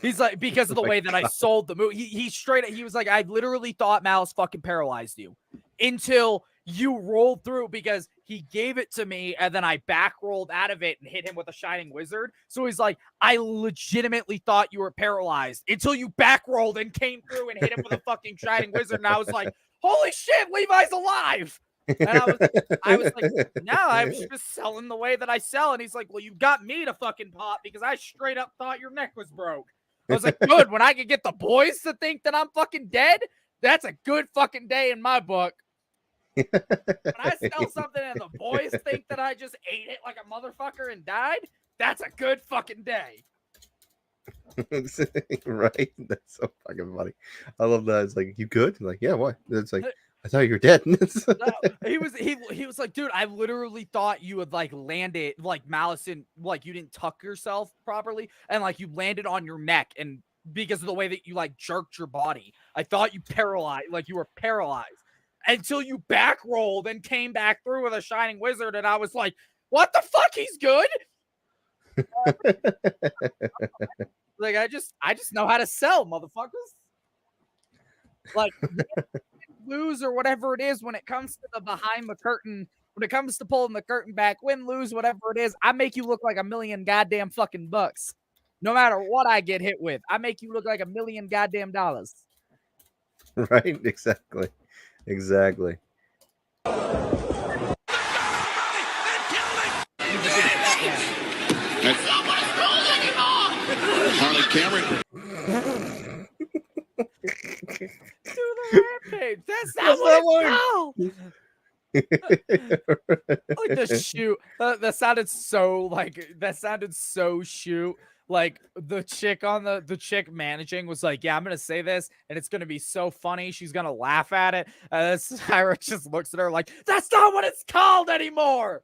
S7: He's like, because of the way that I sold the movie. He was like, "I literally thought Malice fucking paralyzed you until you rolled through," because he gave it to me and then I back rolled out of it and hit him with a Shining Wizard. So he's like, "I legitimately thought you were paralyzed until you back rolled and came through and hit him with a fucking Shining Wizard." And I was like, "Holy shit, Levi's alive." And I was like, "No, I was just selling the way that I sell." And he's like, "Well, you got me to fucking pop because I straight up thought your neck was broke." I was like, "Good. When I can get the boys to think that I'm fucking dead, that's a good fucking day in my book." When I sell something and the boys think that I just ate it like a motherfucker and died, that's a good fucking day.
S2: Right? That's so fucking funny. I love that. It's like, "You good?" I'm like, "Yeah, why?" It's like, "I thought you were dead."
S7: No, he was like, "Dude, I literally thought you had like landed like Malice in, like you didn't tuck yourself properly and like you landed on your neck, and because of the way that you like jerked your body, I thought you were paralyzed until you back rolled and came back through with a Shining Wizard." And I was like, "What the fuck? He's good." Like, I just know how to sell, motherfuckers. Like, lose or whatever it is when it comes to the behind the curtain, when it comes to pulling the curtain back, win, lose, whatever it is, I make you look like $1 million goddamn fucking bucks. No matter what I get hit with, I make you look like $1 million goddamn dollars.
S2: Right? Exactly. Exactly.
S1: Harley Cameron.
S7: Do the rampage. That's not what it's called. Like the shoot. That sounded so shoot. Like the chick managing was like, "Yeah, I'm gonna say this and it's gonna be so funny. She's gonna laugh at it." Ira just looks at her like, "That's not what it's called anymore."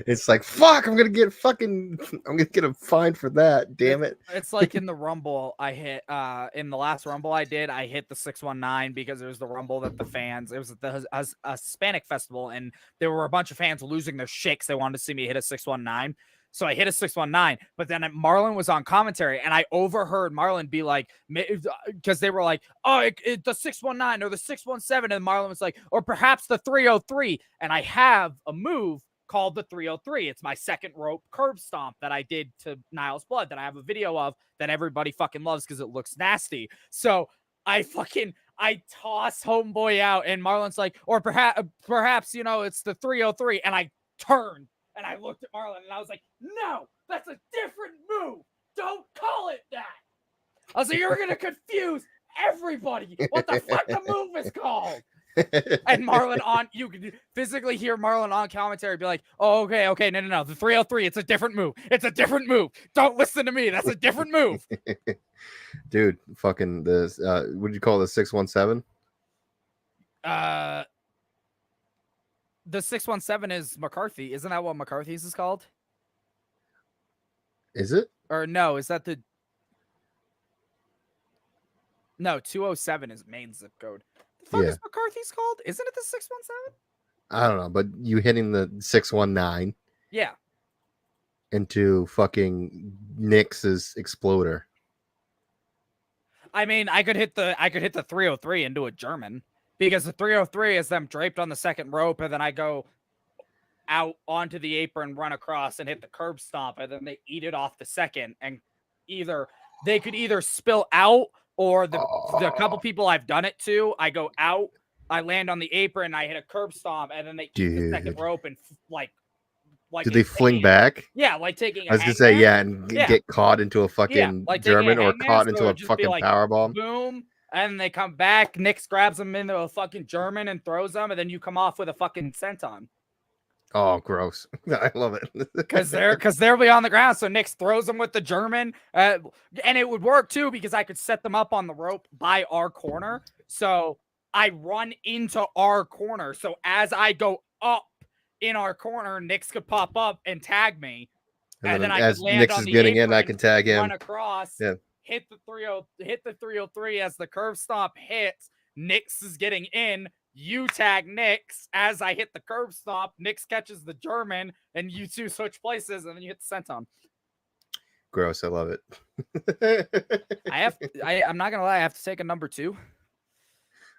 S2: It's like, fuck, I'm gonna get a fine for that. Damn it.
S7: It's like in the Rumble I hit in the last Rumble I did, I hit the 619 because it was the Rumble that the fans, it was a Hispanic festival and there were a bunch of fans losing their shit 'cause they wanted to see me hit a 619. So I hit a 619, but then Marlon was on commentary and I overheard Marlon be like, because they were like, "Oh, the 619 or the 617." And Marlon was like, "Or perhaps the 303. And I have a move called the 303. It's my second rope curb stomp that I did to Niles Blood that I have a video of that everybody fucking loves because it looks nasty. So I toss homeboy out and Marlon's like, "Or perhaps, it's the 303. And I turned. And I looked at Marlon and I was like, "No, that's a different move. Don't call it that." I was like, "You're going to confuse everybody. What the fuck the move is called?" And Marlon you could physically hear Marlon on commentary be like, "Oh, okay, no. The 303, it's a different move. It's a different move. Don't listen to me. That's a different move."
S2: Dude, fucking this, what do you call this, 617?
S7: The 617 is McCarthy. Isn't that what McCarthy's is called?
S2: Is it?
S7: Or no, is that No, 207 is Maine zip code. The fuck is McCarthy's called? Isn't it the 617?
S2: I don't know, but you hitting the 619
S7: Yeah.
S2: into fucking Nix's exploder.
S7: I mean, I could hit the 303 into a German. because the 303 is them draped on the second rope, and then I go out onto the apron, run across, and hit the curb stomp, and then they eat it off the second, and they could either spill out, or the couple people I've done it to, I go out, I land on the apron, I hit a curb stomp, and then they eat the second rope and like
S2: do they fling back?
S7: Yeah, like taking.
S2: I was gonna say and get caught into a fucking
S7: like
S2: German or
S7: hangman,
S2: caught
S7: so
S2: into
S7: it
S2: a
S7: would just be
S2: fucking
S7: like,
S2: powerbomb.
S7: boom, and they come back. Nix grabs them into a fucking German and throws them, and then you come off with a fucking senton.
S2: Oh, gross! I love it
S7: because they'll be on the ground. So Nix throws them with the German, and it would work too because I could set them up on the rope by our corner. So I run into our corner. So as I go up in our corner, Nix could pop up and tag me, and then I
S2: as
S7: could land
S2: Nix
S7: on
S2: is
S7: the
S2: getting
S7: apron,
S2: in, I can tag him.
S7: run across, hit the 303 as the curve stomp hits. Nix is getting in. You tag Nix as I hit the curb stomp. Nix catches the German, and you two switch places, and then you hit the senton.
S2: Gross, I love it.
S7: I'm not gonna lie, I have to take a number 2.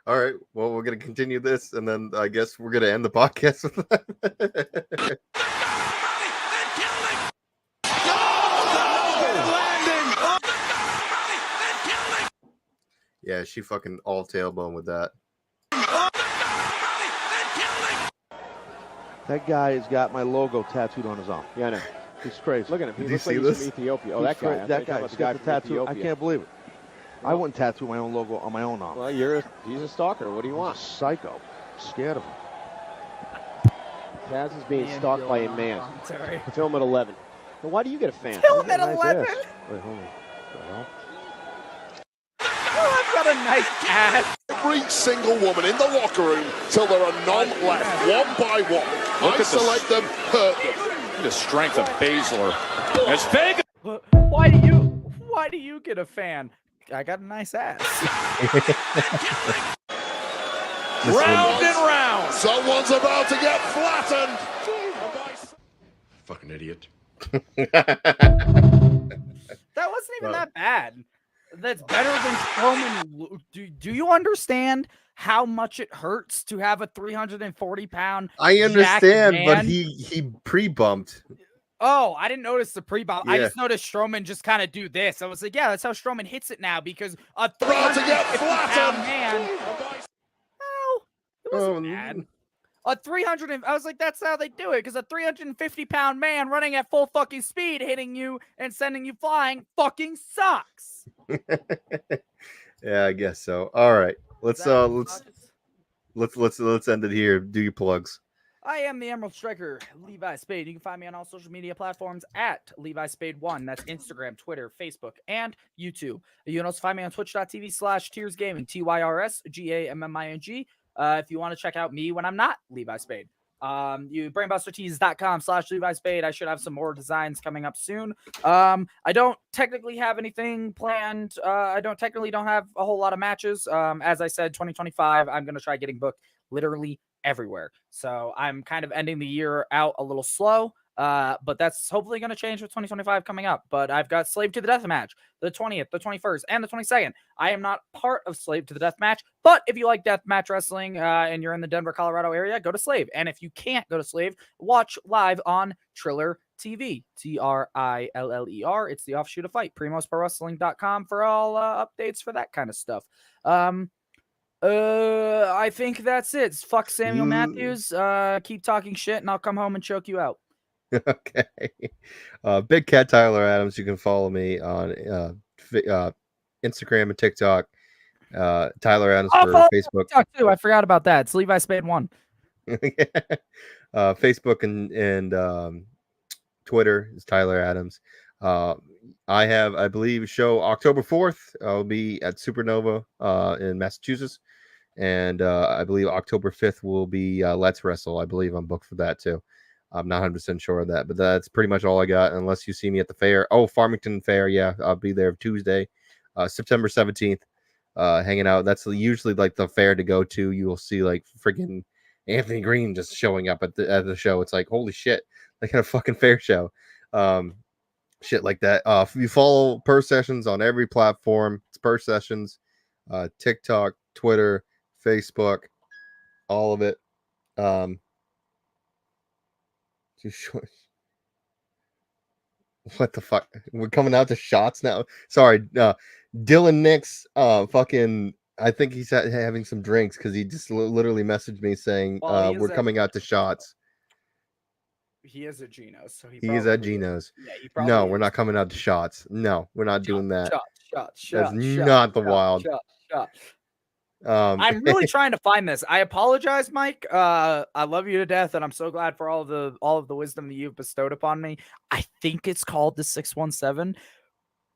S2: All right, well, we're gonna continue this, and then I guess we're gonna end the podcast with that. Yeah, she fucking all tailbone with that.
S13: That guy has got my logo tattooed on his arm.
S14: Yeah, I know.
S13: He's crazy.
S14: Look at him. He
S2: Did
S14: looks
S2: you
S14: like
S2: see
S14: he's
S2: this?
S14: from Ethiopia. Oh, that guy.
S13: That guy's got the tattoo. I can't believe it. I wouldn't tattoo my own logo on my own arm.
S14: Well, he's a stalker. What do you want?
S13: Psycho. Scared of him.
S14: Taz is being stalked by a man. Film at 11. Well, why do you get a fan?
S7: Film at 11?
S13: Wait, hold on.
S7: Oh, I've got a nice ass.
S15: Every single woman in the locker room till there are none left, one by one. Isolate them, hurt them.
S16: The strength of Baszler. As Vega.
S7: Why do you get a fan? I got a nice ass.
S15: Round and round. Someone's about to get flattened.
S12: Fucking idiot.
S7: That wasn't even that bad. That's better than Strowman. Do you understand how much it hurts to have a 340-pound?
S2: I understand, but he pre-bumped.
S7: Oh, I didn't notice the pre-bump.
S2: Yeah.
S7: I just noticed Strowman just kind of do this. I was like, yeah, that's how Strowman hits it now because a
S15: About to get
S7: 350-pound man.
S15: Oh,
S7: it wasn't bad. I was like, that's how they do it because a 350-pound man running at full fucking speed, hitting you and sending you flying, fucking sucks.
S2: Yeah, I guess so. All right, let's end it here. Do your plugs.
S7: I am the Emerald Striker, Levi Spade. You can find me on all social media platforms at Levi Spade 1. That's Instagram, Twitter, Facebook, and YouTube. You can also find me on twitch.tv/Tears Gaming, TYRSGAMMING. If you want to check out me when I'm not Levi Spade. You brainbustertees.com/Levi Spade. I should have some more designs coming up soon. I don't technically have anything planned. I don't have a whole lot of matches. As I said, 2025, I'm going to try getting booked literally everywhere. So I'm kind of ending the year out a little slow. But that's hopefully going to change with 2025 coming up. But I've got Slave to the Death match, the 20th, the 21st, and the 22nd. I am not part of Slave to the Death match, but if you like death match wrestling and you're in the Denver, Colorado area, go to Slave. And if you can't go to Slave, watch live on Triller TV, TRILLER. It's the offshoot of Fight. PrimosProWrestling.com for all updates for that kind of stuff. I think that's it. Fuck Samuel Matthews. Keep talking shit, and I'll come home and choke you out.
S2: Okay. Big Cat Tyler Adams. You can follow me on Instagram and TikTok. Tyler Adams for Facebook.
S7: TikTok too. I forgot about that. It's Levi Spade 1.
S2: Facebook and Twitter is Tyler Adams. I have, I believe, a show October 4th. I'll be at Supernova in Massachusetts. And I believe October 5th will be Let's Wrestle. I believe I'm booked for that too. I'm not 100% sure of that, but that's pretty much all I got unless you see me at the fair. Oh, Farmington Fair. Yeah, I'll be there Tuesday, September 17th, hanging out. That's usually like the fair to go to. You will see like freaking Anthony Green just showing up at the show. It's like, holy shit, like at a fucking fair show. Shit like that. If you follow Purr Sessions on every platform, it's Purr Sessions, TikTok, Twitter, Facebook, all of it. What the fuck? We're coming out to shots now. Sorry, Dylan Nix. Fucking. I think he's having some drinks because he just literally messaged me saying we're coming out to shots.
S7: He is at Gino's, so
S2: he is at Gino's.
S7: Yeah,
S2: no, we're not coming out to shots. No, we're not doing that.
S7: Shots.
S2: That's not the wild.
S7: I'm really trying to find this. I apologize, Mike. I love you to death, and I'm so glad for all of the wisdom that you've bestowed upon me. I think it's called the 617,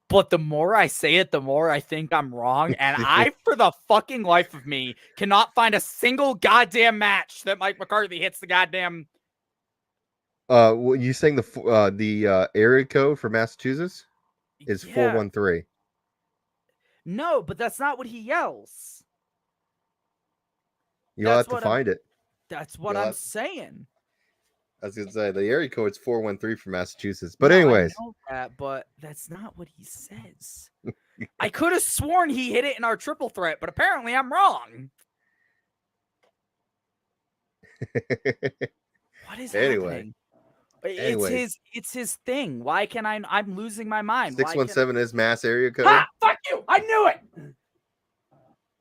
S7: but the more I say it, the more I think I'm wrong. And I, for the fucking life of me, cannot find a single goddamn match that Mike McCarthy hits the goddamn.
S2: You saying the area code for Massachusetts is 413.
S7: No, but that's not what he yells.
S2: You'll have to find it.
S7: That's what I'm saying.
S2: I was gonna say the area code is 413 for Massachusetts. But anyways,
S7: I know that, but that's not what he says. I could have sworn he hit it in our triple threat, but apparently I'm wrong. What is happening? It's his thing. Why can I'm losing my mind.
S2: 617 is Mass area code.
S3: Ha! Fuck you! I knew it.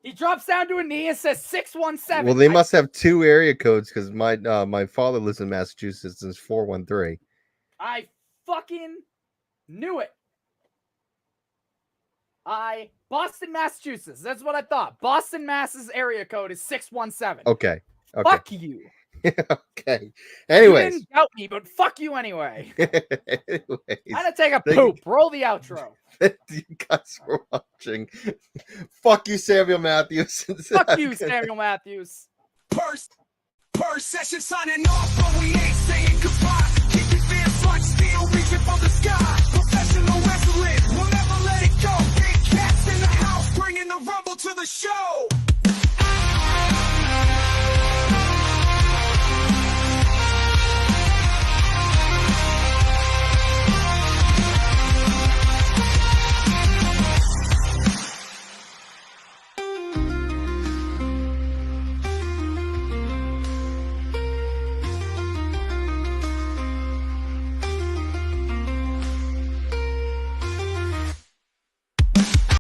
S3: He drops down to a knee and says 617.
S2: Well, they must have two area codes because my father lives in Massachusetts and it's 413.
S3: I fucking knew it. Boston, Massachusetts. That's what I thought. Boston, Mass's area code is 617.
S2: Okay.
S3: Fuck you.
S2: Okay. Anyways.
S3: You didn't doubt me, but fuck you anyway.
S2: Anyways.
S3: I'm gonna take a poop. Roll the outro.
S2: You guys were watching. Fuck you, Samuel Matthews.
S3: Fuck you, Samuel Matthews.
S1: Per session signing off, but we ain't saying goodbye. Keep your fans like steel reaching for the sky. Professional wrestling, we'll never let it go. Big cats in the house, bringing the rumble to the show.